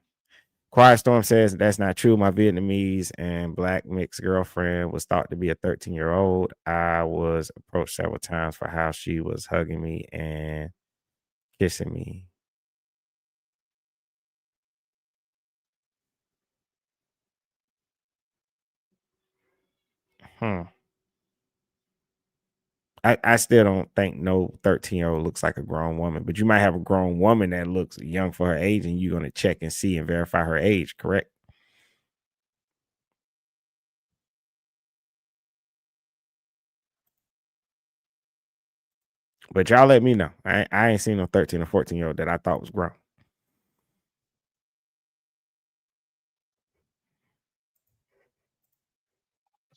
Quiet Storm says that's not true. My Vietnamese and black mixed girlfriend was thought to be a 13-year-old. I was approached several times for how she was hugging me and kissing me. I still don't think no 13-year-old looks like a grown woman, but you might have a grown woman that looks young for her age, and you're going to check and see and verify her age, correct? But y'all let me know. I ain't seen no 13 or 14-year-old that I thought was grown.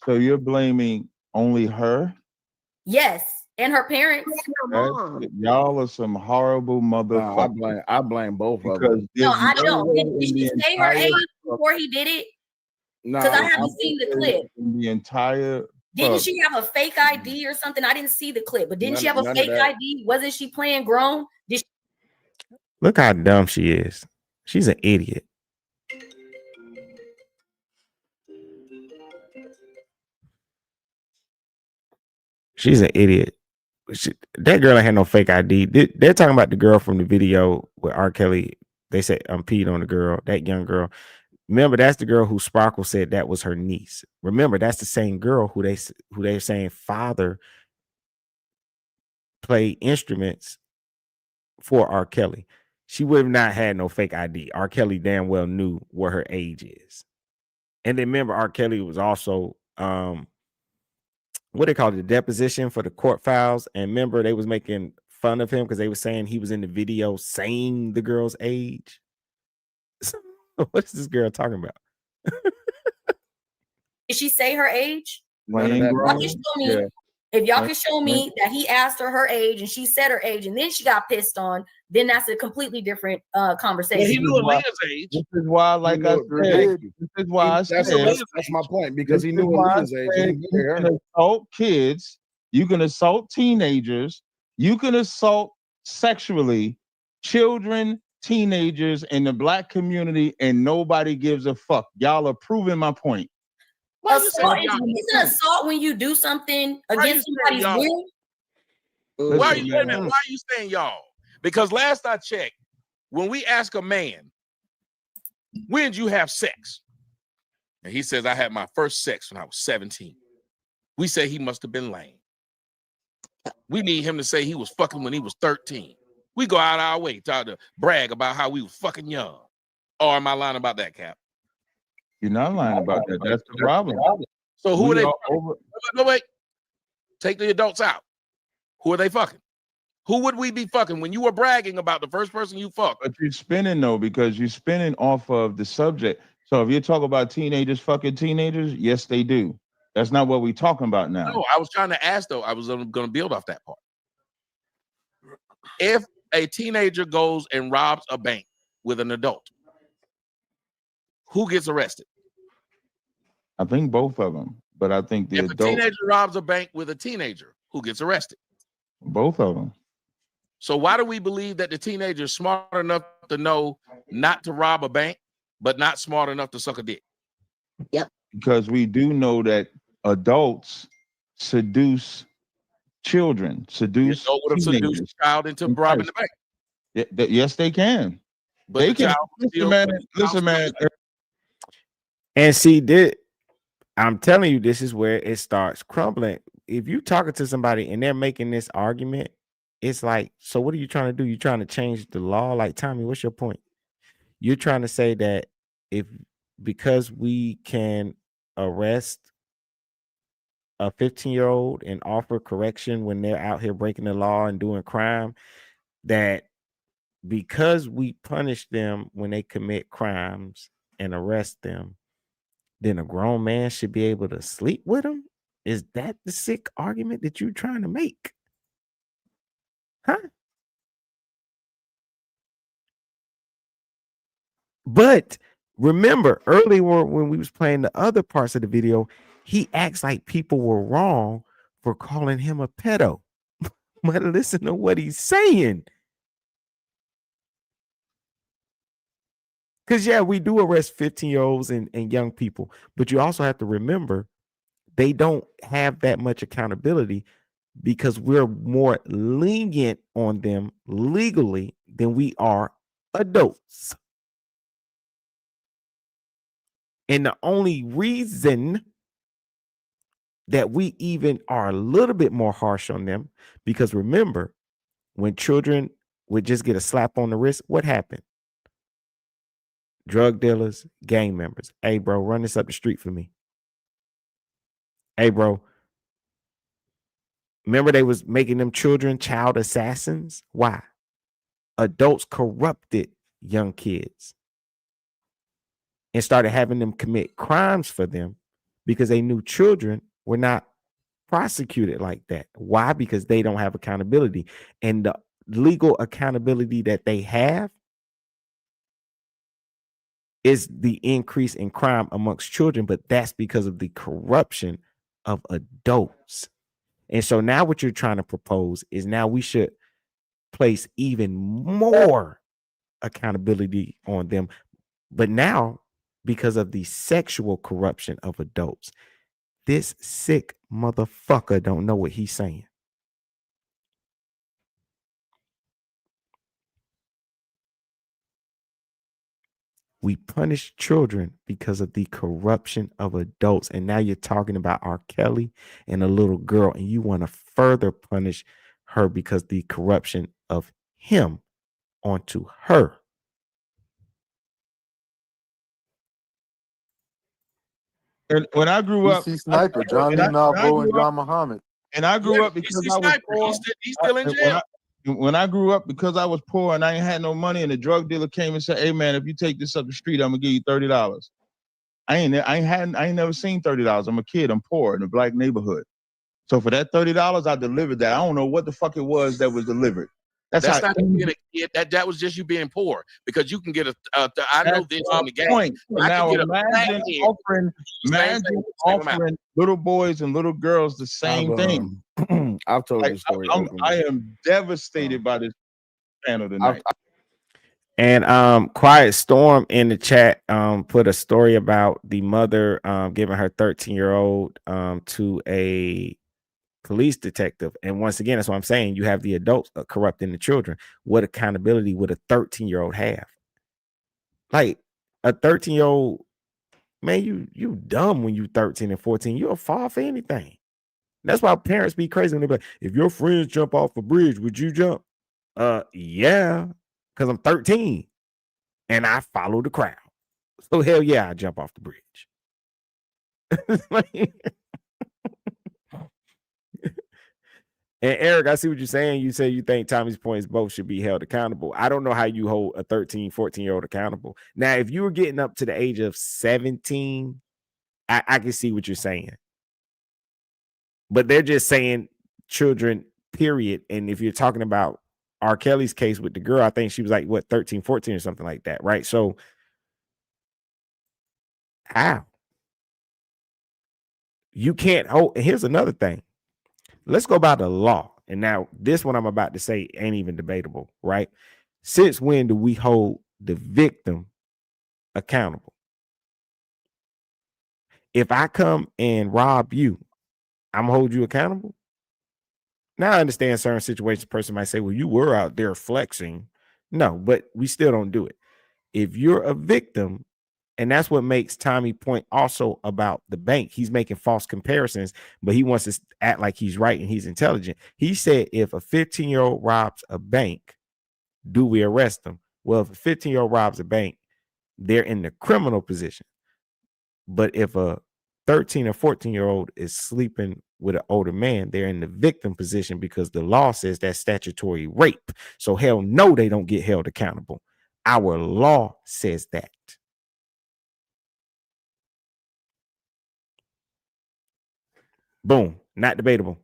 So you're blaming only her? Yes, and her parents. Y'all are some horrible motherfuckers. No, I blame both of Because them. No, I there's don't. way Did in she the say her entire age before he did it? No, Because I haven't seen the clip. in the entire Didn't she have a fake ID or something? I didn't see the clip, but didn't she have a fake ID? Wasn't she playing grown? Did she? Look how dumb she is. She's an idiot. She's an idiot. That girl ain't had no fake ID. They're talking about the girl from the video with R. Kelly. They said peed on the girl, that young girl. Remember, that's the girl who Sparkle said that was her niece. Remember, that's the same girl who they're saying father played instruments for R. Kelly. She would have not had no fake ID. R. Kelly damn well knew what her age is. And then remember, R. Kelly was also what they call it, the deposition for the court files. And remember, they was making fun of him because they were saying he was in the video saying the girl's age. What is this girl talking about? Did she say her age? Y'all can show me, yeah. If y'all can show me that he asked her age and she said her age and then she got pissed on, then that's a completely different conversation. Well, he knew Aaliyah's age. This is why, like I said, this is why I said that's my point, because he knew Aaliyah's age. You can assault kids, you can assault teenagers, you can assault sexually children, teenagers in the black community, and nobody gives a fuck. Y'all are proving my point. Assault isn't assault when you do something against somebody's will. Why are you saying y'all? Because last I checked, when we ask a man, when did you have sex? And he says, I had my first sex when I was 17. We say he must have been lame. We need him to say he was fucking when he was 13. We go out our way to brag about how we was fucking young. Or am I lying about that, Cap? You're not lying about that. That's the problem. So who are they? Wait. Take the adults out. Who are they fucking? Who would we be fucking when you were bragging about the first person you fucked? But you're spinning though, because you're spinning off of the subject. So if you talk about teenagers fucking teenagers, yes, they do. That's not what we're talking about now. No, I was trying to ask though. I was going to build off that part. If a teenager goes and robs a bank with an adult, who gets arrested? I think both of them, but I think the if a teenager robs a bank with a teenager, who gets arrested? Both of them. So why do we believe that the teenager is smart enough to know not to rob a bank, but not smart enough to suck a dick? Yep. Because we do know that adults seduce children, seduce seduce a child into robbing the bank. Yes, they can. But they the can. child Listen, man. And see, I'm telling you, this is where it starts crumbling. If you talking to somebody and they're making this argument, it's like, so what are you trying to do? You're trying to change the law? Like, Tommy, what's your point? You're trying to say that because we can arrest a 15-year-old and offer correction when they're out here breaking the law and doing crime, that because we punish them when they commit crimes and arrest them, then a grown man should be able to sleep with them? Is that the sick argument that you're trying to make? Huh? But remember, earlier when we was playing the other parts of the video, he acts like people were wrong for calling him a pedo. But listen to what he's saying. Because yeah, we do arrest 15-year-olds and young people, but you also have to remember they don't have that much accountability because we're more lenient on them legally than we are adults. And the only reason that we even are a little bit more harsh on them, because remember, when children would just get a slap on the wrist, what happened? Drug dealers, gang members. Hey, bro, run this up the street for me. Hey, bro. Remember they was making them children child assassins? Why? Adults corrupted young kids and started having them commit crimes for them because they knew children were not prosecuted like that. Why? Because they don't have accountability. And the legal accountability that they have is the increase in crime amongst children, but that's because of the corruption of adults. And so now what you're trying to propose is now we should place even more accountability on them. But now, because of the sexual corruption of adults, this sick motherfucker don't know what he's saying. We punish children because of the corruption of adults. And now you're talking about R. Kelly and a little girl, and you want to further punish her because the corruption of him onto her. And when I grew up, DC Sniper, John Lee Navo, and John Muhammad. And I grew up because I was poor. He's still in jail. When I grew up, because I was poor and I ain't had no money, and the drug dealer came and said, "Hey man, if you take this up the street, I'm gonna give you $30." I ain't never seen $30. I'm a kid. I'm poor in a black neighborhood. So for that $30, I delivered that. I don't know what the fuck it was that was delivered. That's not being a kid. That was just you being poor, because you can get I know this on the game. Point. Now imagine offering little boys and little girls the same thing. I've told you story. I am devastated by this panel tonight. And Quiet Storm in the chat put a story about the mother giving her 13-year-old to a police detective. And once again, that's what I'm saying. You have the adults corrupting the children. What accountability would a 13-year-old have? Like a 13-year-old, man, you dumb when you 13 and 14. You'll fall for anything. That's why parents be crazy when they be like, if your friends jump off a bridge, would you jump? Yeah, because I'm 13 and I follow the crowd. So hell yeah, I jump off the bridge. And Eric, I see what you're saying. You say you think Tommy's points both should be held accountable. I don't know how you hold a 13, 14-year-old accountable. Now, if you were getting up to the age of 17, I can see what you're saying. But they're just saying children, period. And if you're talking about R. Kelly's case with the girl, I think she was like, what, 13, 14 or something like that, right? So how? You can't hold. Here's another thing. Let's go by the law. And now this one I'm about to say ain't even debatable, right? Since when do we hold the victim accountable? If I come and rob you, I'm gonna hold you accountable. Now I understand certain situations, a person might say, well, you were out there flexing. No, but we still don't do it. If you're a victim, and that's what makes Tommy point also about the bank. He's making false comparisons, but he wants to act like he's right and he's intelligent. He said, if a 15-year-old robs a bank, do we arrest them? Well, if a 15-year-old robs a bank, they're in the criminal position. But if a 13 or 14-year-old is sleeping with an older man, they're in the victim position because the law says that's statutory rape. So hell no, they don't get held accountable. Our law says that. Boom, not debatable.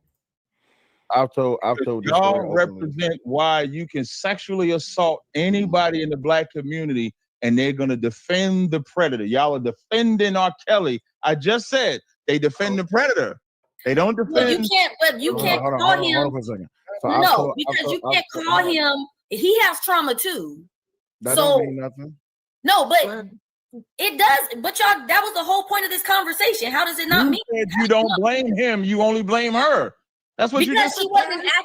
I've told y'all represent why you can sexually assault anybody in the black community and they're gonna defend the predator. Y'all are defending R. Kelly. I just said they defend the predator. They don't defend. But you can't call him. Hold on for a second. So because you can't call him. He has trauma too. That so don't mean nothing. No, but it does. But y'all, that was the whole point of this conversation. How does it not mean? You don't blame him. You only blame her. That's what you Because just she wasn't acting.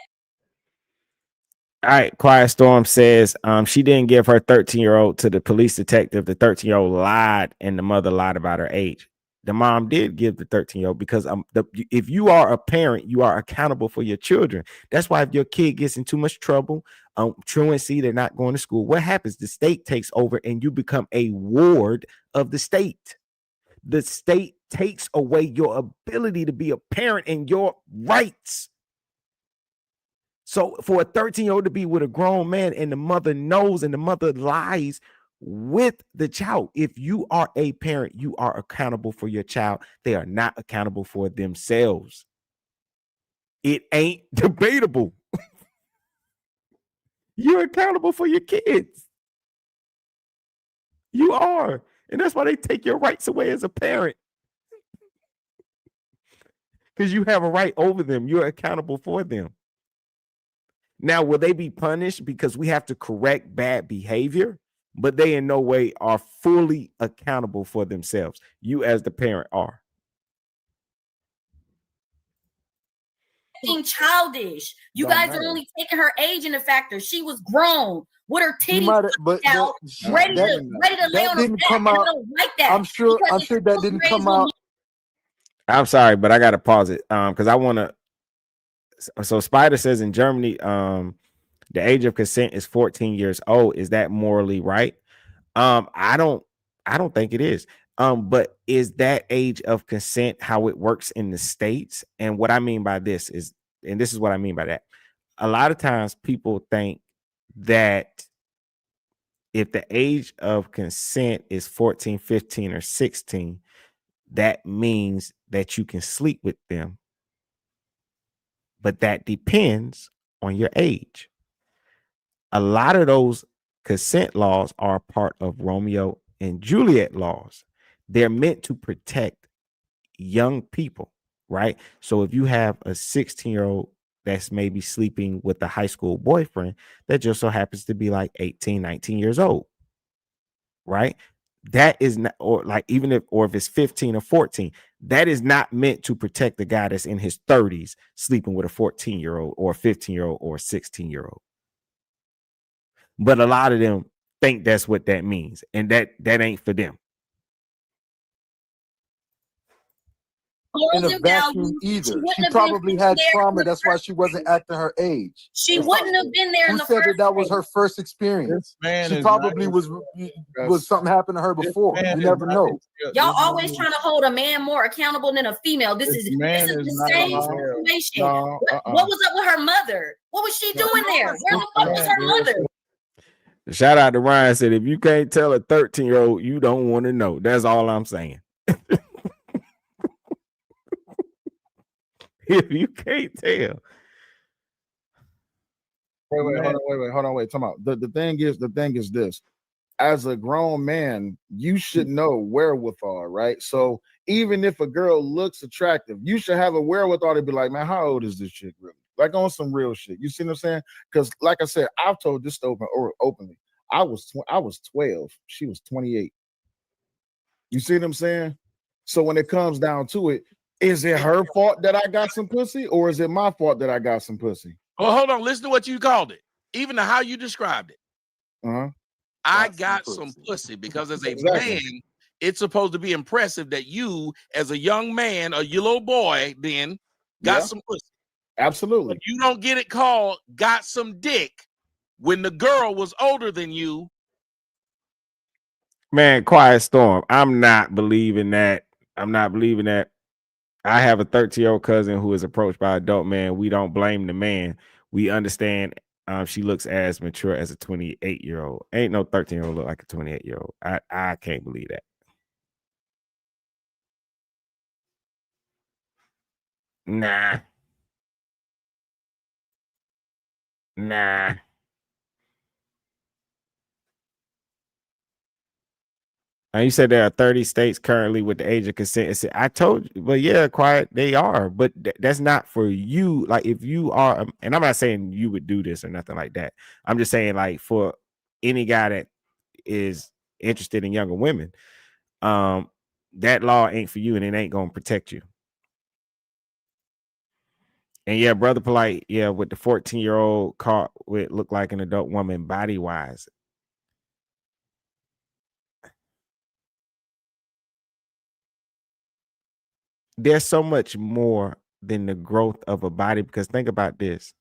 All right, Quiet Storm says she didn't give her 13-year-old to the police detective. The 13-year-old lied, and the mother lied about her age. The mom did give the 13-year-old because if you are a parent, you are accountable for your children. That's why if your kid gets in too much trouble, truancy, they're not going to school. What happens? The state takes over, and you become a ward of the state. The state takes away your ability to be a parent and your rights. So for a 13-year-old to be with a grown man and the mother knows and the mother lies with the child, if you are a parent, you are accountable for your child. They are not accountable for themselves. It ain't debatable. You're accountable for your kids. You are. And that's why they take your rights away as a parent. Because you have a right over them. You're accountable for them. Now, will they be punished because we have to correct bad behavior? But they in no way are fully accountable for themselves. You as the parent are. Being childish. You guys are only taking her age into factor. She was grown with her titties out, ready to lay on the bed. I don't like that. I'm sure that didn't come out. I'm sorry, but I gotta pause it because I want to. So Spider says in Germany, the age of consent is 14 years old. Is that morally right? I don't think it is. But is that age of consent how it works in the States? And what I mean by this is, and this is what I mean by that. A lot of times people think that if the age of consent is 14, 15, or 16, that means that you can sleep with them. But that depends on your age. A lot of those consent laws are part of Romeo and Juliet laws. They're meant to protect young people, right? So if you have a 16-year-old that's maybe sleeping with a high school boyfriend that just so happens to be like 18, 19 years old, right? That is not, or like even if it's 15 or 14, that is not meant to protect the guy that's in his 30s sleeping with a 14-year-old or a 15-year-old or a 16-year-old. But a lot of them think that's what that means, and that ain't for them. In a vacuum either. She probably had trauma. That's why she wasn't acting her age. She wouldn't have been there in the first place. That was her first experience. She probably was something happened to her before. You never know. Y'all always trying to hold a man more accountable than a female. This is the same situation. What was up with her mother? What was she doing there? Where the fuck was her mother? Shout out to Ryan said, if you can't tell a 13-year-old, you don't want to know. That's all I'm saying. If you can't tell. Hold on. Come out. The thing is this. As a grown man, you should know wherewithal, right? So even if a girl looks attractive, you should have a wherewithal to be like, man, how old is this chick really? Like on some real shit. You see what I'm saying? Because like I said, I've told this openly. I was 12. She was 28. You see what I'm saying? So when it comes down to it, is it her fault that I got some pussy, or is it my fault that I got some pussy? Well, hold on. Listen to what you called it. Even to how you described it. I got some pussy because as a man, it's supposed to be impressive that you, as a young man, a little boy, then got some pussy. Absolutely. But you don't get it called got some dick when the girl was older than you. Man, Quiet Storm. I'm not believing that. I have a 13-year-old cousin who is approached by an adult man. We don't blame the man. We understand she looks as mature as a 28-year-old. Ain't no 13-year-old look like a 28-year-old. I can't believe that. Nah. You said there are 30 states currently with the age of consent. I told you, but yeah, Quiet, they are. But that's not for you. Like if you are, and I'm not saying you would do this or nothing like that. I'm just saying like for any guy that is interested in younger women, that law ain't for you, and it ain't gonna protect you. And yeah, brother Polite, yeah, with the 14-year-old caught with look like an adult woman body wise. There's so much more than the growth of a body, because think about this.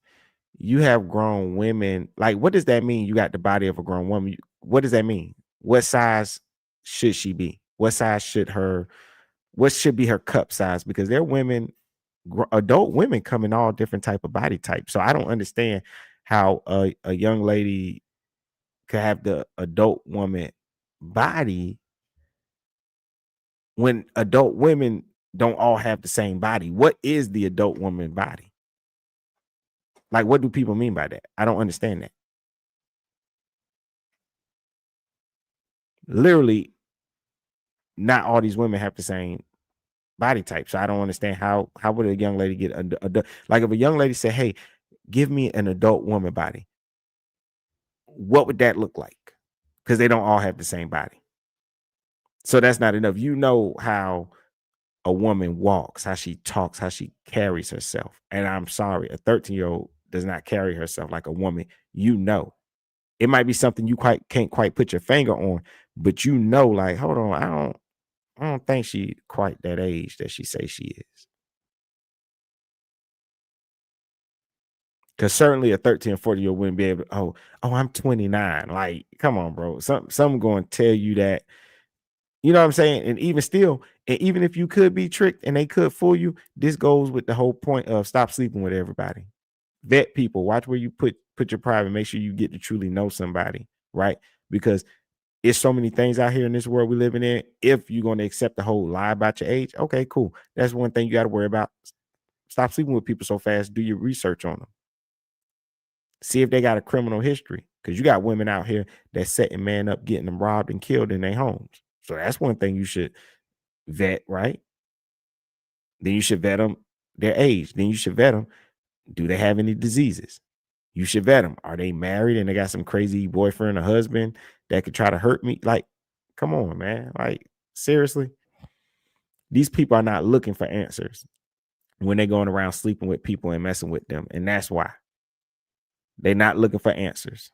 You have grown women. Like, what does that mean? You got the body of a grown woman. What does that mean? What size should she be? What should be her cup size? Because there are women, adult women come in all different type of body types. So I don't understand how a young lady could have the adult woman body when adult women don't all have the same body. What is the adult woman body? Like, what do people mean by that? I don't understand that. Literally, not all these women have the same body type. So I don't understand how would a young lady get like if a young lady said, hey, give me an adult woman body, what would that look like? Because they don't all have the same body. So that's not enough. You know how a woman walks, how she talks, how she carries herself. And I'm sorry, a 13-year-old does not carry herself like a woman. You know, it might be something you can't quite put your finger on, but you know, like, hold on, I don't think she quite that age that she say she is. Because certainly a 13 or 40-year-old wouldn't be able to, oh, I'm 29. Like, come on, bro. Some going to tell you that. You know what I'm saying? And even still, and even if you could be tricked and they could fool you, this goes with the whole point of stop sleeping with everybody. Vet people. Watch where you put your private. Make sure you get to truly know somebody, right? Because it's so many things out here in this world we living in. If you're going to accept the whole lie about your age, okay, cool. That's one thing you got to worry about. Stop sleeping with people so fast. Do your research on them. See if they got a criminal history, because you got women out here that's setting men up, getting them robbed and killed in their homes. So that's one thing you should vet, right? Then you should vet them, their age. Then you should vet them. Do they have any diseases? You should vet them. Are they married and they got some crazy boyfriend or husband that could try to hurt me? Like, come on, man. Like, seriously? These people are not looking for answers when they're going around sleeping with people and messing with them. And that's why. They're not looking for answers.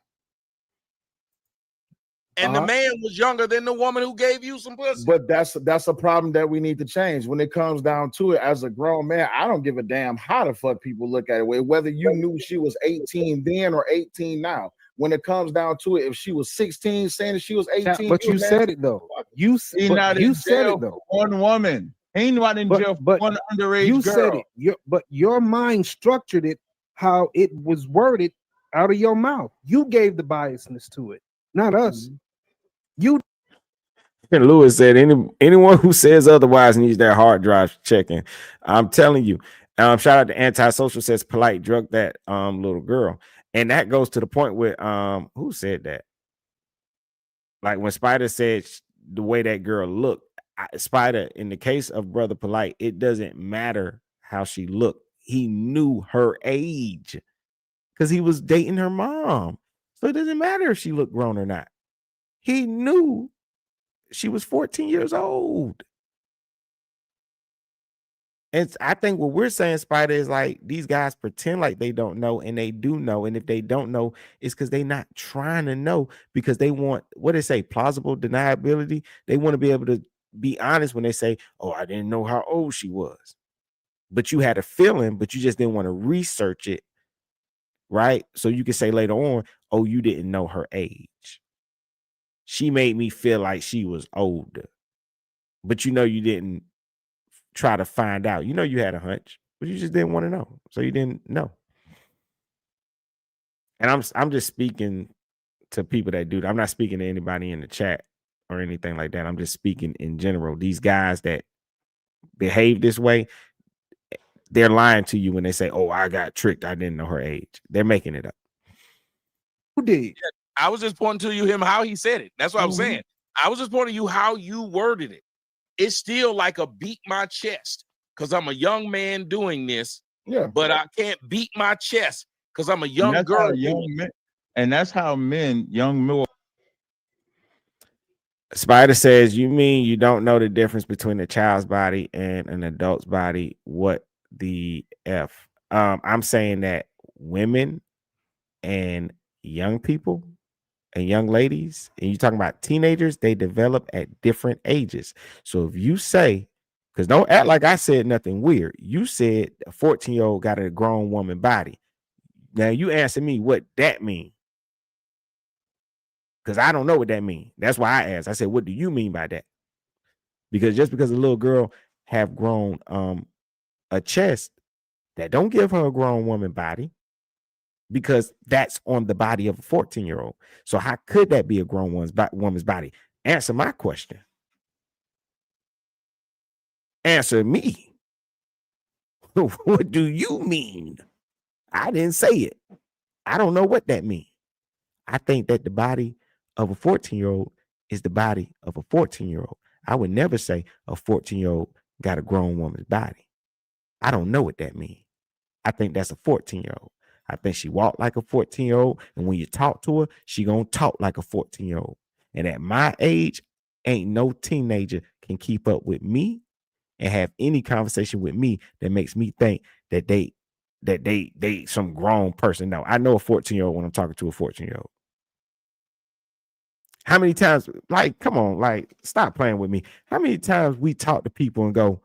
And the man was younger than the woman who gave you some pussy. But that's a problem that we need to change. When it comes down to it, as a grown man, I don't give a damn how the fuck people look at it. Whether you knew she was 18 then or 18 now. When it comes down to it, if she was 16 saying that she was 18, but you said it though. You said it though. One woman. Ain't not in jail for one underage you girl. said it. But your mind structured it how it was worded out of your mouth. You gave the biasness to it, not us. You. And Lewis said, anyone who says otherwise needs their hard drive checking. I'm telling you. Shout out to Antisocial says polite drug that little girl. And that goes to the point where who said that? Like when Spider said the way that girl looked, Spider, in the case of Brother Polite, it doesn't matter how she looked. He knew her age because he was dating her mom. So it doesn't matter if she looked grown or not. He knew she was 14 years old. And I think what we're saying, Spider, is like these guys pretend like they don't know, and they do know. And if they don't know, it's because they're not trying to know, because they want, what they say, plausible deniability. They want to be able to be honest when they say, oh, I didn't know how old she was. But you had a feeling, but you just didn't want to research it, right? So you can say later on, oh, you didn't know her age. She made me feel like she was older. But you know you didn't try to find out. You know you had a hunch, but you just didn't want to know. So you didn't know. And I'm just speaking to people that do that. I'm not speaking to anybody in the chat or anything like that. I'm just speaking in general. These guys that behave this way, they're lying to you when they say, oh, I got tricked. I didn't know her age. They're making it up. Who did? I was just pointing to him how he said it. That's what I was saying. I was just pointing to you how you worded it. It's still like a beat my chest because I'm a young man doing this. Yeah. But I can't beat my chest because I'm a young girl. And that's how young men. Spider says, you mean you don't know the difference between a child's body and an adult's body? What the F? I'm saying that women and young people and young ladies, and you're talking about teenagers, they develop at different ages. So if you say, because don't act like I said nothing weird. You said a 14-year-old got a grown woman body. Now you answer me what that means. Because I don't know what that means. That's why I asked. I said, what do you mean by that? Because just because a little girl have grown a chest, that don't give her a grown woman body, because that's on the body of a 14-year-old. So how could that be a grown woman's body? Answer my question. Answer me. What do you mean? I didn't say it. I don't know what that means. I think that the body of a 14-year-old is the body of a 14-year-old. I would never say a 14-year-old got a grown woman's body. I don't know what that means. I think that's a 14-year-old. I think she walked like a 14-year-old, and when you talk to her, she gonna talk like a 14-year-old. And at my age, ain't no teenager can keep up with me and have any conversation with me that makes me think that they some grown person. No, I know a 14-year-old when I'm talking to a 14-year-old. How many times, like, come on, like, stop playing with me. How many times we talk to people and go,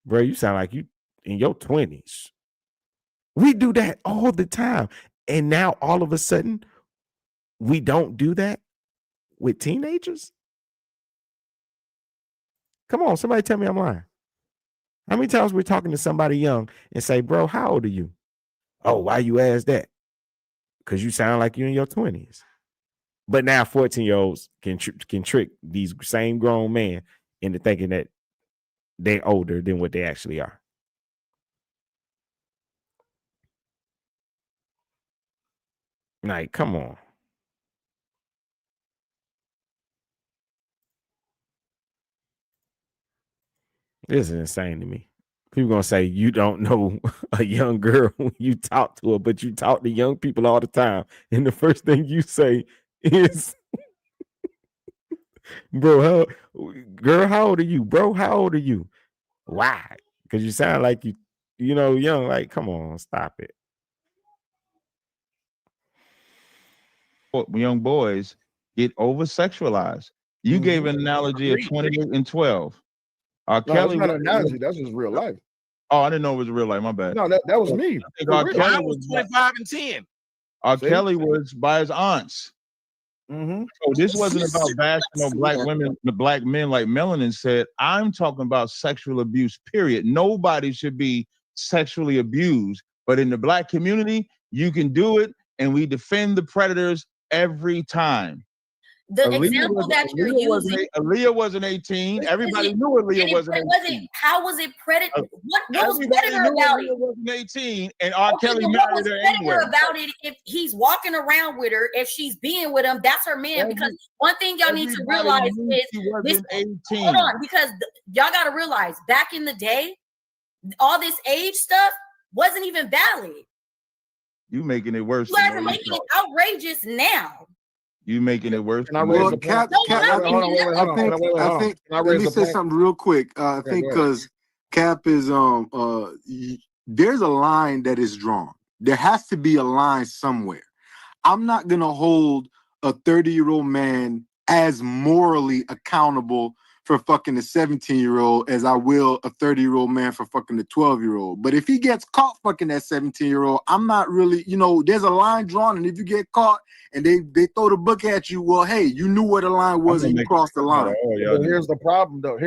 bro, you sound like you in your 20s. We do that all the time. And now all of a sudden, we don't do that with teenagers? Come on, somebody tell me I'm lying. How many times we're talking to somebody young and say, bro, how old are you? Oh, why you ask that? Because you sound like you're in your 20s. But now 14-year-olds can trick these same grown men into thinking that they're older than what they actually are. Like, come on. This is insane to me. People gonna say you don't know a young girl when you talk to her, but you talk to young people all the time. And the first thing you say is, bro, how old are you? Bro, how old are you? Why? Because you sound like you young. Like, come on, stop it. Young boys get over sexualized. You gave an analogy of 28 and 12. Kelly, that's not an analogy. That's just real life. Oh, I didn't know it was real life. My bad. No, that was me. Kelly was 25 and 10. Kelly was by his aunts. Mm-hmm. So this wasn't about bashing no black women, the black men, like Melanin said. I'm talking about sexual abuse, period. Nobody should be sexually abused. But in the black community, you can do it, and we defend the predators every time. The example that you're using, Aaliyah wasn't 18. Everybody knew Aaliyah wasn't 18. How was it predator? What was Everybody predator knew about Aaliyah it? wasn't 18, and R. Kelly What married was her predator anyway. about it? If he's walking around with her, if she's being with him, that's her man. Because one thing y'all need to realize is this. Hold on, because y'all got to realize back in the day, all this age stuff wasn't even valid. You making it worse. You guys are making it outrageous now. You making it worse. Well, Cap, I think. Let me say something real quick. I think because Cap is there's a line that is drawn. There has to be a line somewhere. I'm not gonna hold a 30-year-old man as morally accountable for fucking a 17-year-old as I will a 30-year-old man for fucking a 12-year-old. But if he gets caught fucking that 17-year-old, I'm not really, there's a line drawn, and if you get caught and they throw the book at you, well, hey, you knew where the line was and you crossed the line. Here's the problem, though.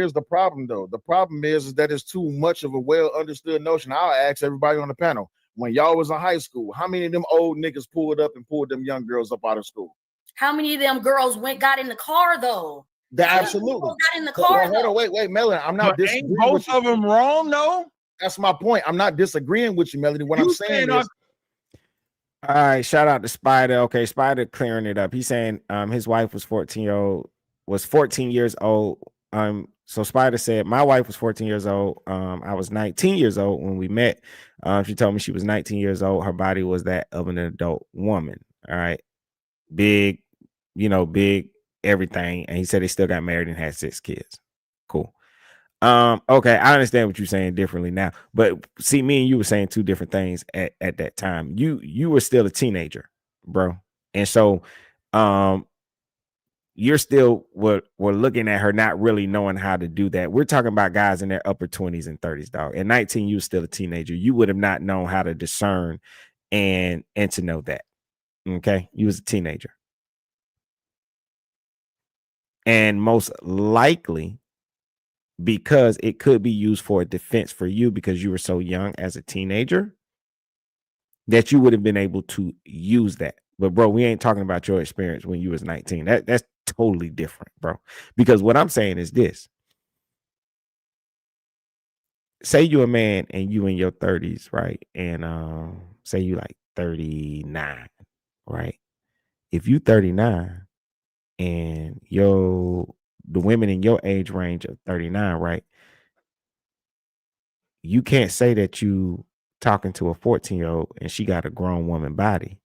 The problem is that it's too much of a well-understood notion. I'll ask everybody on the panel, when y'all was in high school, how many of them old niggas pulled up and pulled them young girls up out of school? How many of them girls got in the car, though? Absolutely. Got in the car. Hold on, wait, Melanie. I'm not disagreeing. Both of them wrong, no? That's my point. I'm not disagreeing with you, Melanie. What I'm saying is. All right, shout out to Spider. Okay, Spider clearing it up. He's saying his wife was 14 years old. So Spider said my wife was 14 years old. I was 19 years old when we met. She told me she was 19 years old. Her body was that of an adult woman. All right, big everything, and he said they still got married and had 6 kids. Cool. Okay, I understand what you're saying differently now, but see, me and you were saying 2 different things at that time. You were still a teenager, bro, and so you're still we're looking at her not really knowing how to do that. We're talking about guys in their upper 20s and 30s, dog. At 19, you were still a teenager. You would have not known how to discern and to know that. Okay, you was a teenager, and most likely because it could be used for a defense for you because you were so young as a teenager that you would have been able to use that. But bro, we ain't talking about your experience when you was 19. That's totally different, bro. Because what I'm saying is this. Say you a man and you in your 30s, right? And say you like 39, right? If you 39 and the women in your age range of 39, right? You can't say that you talking to a 14-year-old and she got a grown woman body.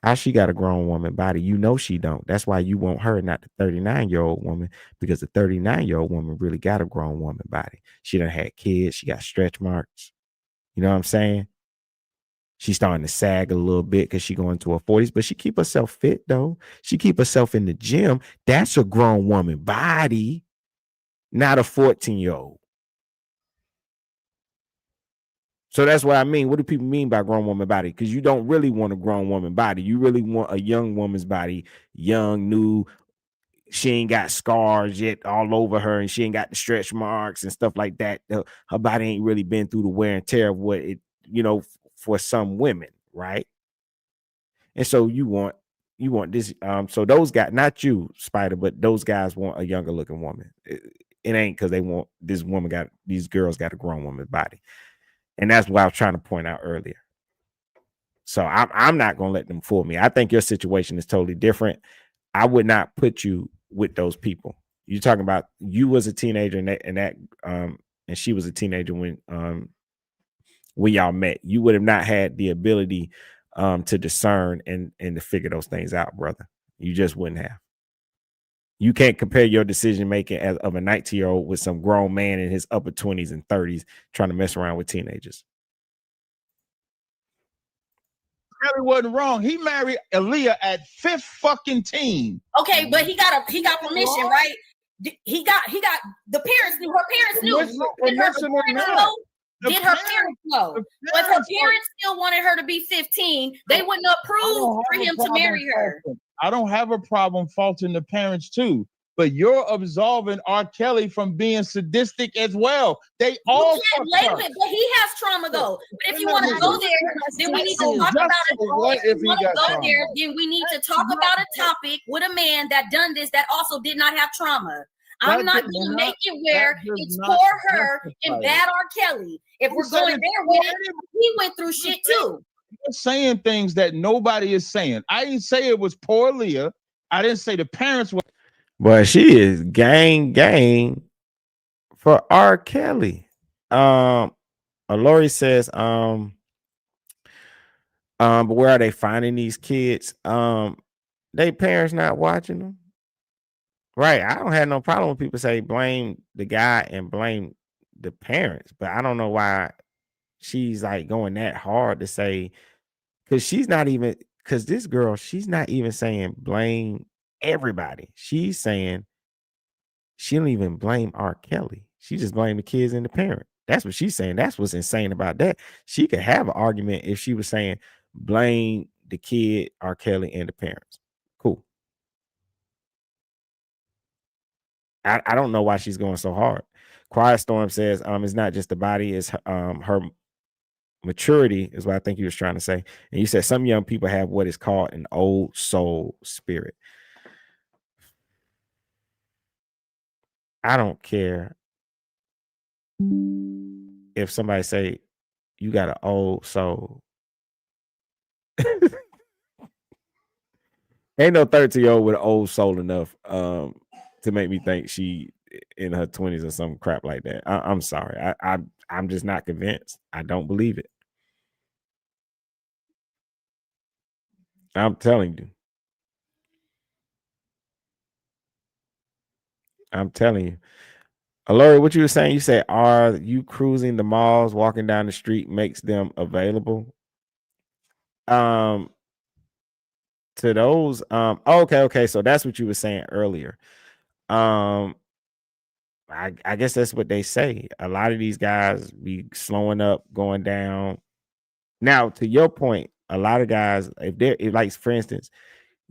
How she got a grown woman body? You know she don't. That's why you want her, not the 39-year-old woman, because the 39-year-old woman really got a grown woman body. She done had kids. She got stretch marks. You know what I'm saying? She's starting to sag a little bit because she going to her 40s, but she keep herself fit though. She keep herself in the gym. That's a grown woman body, not a 14-year-old. So that's what I mean. What do people mean by grown woman body? Because you don't really want a grown woman body. You really want a young woman's body, young, new. She ain't got scars yet all over her, and she ain't got the stretch marks and stuff like that. Her body ain't really been through the wear and tear of what it, for some women, right? And so you want this. So those guys, not you, Spider, but those guys want a younger looking woman. It ain't because they want these girls got a grown woman's body. And that's what I was trying to point out earlier. So I'm not going to let them fool me. I think your situation is totally different. I would not put you with those people. You're talking about you was a teenager and she was a teenager when y'all met. You would have not had the ability to discern and to figure those things out, brother. You just wouldn't have. You can't compare your decision making of a 19-year-old with some grown man in his upper 20s and 30s trying to mess around with teenagers. Kelly wasn't wrong. He married Aaliyah at 5th fucking teen. Okay, but he got permission, right? He got the parents knew. Her parents knew. Did her parents know? But her parents still wanted her to be 15. They wouldn't approve for him to marry her. I don't have a problem faulting the parents too, but you're absolving R. Kelly from being sadistic as well. They all label it, but he has trauma though. But if you want to go there, then we need to talk about it. If you want to go there, then we need to talk about a topic with a man that done this that also did not have trauma. I'm not going to make it where it's for her and bad R. Kelly. If we're going there with it, he went through shit too. You're saying things that nobody is saying. I didn't say it was poor Leah. I didn't say the parents were. But she is gang for R. Kelly. Lori says, but where are they finding these kids? They parents not watching them. Right. I don't have no problem when people say blame the guy and blame the parents, but I don't know why she's like going that hard to say, because this girl, she's not even saying blame everybody. She's saying she don't even blame R. Kelly. She just blame the kids and the parent. That's what she's saying. That's what's insane about that. She could have an argument if she was saying blame the kid, R. Kelly, and the parents. Cool. I don't know why she's going so hard. Quiet Storm says, it's not just the body, it's her maturity is what I think you was trying to say. And you said some young people have what is called an old soul spirit. I don't care if somebody say you got an old soul. Ain't no 13-year-old with an old soul enough to make me think she in her 20s or some crap like that. I'm sorry. I'm just not convinced. I don't believe it. I'm telling you. I'm telling you. Lori, what you were saying? You said, are you cruising the malls, walking down the street makes them available? To those, okay. So that's what you were saying earlier. I guess that's what they say. A lot of these guys be slowing up, going down. Now, to your point, a lot of guys, if like, for instance,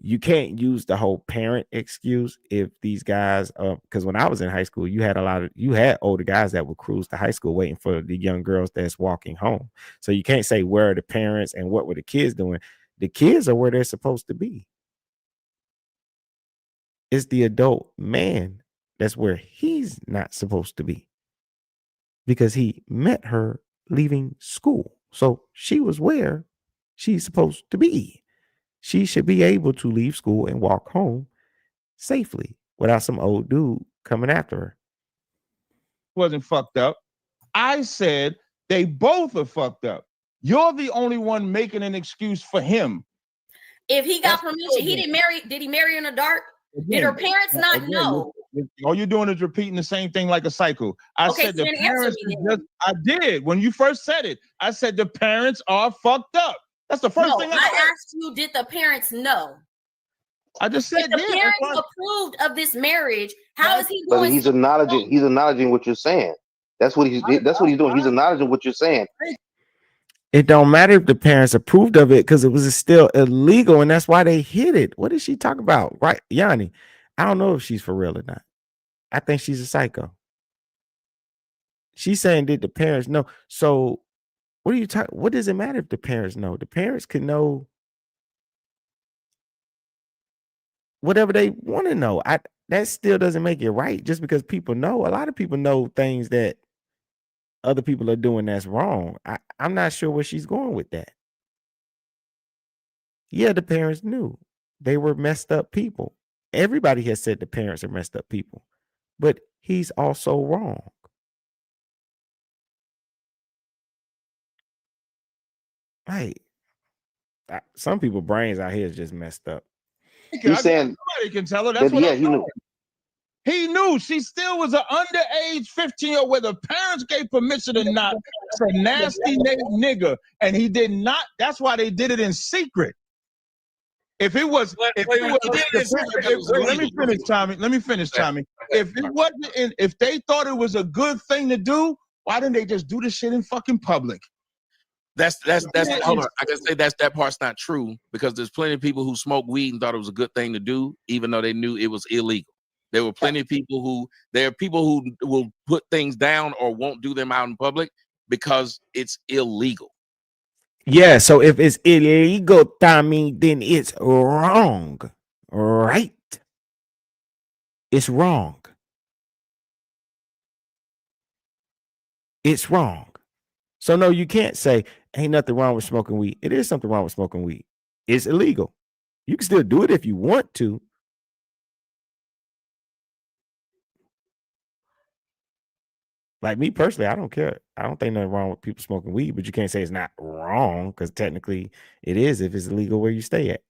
you can't use the whole parent excuse if these guys, because when I was in high school, you had older guys that would cruise to high school waiting for the young girls that's walking home. So you can't say where are the parents and what were the kids doing. The kids are where they're supposed to be. It's the adult man that's where he's not supposed to be, because he met her leaving school. So she was where she's supposed to be. She should be able to leave school and walk home safely without some old dude coming after her. Wasn't fucked up. I said they both are fucked up. You're the only one making an excuse for him. If he got permission, he didn't marry. Did he marry in the dark? Did her parents not know? All you're doing is repeating the same thing like a cycle. I said the parents. I did when you first said it. I said the parents are fucked up. That's the first thing I asked you. Did the parents know? I just said if the parents approved of this marriage, how is he going? But he's acknowledging what you're saying. That's what he's doing. He's acknowledging what you're saying. It don't matter if the parents approved of it, because it was still illegal, and that's why they hid it. What is she talking about? Right, Yanni? I don't know if she's for real or not. I think she's a psycho. She's saying, did the parents know? So what are you talking? What does it matter if the parents know? The parents can know whatever they want to know. That still doesn't make it right. Just because people know, a lot of people know things that other people are doing that's wrong. I'm not sure where she's going with that. Yeah, the parents knew. They were messed up people. Everybody has said the parents are messed up people, but he's also wrong. Right. Some people's brains out here is just messed up. He's saying somebody can tell her that's what he knew. He knew she still was an underage 15-year-old, whether parents gave permission or not. It's a nasty nigga, and he did not. That's why they did it in secret. If it was, let me finish, Tommy. Let me finish, Tommy. If it wasn't, if they thought it was a good thing to do, why didn't they just do the shit in fucking public? That's hold on. I can say that part's not true, because there's plenty of people who smoke weed and thought it was a good thing to do, even though they knew it was illegal. There were plenty of people who will put things down or won't do them out in public because it's illegal. Yeah, so if it's illegal, Tommy, then it's wrong, right? It's wrong. It's wrong. So no, you can't say ain't nothing wrong with smoking weed. It is something wrong with smoking weed. It's illegal. You can still do it if you want to. Like me personally, I don't care. I don't think nothing wrong with people smoking weed, but you can't say it's not wrong, because technically it is if it's illegal where you stay at.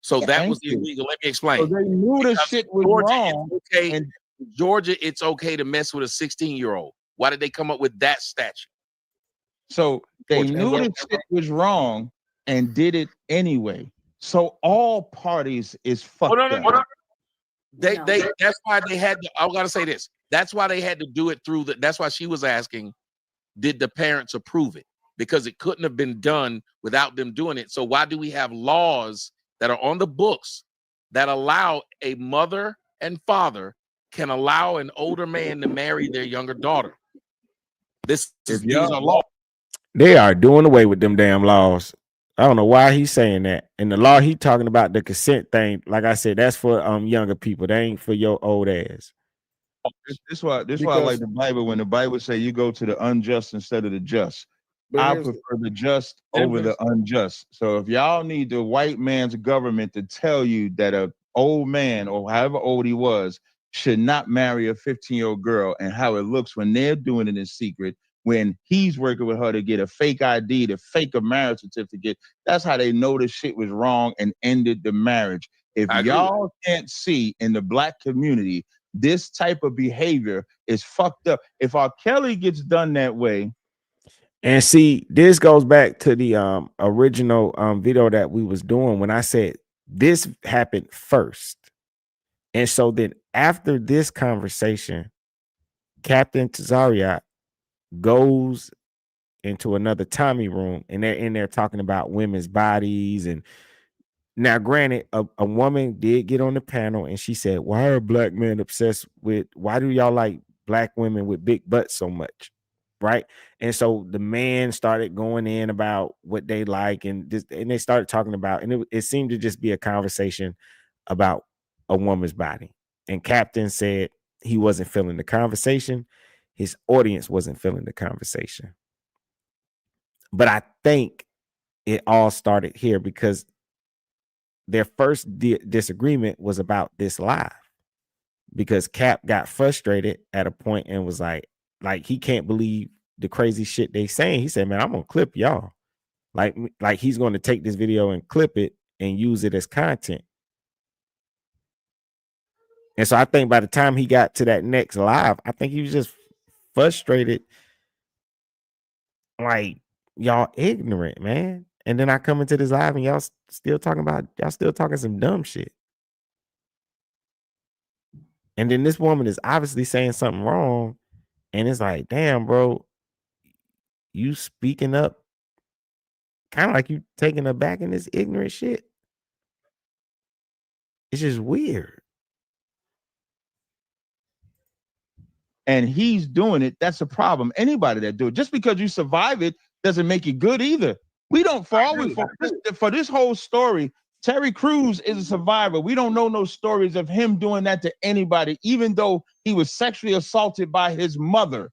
So that was illegal. Let me explain. So they knew the shit was wrong. Okay, and Georgia, it's okay to mess with a 16-year-old. Why did they come up with that statute? So they knew the shit was wrong and did it anyway. So all parties is fucked up. They that's why they had to, I gotta say this. That's why they had to do it through that's why she was asking, did the parents approve it? Because it couldn't have been done without them doing it. So why do we have laws that are on the books that allow a mother and father can allow an older man to marry their younger daughter? These are laws. They are doing away with them damn laws. I don't know why he's saying that. And the law he talking about, the consent thing, like I said, that's for younger people. They ain't for your old ass. This why I like the Bible. When the Bible say you go to the unjust instead of the just, I prefer the just over the unjust. So if y'all need the white man's government to tell you that a old man or however old he was should not marry a 15-year-old girl, and how it looks when they're doing it in secret, when he's working with her to get a fake ID, to fake a marriage certificate, that's how they know the shit was wrong and ended the marriage. If y'all can't see in the black community, this type of behavior is fucked up. If R. Kelly gets done that way. And see, this goes back to the original video that we was doing when I said this happened first. And so then after this conversation, Captain Tazaryach goes into another Tommy room, and they're in there talking about women's bodies. And now, granted, a woman did get on the panel and she said, why are black men obsessed with, why do y'all like black women with big butts so much? Right. And so the man started going in about what they like, and they started talking about, and it seemed to just be a conversation about a woman's body. And Captain said he wasn't feeling the conversation. His audience wasn't feeling the conversation. But I think it all started here because their first disagreement was about this live, because Cap got frustrated at a point and was like he can't believe the crazy shit they saying. He said, man, I'm gonna clip y'all. Like he's going to take this video and clip it and use it as content. And so I think by the time he got to that next live, I think he was just frustrated. Like, y'all ignorant, man. And then I come into this live and y'all still talking some dumb shit. And then this woman is obviously saying something wrong. And it's like, damn, bro, you speaking up kind of like you taking her back in this ignorant shit. It's just weird. And he's doing it. That's a problem. Anybody that do it, just because you survive it doesn't make it good either. We don't for this whole story. Terry Crews is a survivor. We don't know no stories of him doing that to anybody, even though he was sexually assaulted by his mother.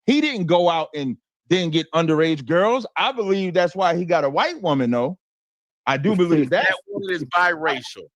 He didn't go out and then get underage girls. I believe that's why he got a white woman, though. I do believe that. That woman is biracial.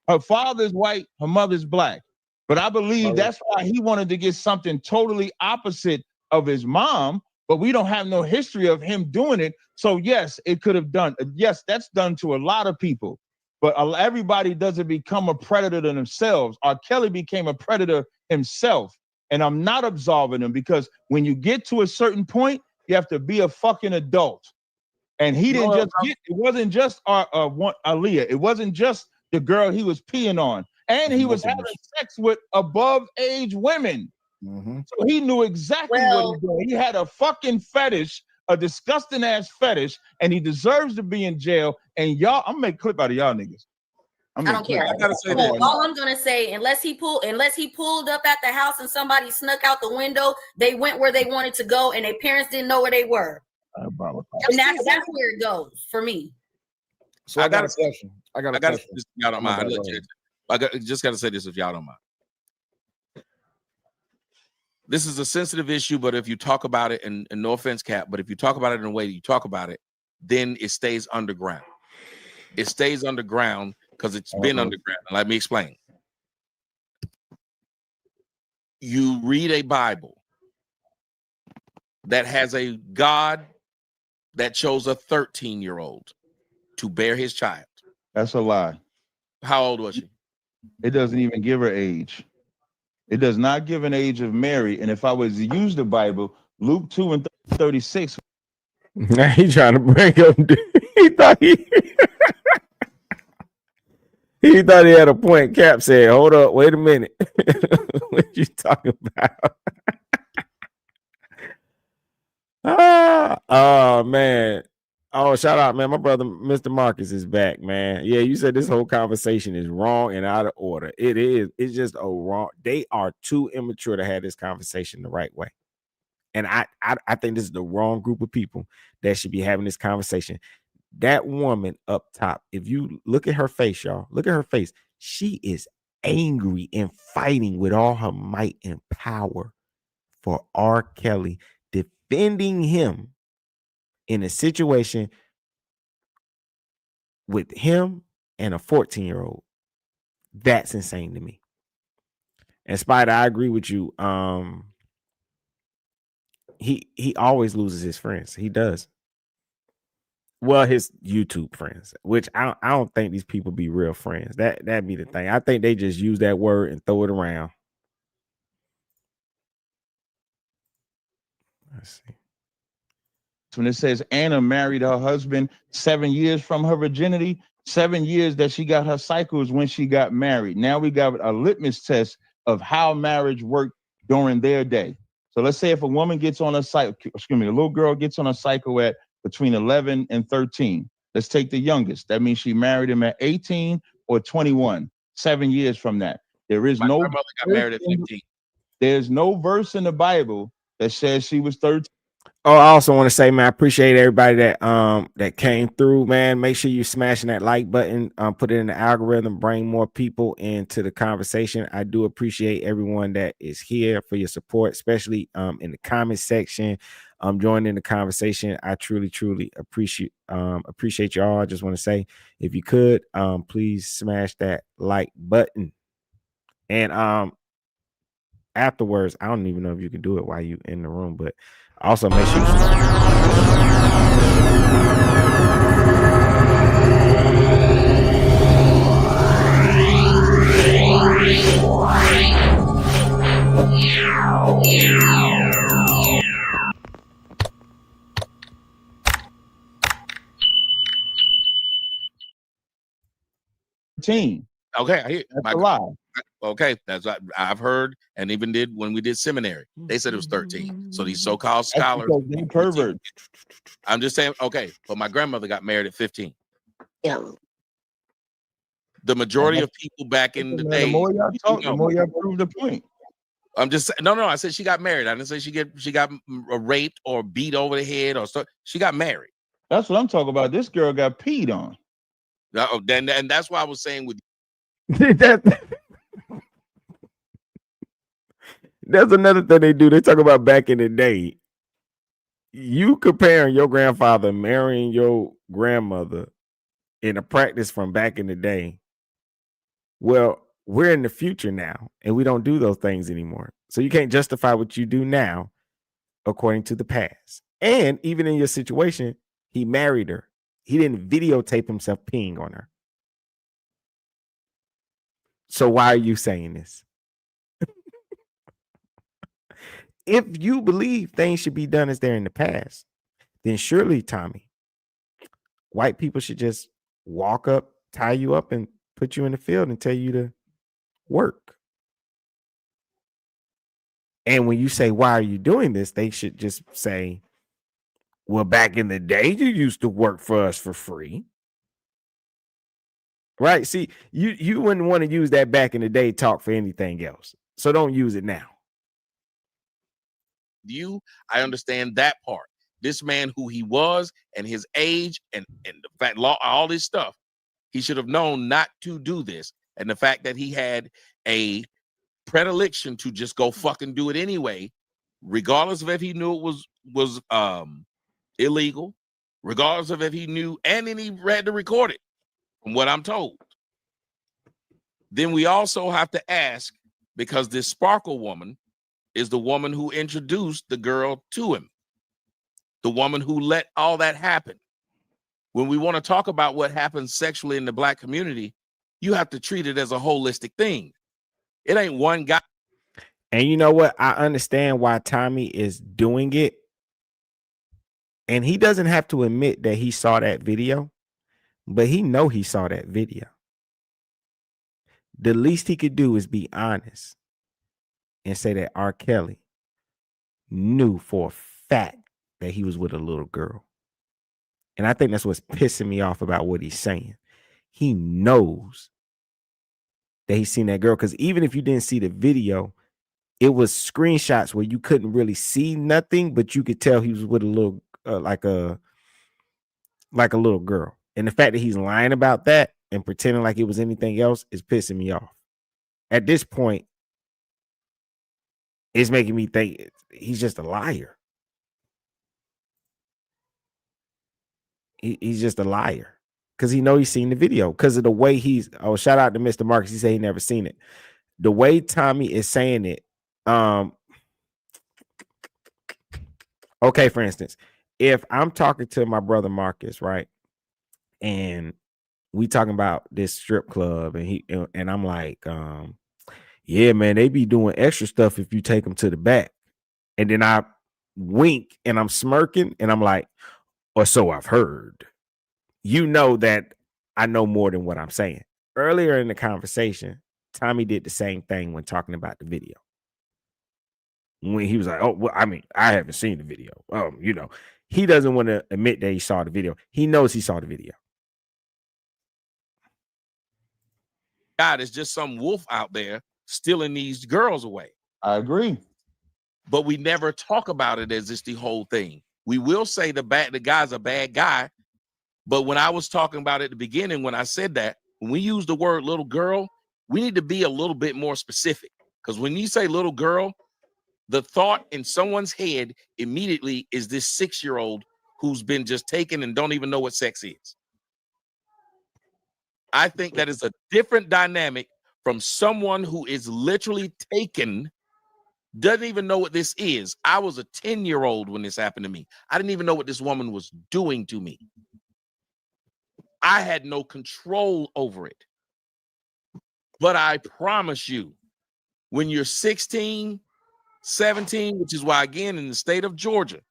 Her father's white, her mother's black. But I believe that's why he wanted to get something totally opposite of his mom, but we don't have no history of him doing it. So yes, it could have done. Yes, that's done to a lot of people, but everybody doesn't become a predator to themselves. R. Kelly became a predator himself, and I'm not absolving him, because when you get to a certain point, you have to be a fucking adult. And he didn't just get, it wasn't just Aaliyah. It wasn't just the girl he was peeing on. And he was having sex with above age women. So he knew exactly what he was doing. He had a fucking fetish, a disgusting ass fetish, and he deserves to be in jail. And y'all, I'm gonna make a clip out of y'all niggas. I don't care. All I'm gonna say, unless he pulled up at the house and somebody snuck out the window, they went where they wanted to go, and their parents didn't know where they were. And that's where it goes for me. So I got a question. I got a question. Y'all don't mind. I just got to say this, if y'all don't mind. This is a sensitive issue, but if you talk about it, and no offense, Cap, but if you talk about it in the way that you talk about it, then it stays underground. It stays underground because it's been underground. Let me explain. You read a Bible that has a God that chose a 13-year-old to bear his child. That's a lie. How old was she? It doesn't even give her age. It does not give an age of Mary. And if I was to use the Bible, Luke 2 and 36. Now he trying to bring up. He thought he thought he had a point. Cap said, "Hold up, wait a minute. What you talking about?" Oh man. Oh, shout out, man. My brother, Mr. Marcus, is back, man. Yeah, you said this whole conversation is wrong and out of order. It is. It's just a wrong. They are too immature to have this conversation the right way. And I think this is the wrong group of people that should be having this conversation. That woman up top, if you look at her face, y'all, look at her face. She is angry and fighting with all her might and power for R. Kelly, defending him in a situation with him and a 14-year-old. That's insane to me. And Spider, I agree with you. He always loses his friends. He does. Well, his YouTube friends, which I don't think these people be real friends. That'd be the thing. I think they just use that word and throw it around. Let's see. When it says Anna married her husband 7 years from her virginity, 7 years that she got her cycles when she got married. Now we got a litmus test of how marriage worked during their day. So let's say if a woman gets on a cycle, excuse me, a little girl gets on a cycle at between 11 and 13. Let's take the youngest. That means she married him at 18 or 21, 7 years from that. There is My no grandmother got married at 15. There's no verse in the Bible that says she was 13. Oh, I also want to say, man, I appreciate everybody that came through, man. Make sure you smashing that like button, put it in the algorithm, bring more people into the conversation. I do appreciate everyone that is here for your support, especially in the comment section. Joining the conversation. I truly appreciate y'all. I just want to say, if you could, please smash that like button. And afterwards, I don't even know if you can do it while you in the room, but also make sure team. Okay, I hear that's a lie. Okay, that's what I've heard, and even did when we did seminary. They said it was 13. So these so-called scholars, they pervert. I'm just saying, okay, but my grandmother got married at 15. Yeah. The majority of people back in the day, the more y'all talk, the more y'all prove the point. I'm just no. I said she got married. I didn't say she got raped or beat over the head or so. She got married. That's what I'm talking about. This girl got peed on. Then and that's why I was saying with that. That's another thing they do. They talk about back in the day. You comparing your grandfather marrying your grandmother in a practice from back in the day. Well, we're in the future now, and we don't do those things anymore. So you can't justify what you do now according to the past. And even in your situation, he married her. He didn't videotape himself peeing on her. So why are you saying this? If you believe things should be done as they're in the past, then surely, Tommy, white people should just walk up, tie you up, and put you in the field and tell you to work. And when you say, why are you doing this? They should just say, well, back in the day, you used to work for us for free. Right? See, you wouldn't want to use that back in the day talk for anything else. So don't use it now. I understand that part. This man, who he was, and his age, and the fact, all this stuff, he should have known not to do this. And the fact that he had a predilection to just go fucking do it anyway, regardless of if he knew it was illegal, regardless of if he knew, and then he had to record it, from what I'm told. Then we also have to ask, because this Sparkle woman is the woman who introduced the girl to him, the woman who let all that happen. When we want to talk about what happens sexually in the Black community, you have to treat it as a holistic thing. It ain't one guy. And you know what? I understand why Tommy is doing it. And he doesn't have to admit that he saw that video, but he know he saw that video. The least he could do is be honest and say that R. Kelly knew for a fact that he was with a little girl. And I think that's what's pissing me off about what he's saying. He knows that he's seen that girl, because even if you didn't see the video, it was screenshots where you couldn't really see nothing, but you could tell he was with a little like a little girl. And the fact that he's lying about that and pretending like it was anything else is pissing me off. At this point, it's making me think he's just a liar. He's just a liar, because he know he's seen the video, because of the way he's. Oh, shout out to Mr. Marcus. He said he never seen it. The way Tommy is saying it. Okay, for instance, if I'm talking to my brother Marcus, right, and we talking about this strip club, and I'm like, yeah, man, they be doing extra stuff if you take them to the back, and then I wink and I'm smirking and I'm like, or so I've heard. You know that I know more than what I'm saying. Earlier in the conversation, Tommy did the same thing when talking about the video. When he was like, oh, well, I mean, I haven't seen the video. You know, he doesn't want to admit that he saw the video. He knows he saw the video. God, it's just some wolf out there stealing these girls away. I agree. But we never talk about it as it's the whole thing. We will say the guy's a bad guy. But when I was talking about it at the beginning, when I said that, when we use the word little girl, we need to be a little bit more specific. Because when you say little girl, the thought in someone's head immediately is this 6-year-old who's been just taken and don't even know what sex is. I think that is a different dynamic from someone who is literally taken, doesn't even know what this is. I was a 10-year-old when this happened to me. I didn't even know what this woman was doing to me. I had no control over it. But I promise you, when you're 16, 17, which is why, again, in the state of Georgia,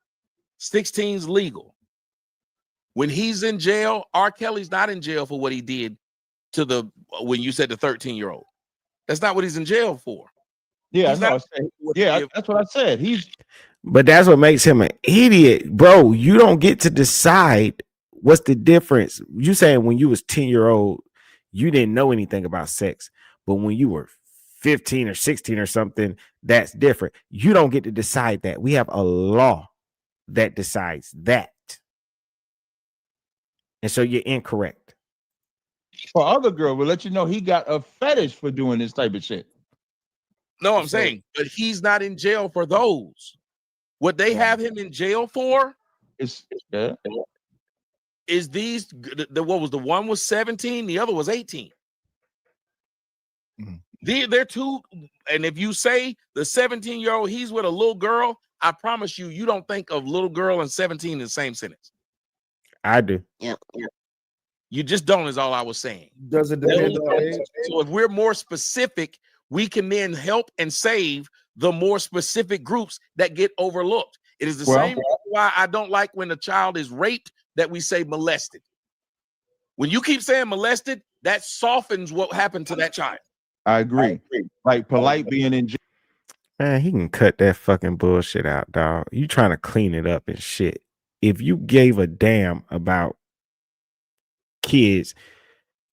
16 is legal. When he's in jail, R. Kelly's not in jail for what he did to when you said the 13-year-old. That's not what he's in jail for. Yeah, that's what I said. But that's what makes him an idiot, bro. You don't get to decide what's the difference. You saying when you was 10-year-old, you didn't know anything about sex, but when you were 15 or 16 or something, that's different. You don't get to decide that. We have a law that decides that. And so you're incorrect. For other girl, we'll let you know he got a fetish for doing this type of shit. No, I'm saying, but he's not in jail for those. What they have him in jail for is these. What was the one was 17, the other was 18. They're two. And if you say the 17-year-old, he's with a little girl, I promise you, you don't think of little girl and 17 in the same sentence. I do. Yeah. You just don't, is all I was saying. Does it depend on age? So if we're more specific, we can then help and save the more specific groups that get overlooked. It is the same reason why I don't like when a child is raped that we say molested. When you keep saying molested, that softens what happened to that child. I agree. Like polite being in jail. Man, he can cut that fucking bullshit out, dog. You trying to clean it up and shit. If you gave a damn about kids,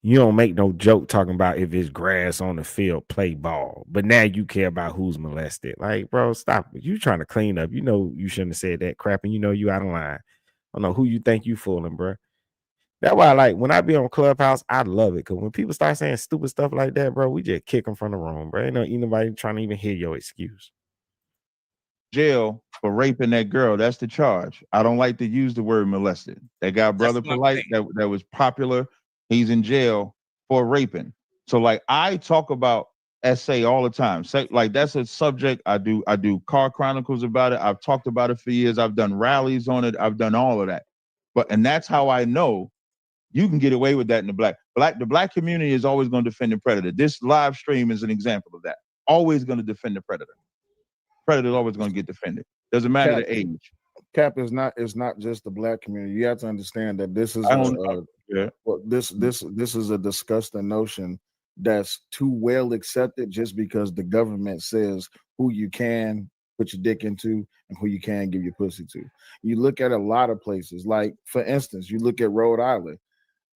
you don't make no joke talking about if it's grass on the field, play ball. But now you care about who's molested. Like, bro, stop it. You trying to clean up. You know you shouldn't have said that crap, and you know you out of line. I don't know who you think you fooling, bro. That's why, like, when I be on Clubhouse, I love it. Because when people start saying stupid stuff like that, bro, we just kick them from the room, bro. Ain't nobody trying to even hear your excuse. Jail for raping that girl. That's the charge. I don't like to use the word molested. That guy, Brother Polite, that was popular. He's in jail for raping. So, like, I talk about SA all the time. So, like, that's a subject I do car chronicles about it. I've talked about it for years. I've done rallies on it. I've done all of that. And that's how I know you can get away with that in the black community is always going to defend the predator. This live stream is an example of that. Always going to defend the predator. Predator is always going to get defended. Doesn't matter the age. Cap is not just the black community. You have to understand that this is this is a disgusting notion that's too well accepted just because the government says who you can put your dick into and who you can give your pussy to. You look at a lot of places, like for instance, you look at Rhode Island.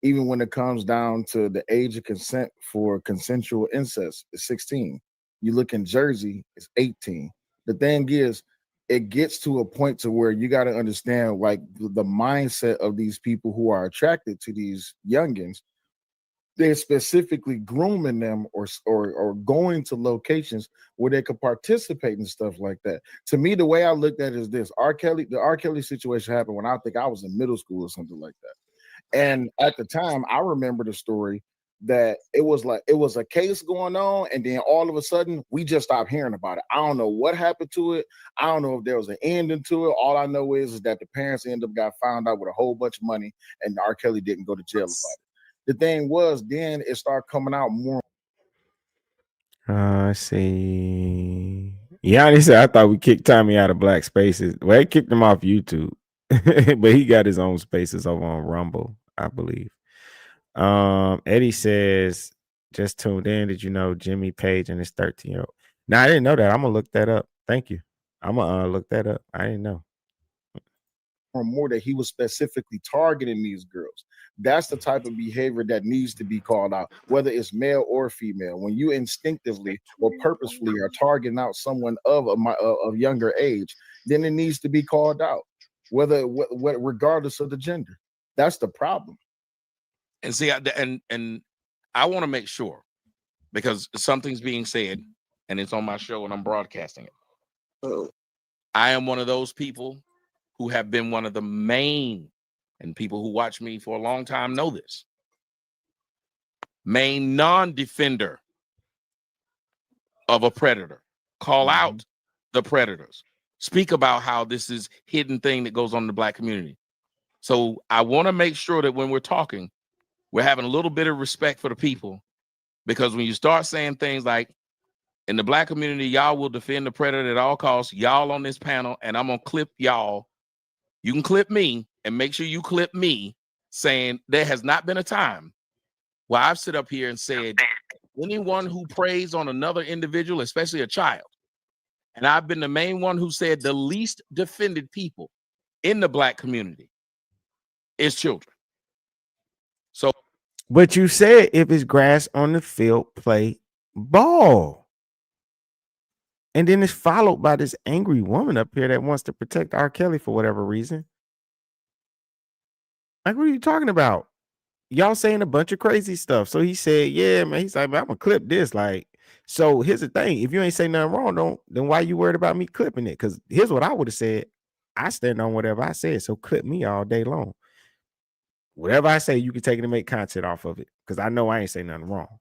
Even when it comes down to the age of consent for consensual incest, it's 16. You look in Jersey, it's 18. The thing is, it gets to a point to where you got to understand, like, the mindset of these people who are attracted to these youngins. They're specifically grooming them or going to locations where they could participate in stuff like that. To me, the way I looked at it is this: the R. Kelly situation happened when I think I was in middle school or something like that. And at the time, I remember the story that it was a case going on, and then all of a sudden we just stopped hearing about it. I don't know what happened to it. I don't know if there was an ending to it. All I know is that the parents got found out with a whole bunch of money, and R. Kelly didn't go to jail about it. The thing was, then it started coming out more. Let's see. Yanni said, I thought we kicked Tommy out of Black Spaces. Well, he kicked him off YouTube, but he got his own spaces over on Rumble, I believe. Eddie says, just tuned in. Did you know Jimmy Page and his 13-year-old? Now, I didn't know that. I'm gonna look that up. Thank you. I'm gonna look that up. I didn't know. Or more that he was specifically targeting these girls. That's the type of behavior that needs to be called out, whether it's male or female. When you instinctively or purposefully are targeting out someone of younger age, then it needs to be called out, regardless of the gender. That's the problem. And see, and I want to make sure, because something's being said, and it's on my show, and I'm broadcasting it. I am one of those people who have been one of the main, and people who watch me for a long time know this, main non-defender of a predator. Call out the predators. Speak about how this is hidden thing that goes on in the Black community. So I want to make sure that when we're talking, we're having a little bit of respect for the people, because when you start saying things like, in the Black community, y'all will defend the predator at all costs, y'all on this panel, and I'm going to clip y'all. You can clip me, and make sure you clip me, saying there has not been a time where I've sit up here and said, anyone who preys on another individual, especially a child, and I've been the main one who said the least defended people in the Black community is children. So, but you said if it's grass on the field, play ball. And then it's followed by this angry woman up here that wants to protect R. Kelly for whatever reason. Like, what are you talking about? Y'all saying a bunch of crazy stuff. So he said, yeah, man. He's like, man, I'm gonna clip this. Like, so here's the thing. If you ain't saying nothing wrong, then why you worried about me clipping it? Because here's what I would have said. I stand on whatever I said. So clip me all day long. Whatever I say, you can take it and make content off of it. Because I know I ain't saying nothing wrong.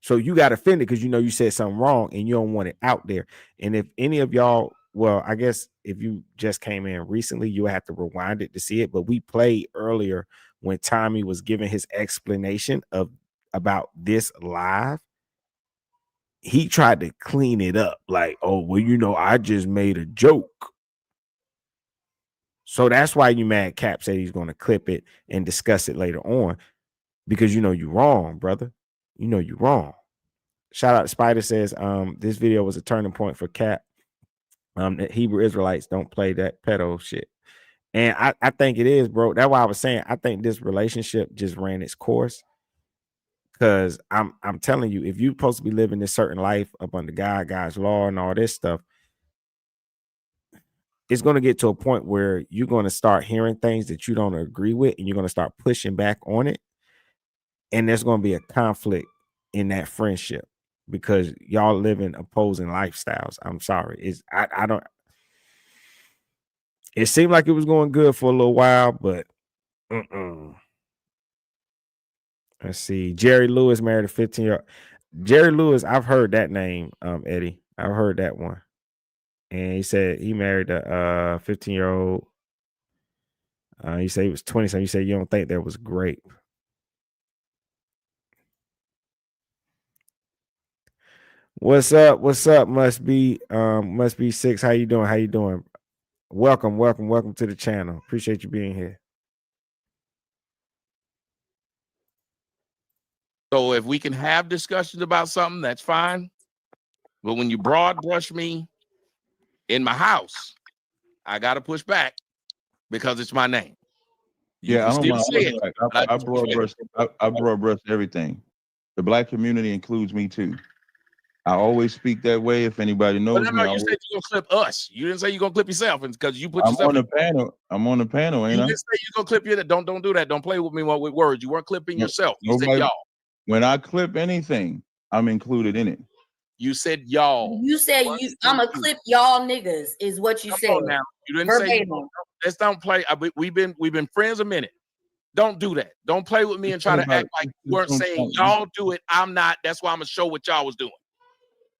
So you got offended because you know you said something wrong and you don't want it out there. And if any of y'all, well, I guess if you just came in recently, you have to rewind it to see it. But we played earlier when Tommy was giving his explanation about this live. He tried to clean it up like, oh, well, you know, I just made a joke. So that's why you mad Cap said he's going to clip it and discuss it later on, because you know you're wrong, brother. You know you're wrong. Shout out to Spider says, this video was a turning point for Cap. That Hebrew Israelites don't play that pedo shit. And I think it is, bro. That's why I was saying I think this relationship just ran its course. Because I'm telling you, if you're supposed to be living this certain life up under God's law and all this stuff, it's going to get to a point where you're going to start hearing things that you don't agree with, and you're going to start pushing back on it. And there's going to be a conflict in that friendship because y'all live in opposing lifestyles. I'm sorry. I don't. It seemed like it was going good for a little while, but let's see. Jerry Lewis married a 15-year-old. Jerry Lewis, I've heard that name, Eddie. I've heard that one. And he said he married a 15-year-old. He said he was 20. So you said you don't think that was great. What's up? What's up? Must be 6. How you doing? How you doing? Welcome to the channel. Appreciate you being here. So if we can have discussions about something, that's fine. But when you broad brush me in my house, I gotta push back because it's my name. Yeah, I don't mind. I broad brush everything. The Black community includes me too. I always speak that way. If anybody knows me, you said you're gonna clip us. You didn't say you're gonna clip yourself, and because you put yourself on the panel. I'm on the panel, ain't I? You didn't say you're gonna clip you. Don't do that. Don't play with me with words. You weren't clipping yourself. You said y'all. When I clip anything, I'm included in it. You said y'all. You said I'm gonna clip y'all niggas is what you said. Now you didn't say. Let's don't play. We've been friends a minute. Don't do that. Don't play with me and try to act like you weren't saying y'all do it. I'm not. That's why I'm gonna show what y'all was doing.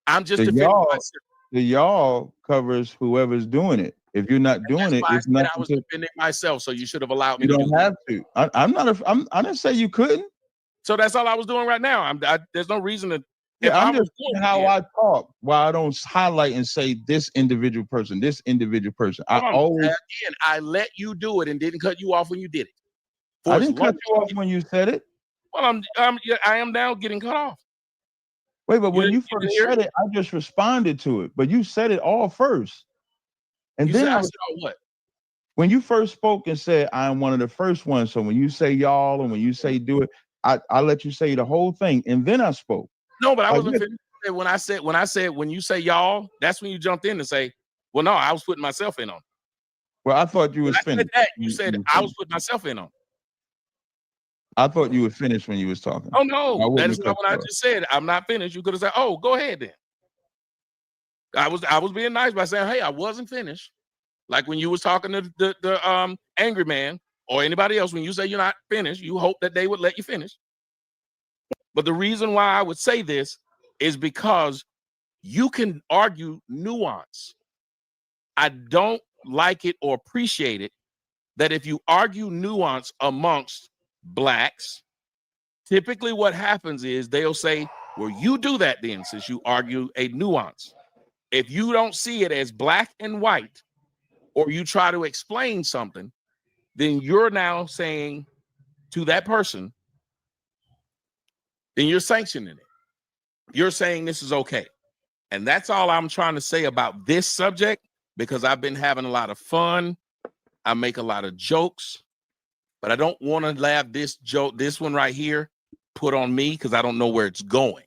I'm just defending myself. The y'all covers whoever's doing it. If you're not doing it, it's nothing. I was defending myself, so you should have allowed me. You don't have to. I didn't say you couldn't. So that's all I was doing right now. There's no reason to. Yeah, I'm just doing how I talk. Why I don't highlight and say this individual person, this individual person. I let you do it and didn't cut you off when you did it. I didn't cut you off when you said it. Well, I am now getting cut off. Wait, but when you first said it, I just responded to it. But you said it all first. And then I said, what? When you first spoke and said, I'm one of the first ones. So when you say y'all and when you say do it, I let you say the whole thing. And then I spoke. No, but I wasn't finished. When I said when you say y'all, that's when you jumped in and say, well, no, I was putting myself in on it. Well, I thought you was finished. You said I was putting myself in on it. I thought you were finished when you was talking. Oh no, that is not what I just said. I'm not finished. You could have said, "Oh, go ahead then." I was being nice by saying, "Hey, I wasn't finished." Like when you was talking to the angry man or anybody else, when you say you're not finished, you hope that they would let you finish. But the reason why I would say this is because you can argue nuance. I don't like it or appreciate it that if you argue nuance amongst blacks, typically what happens is they'll say, well, you do that then, since you argue a nuance. If you don't see it as black and white, or you try to explain something, then you're now saying to that person, then you're sanctioning it. You're saying this is okay. And that's all I'm trying to say about this subject, because I've been having a lot of fun. I make a lot of jokes, but I don't want to have this one right here put on me because I don't know where it's going.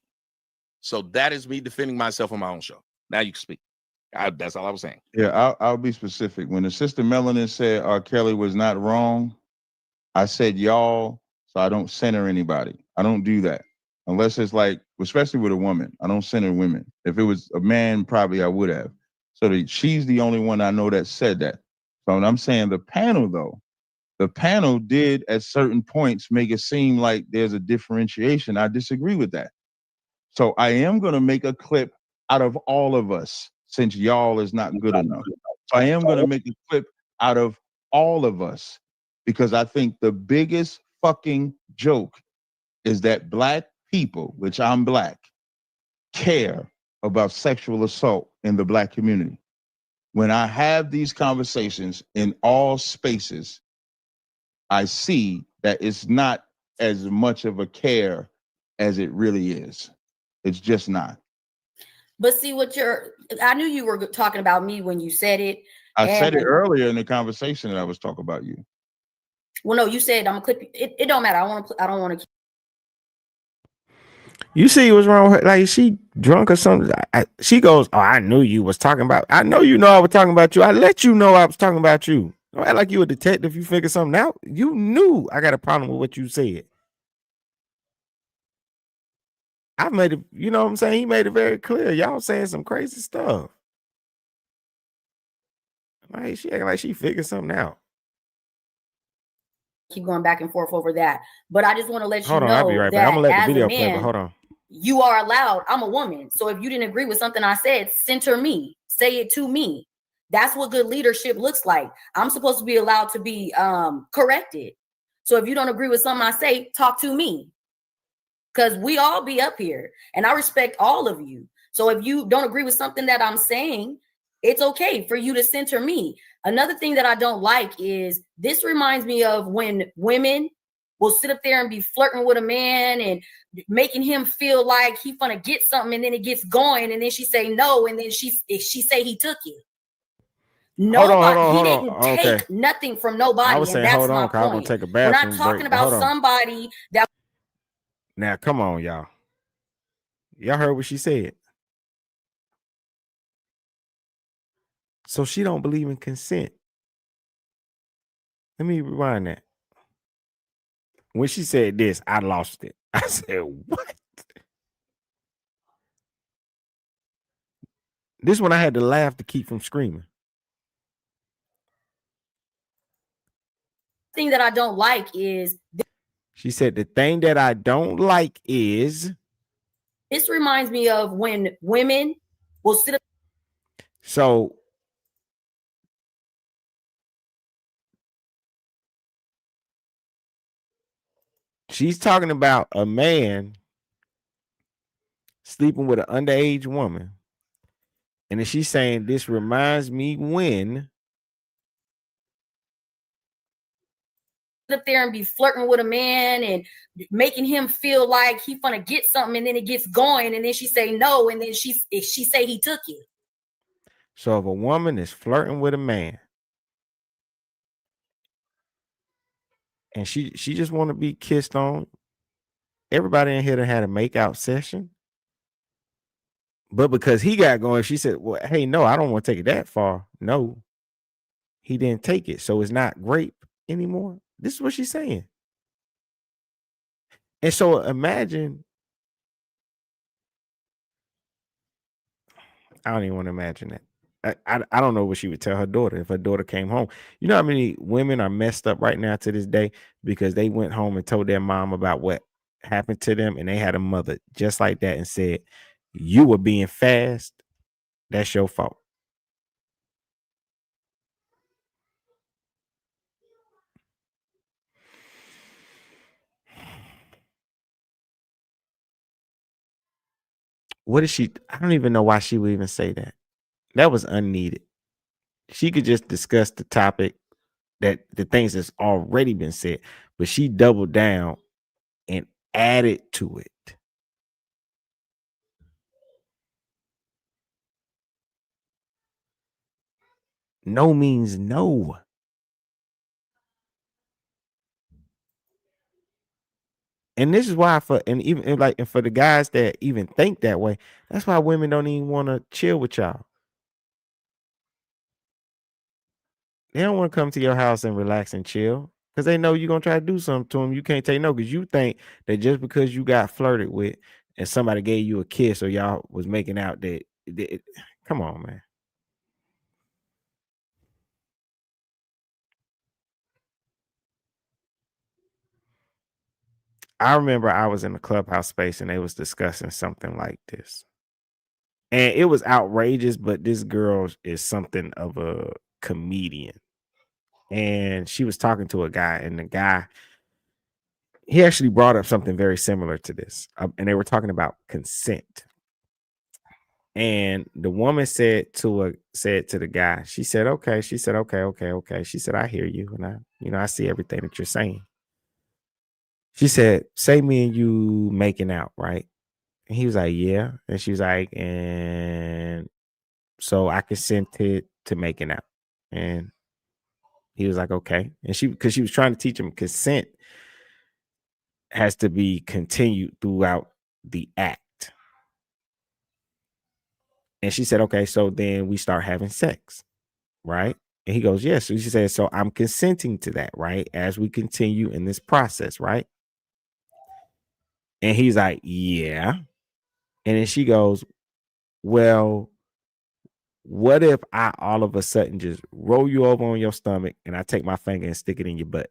So that is me defending myself on my own show. Now you can speak. That's all I was saying. Yeah, I'll be specific. When the sister Melanin said R. Kelly was not wrong, I said y'all, so I don't center anybody. I don't do that. Unless it's like, especially with a woman, I don't center women. If it was a man, probably I would have. So she's the only one I know that said that. So I'm saying the panel, though, the panel did at certain points make it seem like there's a differentiation. I disagree with that. So I am going to make a clip out of all of us, since y'all is not good enough. So I am going to make a clip out of all of us, because I think the biggest fucking joke is that black people, which I'm black, care about sexual assault in the black community. When I have these conversations in all spaces, I see that it's not as much of a care as it really is. It's just not. But see I knew you were talking about me when you said it. I said it earlier in the conversation that I was talking about you. Well, no, you said I'm gonna clip it don't matter. I don't want to. You see what's wrong with her? Like, she drunk or something? She goes, oh, I knew you was talking about. I know you know I was talking about you. I let you know I was talking about you. Don't act like you a detective. You figure something out. You knew I got a problem with what you said. I made it, you know what I'm saying? He made it very clear. Y'all saying some crazy stuff. Like, she acting like she figured something out. Keep going back and forth over that. But I just want to let you know I'll be right back. I'm gonna let the video play, but hold on. You are allowed. I'm a woman. So if you didn't agree with something I said, center me. Say it to me. That's what good leadership looks like. I'm supposed to be allowed to be corrected. So if you don't agree with something I say, talk to me. Because we all be up here. And I respect all of you. So if you don't agree with something that I'm saying, it's okay for you to center me. Another thing that I don't like is this reminds me of when women will sit up there and be flirting with a man and making him feel like he's gonna get something, and then it gets going, and then she say no, and then she say he took it. Nobody, he didn't take nothing from nobody. I was saying, hold on, because I was gonna take a bathroom break. We're not talking about somebody that. Now, come on, y'all. Y'all heard what she said. So she don't believe in consent. Let me rewind that. When she said this, I lost it. I said, what? This one I had to laugh to keep from screaming. thing that I don't like is. She said the thing that I don't like is. This reminds me of when women will sit up. So she's talking about a man sleeping with an underage woman. And then she's saying this reminds me when. Up there and be flirting with a man and making him feel like he gonna get something, and then it gets going, and then she say no, and then she say he took it. So if a woman is flirting with a man and she just want to be kissed on, everybody in here that had a makeout session, but because he got going, she said, well, hey, no, I don't want to take it that far. No, he didn't take it, so it's not grape anymore. This is what she's saying. And so imagine, I don't even want to imagine that. I don't know what she would tell her daughter if her daughter came home. You know how many women are messed up right now to this day because they went home and told their mom about what happened to them, and they had a mother just like that and said, you were being fast. That's your fault. What is she? I don't even know why she would even say that. That was unneeded. She could just discuss the topic, that the things that's already been said, but she doubled down and added to it. No means no. And this is why for the guys that even think that way, that's why women don't even want to chill with y'all. They don't want to come to your house and relax and chill because they know you're going to try to do something to them. You can't take no because you think that just because you got flirted with and somebody gave you a kiss or y'all was making out that come on, man. I remember I was in the clubhouse space and they was discussing something like this. And it was outrageous, but this girl is something of a comedian. And she was talking to a guy, and the guy, he actually brought up something very similar to this. And they were talking about consent. And the woman said to the guy, she said, okay. She said, okay. She said, I hear you. And I see everything that you're saying. She said, say me and you making out, right? And he was like, yeah. And she was like, and so I consented to making out. And he was like, okay. And because she was trying to teach him consent has to be continued throughout the act. And she said, okay, so then we start having sex, right? And he goes, yes. So she said, so I'm consenting to that, right? As we continue in this process, right? And he's like, yeah. And then she goes, well, what if I all of a sudden just roll you over on your stomach and I take my finger and stick it in your butt?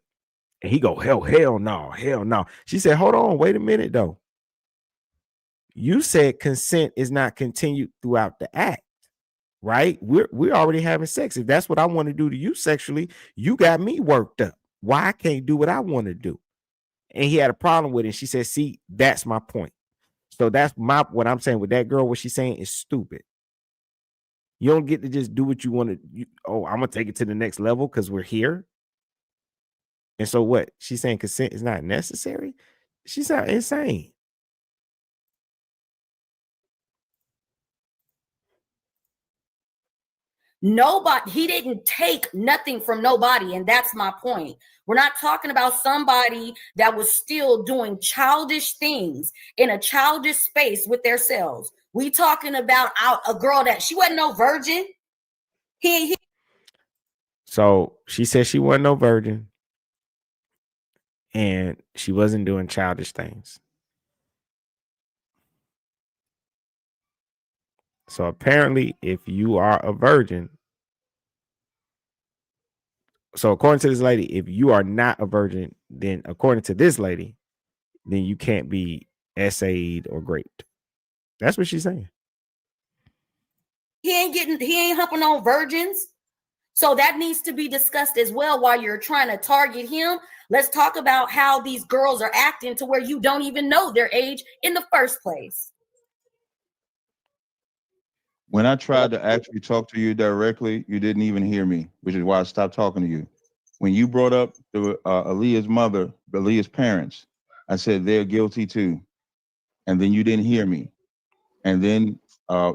And he go, hell no. She said, hold on, wait a minute though. You said consent is not continued throughout the act, right? We're already having sex. If that's what I want to do to you sexually, you got me worked up. Why I can't do what I want to do? And he had a problem with it. She said, see, that's my point. So that's what I'm saying with that girl. What she's saying is stupid. You don't get to just do what you want to. I'm gonna take it to the next level because we're here. And so what? She's saying consent is not necessary. She's not insane. Nobody, he didn't take nothing from nobody, and that's my point. We're not talking about somebody that was still doing childish things in a childish space with themselves. We talking about a girl that she wasn't no virgin. So she said she wasn't no virgin, and she wasn't doing childish things. So apparently, if you are a virgin, So according to this lady, if you are not a virgin, then according to this lady, then you can't be essayed or raped. That's what she's saying. He ain't humping on virgins. So that needs to be discussed as well while you're trying to target him. Let's talk about how these girls are acting to where you don't even know their age in the first place. When I tried to actually talk to you directly, you didn't even hear me, which is why I stopped talking to you. When you brought up the Aaliyah's mother, Aaliyah's parents, I said they're guilty too. And then you didn't hear me. And then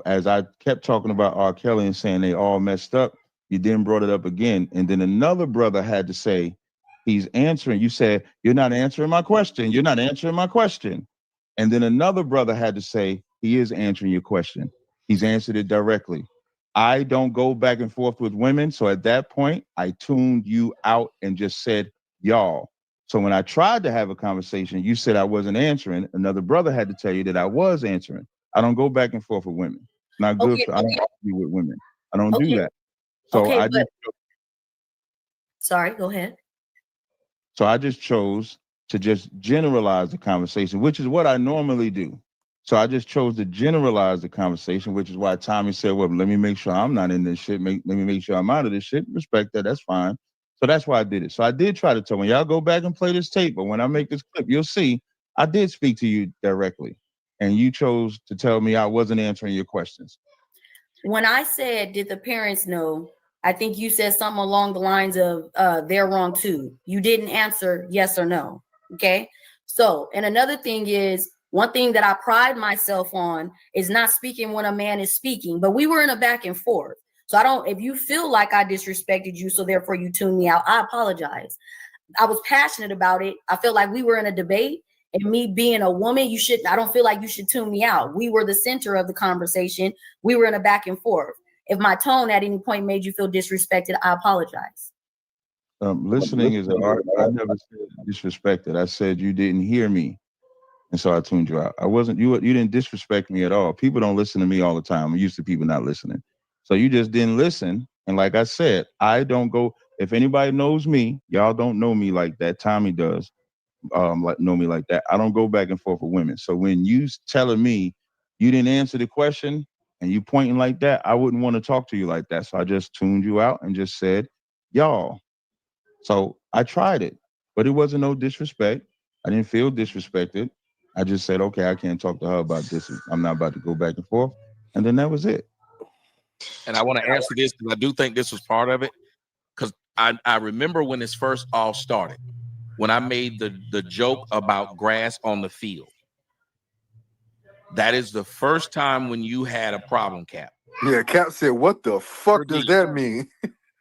as I kept talking about R. Kelly and saying they all messed up, you then brought it up again. And then another brother had to say, he's answering. You said, you're not answering my question. You're not answering my question. And then another brother had to say, he is answering your question. He's answered it directly. I don't go back and forth with women. So at that point, I tuned you out and just said, y'all. So when I tried to have a conversation, you said I wasn't answering. Another brother had to tell you that I was answering. I don't go back and forth with women. Not good. I don't argue with women. I don't do that. So Sorry, go ahead. So I just chose to just generalize the conversation, which is what I normally do. So I just chose to generalize the conversation, which is why Tommy said, well, let me make sure I'm not in this shit. Let me make sure I'm out of this shit. Respect that. That's fine. So that's why I did it. So I did try to tell when y'all go back and play this tape, but when I make this clip, you'll see I did speak to you directly. And you chose to tell me I wasn't answering your questions. When I said, did the parents know? I think you said something along the lines of they're wrong too. You didn't answer yes or no. Okay. So, and another thing is, one thing that I pride myself on is not speaking when a man is speaking, but we were in a back and forth. So I don't, if you feel like I disrespected you, so therefore you tuned me out, I apologize. I was passionate about it. I feel like we were in a debate, and me being a woman, I don't feel like you should tune me out. We were the center of the conversation. We were in a back and forth. If my tone at any point made you feel disrespected, I apologize. Listening is an art. I never said disrespected. I said you didn't hear me. And so I tuned you out. You didn't disrespect me at all. People don't listen to me all the time. I'm used to people not listening. So you just didn't listen. And like I said, I don't go, if anybody knows me, y'all don't know me like that. Tommy does. Know me like that. I don't go back and forth with women. So when you telling me you didn't answer the question and you pointing like that, I wouldn't want to talk to you like that. So I just tuned you out and just said, y'all. So I tried it, but it wasn't no disrespect. I didn't feel disrespected. I just said, okay, I can't talk to her about this. I'm not about to go back and forth. And then that was it. And I want to answer this because I do think this was part of it. Because I remember when this first all started, when I made the joke about grass on the field. That is the first time when you had a problem, Cap. Yeah, Cap said, what the fuck does that mean?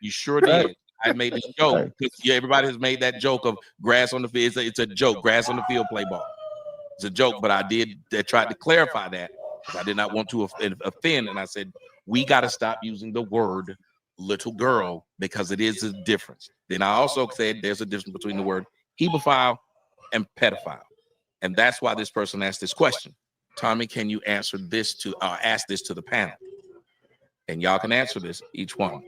You sure did. I made this joke because everybody has made that joke of grass on the field. It's a joke. Grass on the field, play ball. It's a joke, but I tried to clarify that because I did not want to offend. And I said, we got to stop using the word little girl because it is a difference. Then I also said there's a difference between the word hebephile and pedophile. And that's why this person asked this question. Tommy, can you answer this ask this to the panel? And y'all can answer this, each one.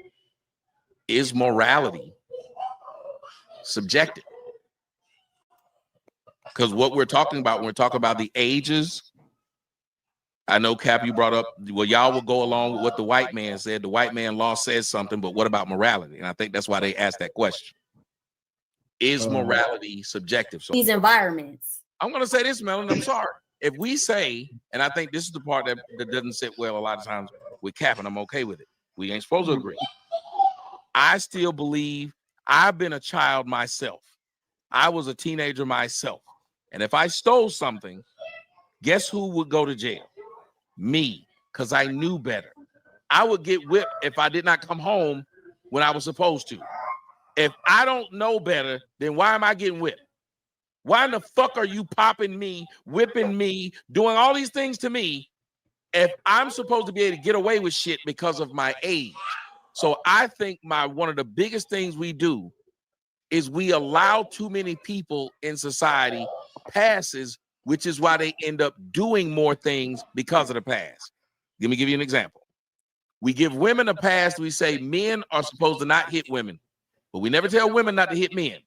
Is morality subjective? Because what we're talking about, when we're talking about the ages, I know, Cap, you brought up, well, y'all will go along with what the white man said. The white man law says something, but what about morality? And I think that's why they asked that question. Is morality subjective? So these environments. I'm going to say this, Melanie, I'm sorry. If we say, and I think this is the part that doesn't sit well a lot of times with Cap, and I'm okay with it. We ain't supposed to agree. I still believe I've been a child myself. I was a teenager myself. And if I stole something, guess who would go to jail? Me, because I knew better. I would get whipped if I did not come home when I was supposed to. If I don't know better, then why am I getting whipped? Why in the fuck are you popping me, whipping me, doing all these things to me if I'm supposed to be able to get away with shit because of my age? So I think one of the biggest things we do is we allow too many people in society passes, which is why they end up doing more things because of the past. Let me give you an example. We give women a pass. We say men are supposed to not hit women. but we never tell women not to hit men.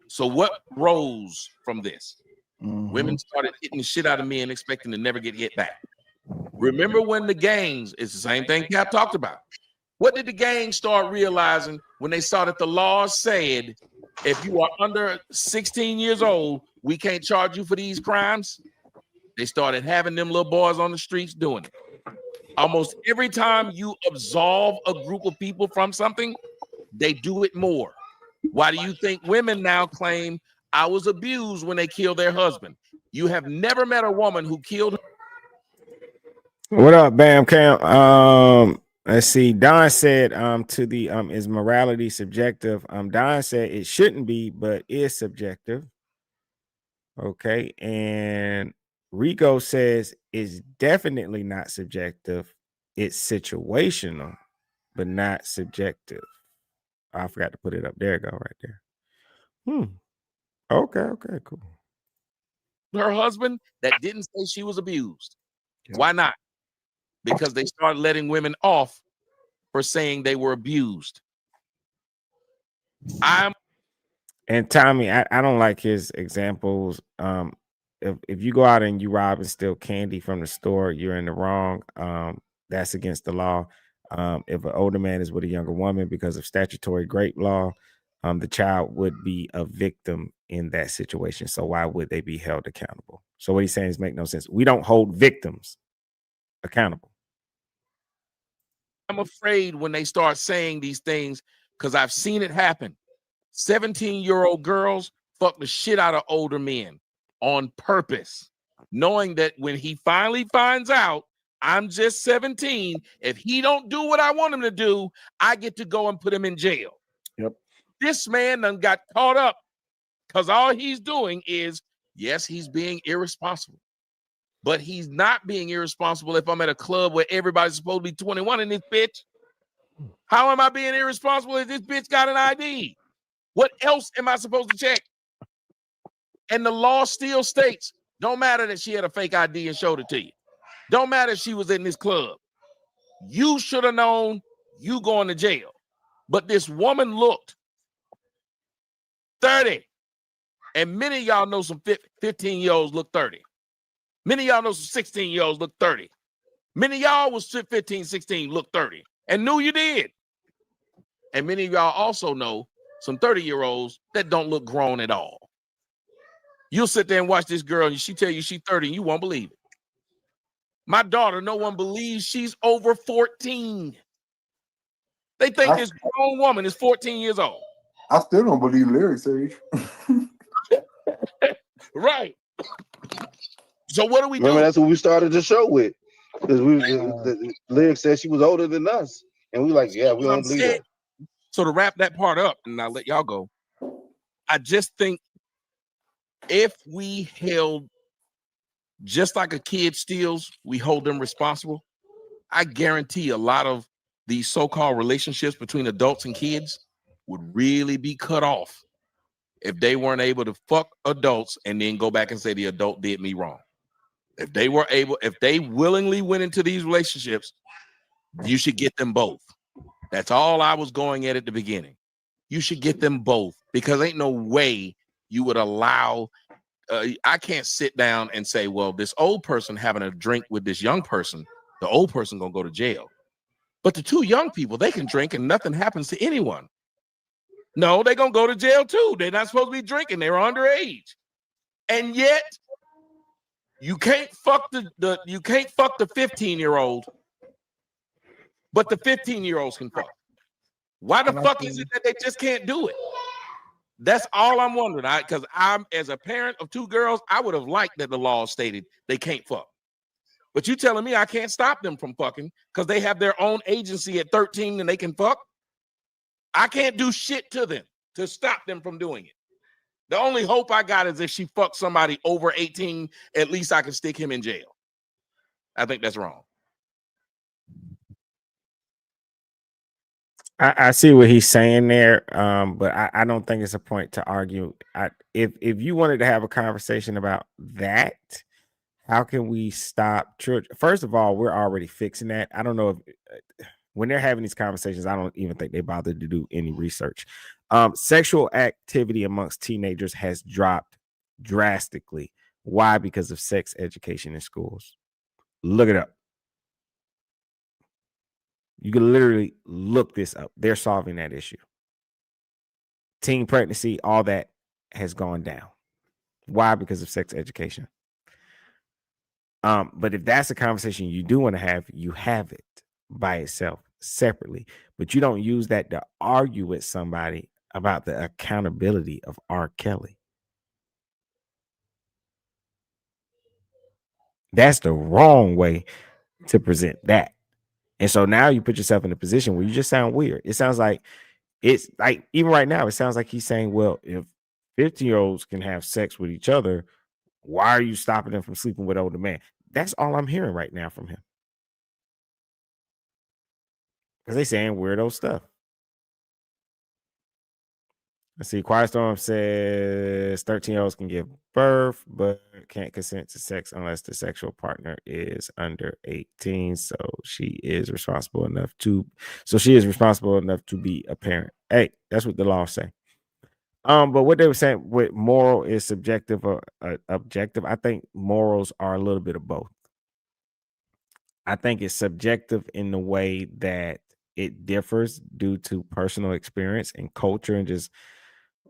So what rose from this? Women started hitting the shit out of men, expecting to never get hit back. Remember when the gangs, it's the same thing Cap talked about. What did the gangs start realizing when they saw that the laws said, if you are under 16 years old, we can't charge you for these crimes? They started having them little boys on the streets doing it. Almost every time you absolve a group of people from something, they do it more. Why do you think women now claim I was abused when they killed their husband? You have never met a woman who killed her. What up, Bam Cam? Let's see. Don said to the is morality subjective? Don said it shouldn't be, but is subjective. Okay, and Rico says it's definitely not subjective. It's situational, but not subjective. I forgot to put it up. There you go, right there. Okay, cool. Her husband that didn't say she was abused. Why not? Because they started letting women off for saying they were abused. And Tommy, I don't like his examples. If you go out and you rob and steal candy from the store, you're in the wrong. That's against the law. If an older man is with a younger woman because of statutory rape law, the child would be a victim in that situation. So why would they be held accountable? So what he's saying is make no sense. We don't hold victims accountable. I'm afraid when they start saying these things because I've seen it happen. 17-year-old girls fuck the shit out of older men on purpose, knowing that when he finally finds out I'm just 17, if he don't do what I want him to do, I get to go and put him in jail. Yep. This man done got caught up because all he's doing is, yes, he's being irresponsible, but he's not being irresponsible if I'm at a club where everybody's supposed to be 21 in this bitch. How am I being irresponsible if this bitch got an ID? What else am I supposed to check? And the law still states, don't matter that she had a fake ID and showed it to you. Don't matter if she was in this club. You should have known you going to jail. But this woman looked 30. And many of y'all know some 15-year-olds look 30. Many of y'all know some 16-year-olds look 30. Many of y'all was 15, 16, look 30 and knew you did. And many of y'all also know some 30-year-olds that don't look grown at all. You'll sit there and watch this girl and she tell you she's 30 and you won't believe it. My daughter, no one believes she's over 14. They think this grown woman is 14 years old. I still don't believe lyrics, Sage. Right. So what do we Remember, do? that's what we started the show with. Because the lyrics said she was older than us. And we like, yeah, we don't believe that. So to wrap that part up, and I'll let y'all go, I just think if we held, just like a kid steals, we hold them responsible, I guarantee a lot of these so-called relationships between adults and kids would really be cut off if they weren't able to fuck adults and then go back and say the adult did me wrong. If they were able, if they willingly went into these relationships, you should get them both. That's all I was going at the beginning. You should get them both because ain't no way you would allow, I can't sit down and say, well, this old person having a drink with this young person, the old person gonna go to jail. But the two young people, they can drink and nothing happens to anyone. No, they're gonna go to jail too. They're not supposed to be drinking. They were underage. And yet you can't fuck the 15-year-old, but the 15-year-olds can fuck. Why the fuck is it that they just can't do it? That's all I'm wondering. Because I'm, as a parent of two girls, I would have liked that the law stated they can't fuck. But you telling me I can't stop them from fucking because they have their own agency at 13 and they can fuck? I can't do shit to them to stop them from doing it. The only hope I got is if she fucks somebody over 18, at least I can stick him in jail. I think that's wrong. I see what he's saying there, but I don't think it's a point to argue. If you wanted to have a conversation about that, how can we stop church? First of all, we're already fixing that. I don't know if when they're having these conversations, I don't even think they bothered to do any research. Sexual activity amongst teenagers has dropped drastically. Why? Because of sex education in schools. Look it up. You can literally look this up. They're solving that issue. Teen pregnancy, all that has gone down. Why? Because of sex education. But if that's a conversation you do want to have, you have it by itself, separately. But you don't use that to argue with somebody about the accountability of R. Kelly. That's the wrong way to present that. And so now you put yourself in a position where you just sound weird. It sounds like it's like, even right now, it sounds like he's saying, well, if 15-year-olds can have sex with each other, why are you stopping them from sleeping with older men? That's all I'm hearing right now from him. Because they saying weirdo stuff. Let's see. Quiet Storm says 13-year-olds can give birth, but can't consent to sex unless the sexual partner is under 18. So she is responsible enough to be a parent. Hey, that's what the law say. But what they were saying with moral is subjective or objective. I think morals are a little bit of both. I think it's subjective in the way that it differs due to personal experience and culture and just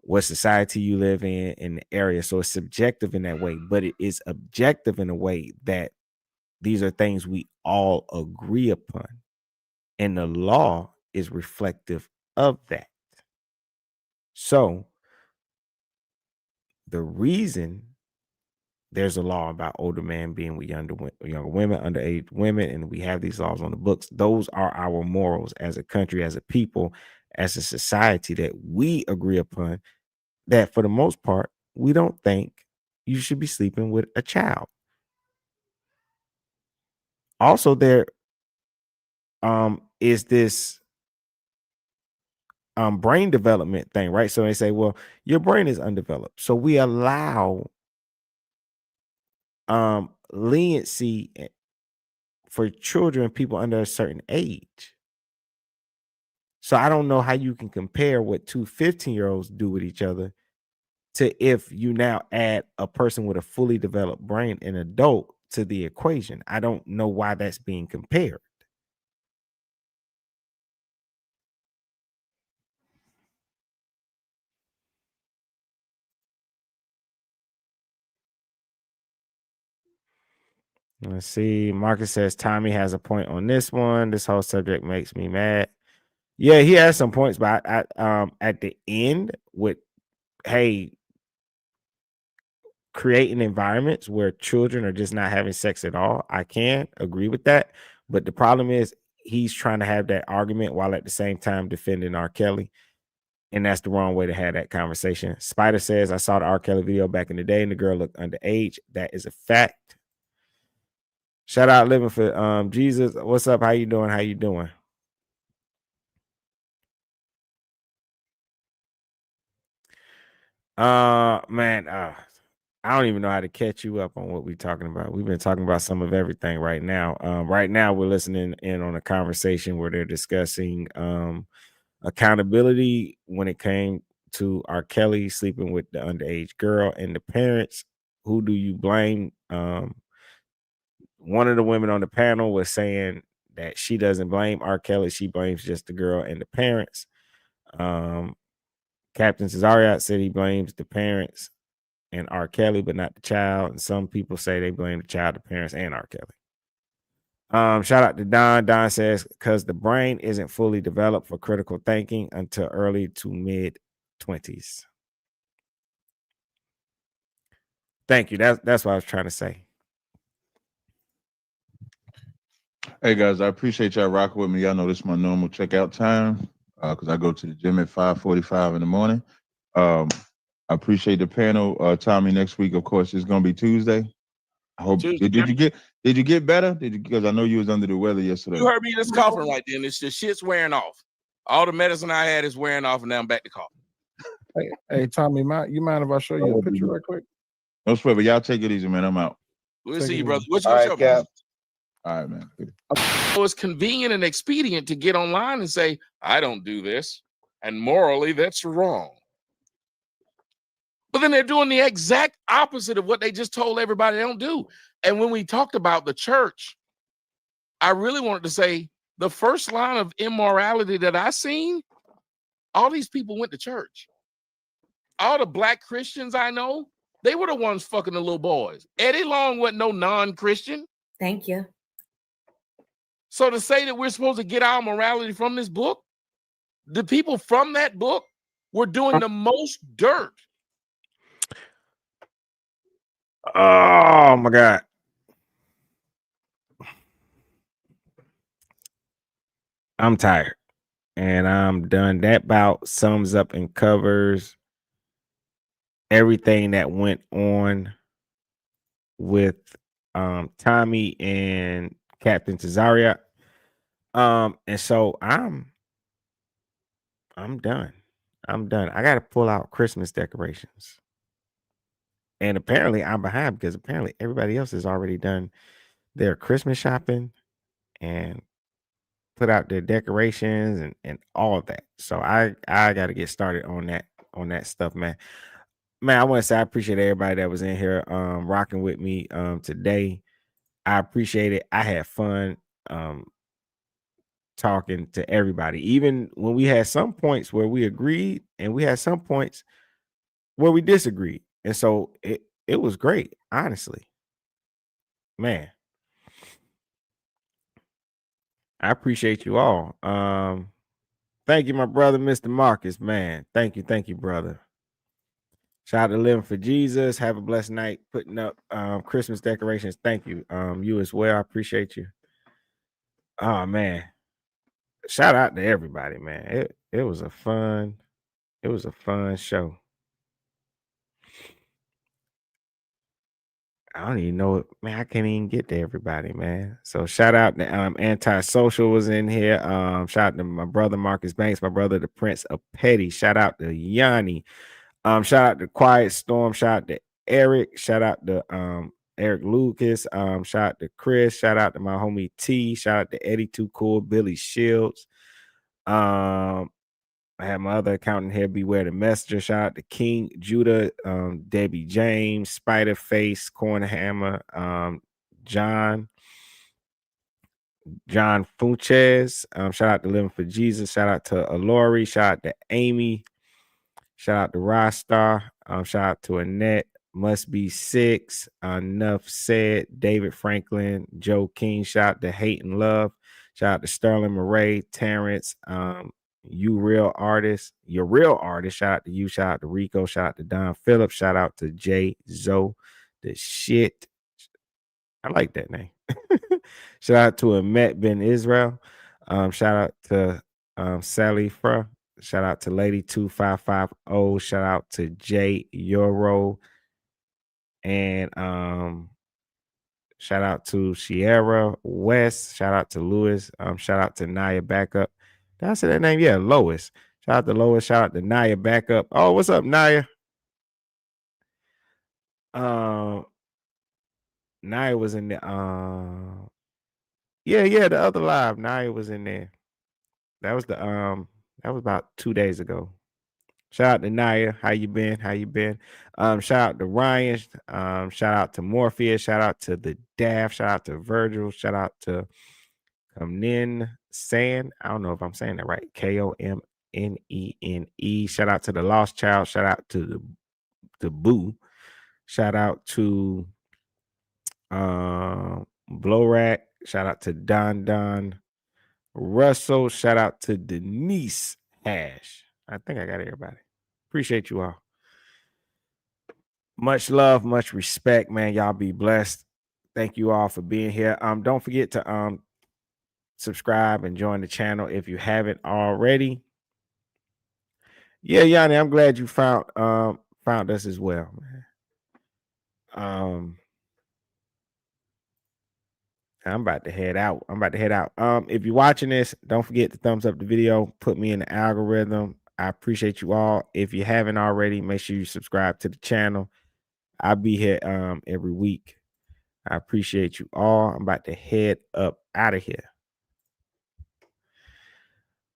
what society you live in the area. So it's subjective in that way, but it is objective in a way that these are things we all agree upon. And the law is reflective of that. So the reason there's a law about older men being with younger women, underage women, and we have these laws on the books, those are our morals as a country, as a people, as a society that we agree upon, that for the most part, we don't think you should be sleeping with a child. Also, there is this brain development thing, right? So they say, well, your brain is undeveloped. So we allow leniency for children, people under a certain age. So I don't know how you can compare what two 15-year-olds do with each other to if you now add a person with a fully developed brain, an adult, to the equation. I don't know why that's being compared. Let's see. Marcus says Tommy has a point on this one. This whole subject makes me mad. Yeah, he has some points, but at the end with, hey, creating environments where children are just not having sex at all, I can agree with that. But the problem is he's trying to have that argument while at the same time defending R. Kelly. And that's the wrong way to have that conversation. Spider says, I saw the R. Kelly video back in the day and the girl looked underage. That is a fact. Shout out Living for Jesus. What's up? How you doing? How you doing? Man, I don't even know how to catch you up on what we're talking about. We've been talking about some of everything right now. Right now we're listening in on a conversation where they're discussing accountability when it came to R. Kelly sleeping with the underage girl and the parents. Who do you blame? One of the women on the panel was saying that she doesn't blame R. Kelly. She blames just the girl and the parents. Captain Tazaryach said he blames the parents and R. Kelly, but not the child. And some people say they blame the child, the parents, and R. Kelly. Shout out to Don. Don says, because the brain isn't fully developed for critical thinking until early to mid 20s. Thank you. That's what I was trying to say. Hey guys, I appreciate y'all rocking with me. Y'all know this is my normal checkout time because I go to the gym at 5:45 in the morning. I appreciate the panel. Tommy, next week, of course, it's gonna be Tuesday. I hope did you get better? Because I know you was under the weather yesterday. You heard me just coughing right then. It's just shit's wearing off. All the medicine I had is wearing off, and now I'm back to coughing. Hey Tommy, you mind if I show you a picture right quick? No sweat, but y'all take it easy, man. I'm out. We'll see you, brother. What's All your right, Cap. All right, man. So it's convenient and expedient to get online and say, I don't do this. and morally that's wrong. But then they're doing the exact opposite of what they just told everybody they don't do. And when we talked about the church, I really wanted to say the first line of immorality that I seen, all these people went to church. All the black Christians I know, they were the ones fucking the little boys. Eddie Long wasn't no non-Christian. Thank you. So to say that we're supposed to get our morality from this book, the people from that book were doing the most dirt. Oh my God. I'm tired and I'm done. That about sums up and covers everything that went on with Tommy and Captain Tazaryach. And so I'm done. I'm done. I gotta pull out Christmas decorations. And apparently I'm behind because apparently everybody else has already done their Christmas shopping and put out their decorations and all of that. So I gotta get started on that stuff, man. Man, I want to say I appreciate everybody that was in here rocking with me today. I appreciate it. I had fun talking to everybody, even when we had some points where we agreed and we had some points where we disagreed. And so it was great, honestly. Man, I appreciate you all. Thank you, my brother, Mr. Marcus, man. Thank you, brother. Shout out to Living for Jesus. Have a blessed night putting up Christmas decorations. Thank you. You as well. I appreciate you. Oh man. Shout out to everybody, man. It was a fun show. I don't even know, man. I can't even get to everybody, man. So shout out to Antisocial was in here. Shout out to my brother Marcus Banks, my brother the Prince of Petty. Shout out to Yanni. Shout out to Quiet Storm. Shout out to Eric. Shout out to Eric Lucas. Shout out to Chris. Shout out to my homie T. Shout out to Eddie Too Cool, Billy Shields. I have my other accountant here, Beware the Messenger. Shout out to King Judah, Debbie James, Spider Face, Cornhammer, John Fuches. Shout out to Living for Jesus. Shout out to Alori. Shout out to Amy. Shout out to Rostar. Shout out to Annette. Must Be Six. Enough Said. David Franklin. Joe King. Shout out to Hate and Love. Shout out to Sterling Murray. Terrence. You Real Artist. Your Real Artist. Shout out to you. Shout out to Rico. Shout out to Don Phillips. Shout out to Jay Zoe. The shit. I like that name. Shout out to Ahmet Ben Israel. Shout out to Sally Fra. Shout out to Lady 2550. Shout out to Jay Euro. And shout out to Sierra West. Shout out to Lewis. Shout out to Naya Backup. Did I say that name? Yeah, Lois. Shout out to Lois. Shout out to Naya Backup. Oh, what's up, Naya? Naya was in the the other live. Naya was in there. That was about 2 days ago. Shout out to Naya. How you been? Shout out to Ryan. Shout out to Morpheus. Shout out to the Daft. Shout out to Virgil. Shout out to Comnen San. I don't know if I'm saying that right. Komnene. Shout out to the Lost Child. Shout out to the Boo. Shout out to Blowrack. Shout out to Don Russell. Shout out to Denise Hash. I think I got everybody. Appreciate you all. Much love, much respect, man. Y'all be blessed. Thank you all for being here. Don't forget to subscribe and join the channel if you haven't already. Yeah, Yanni, I'm glad you found us as well, man. I'm about to head out. If you're watching this, don't forget to thumbs up the video. Put me in the algorithm. I appreciate you all. If you haven't already, make sure you subscribe to the channel. I'll be here every week. I appreciate you all. I'm about to head up out of here.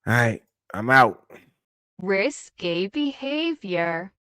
All right, I'm out. Risky behavior.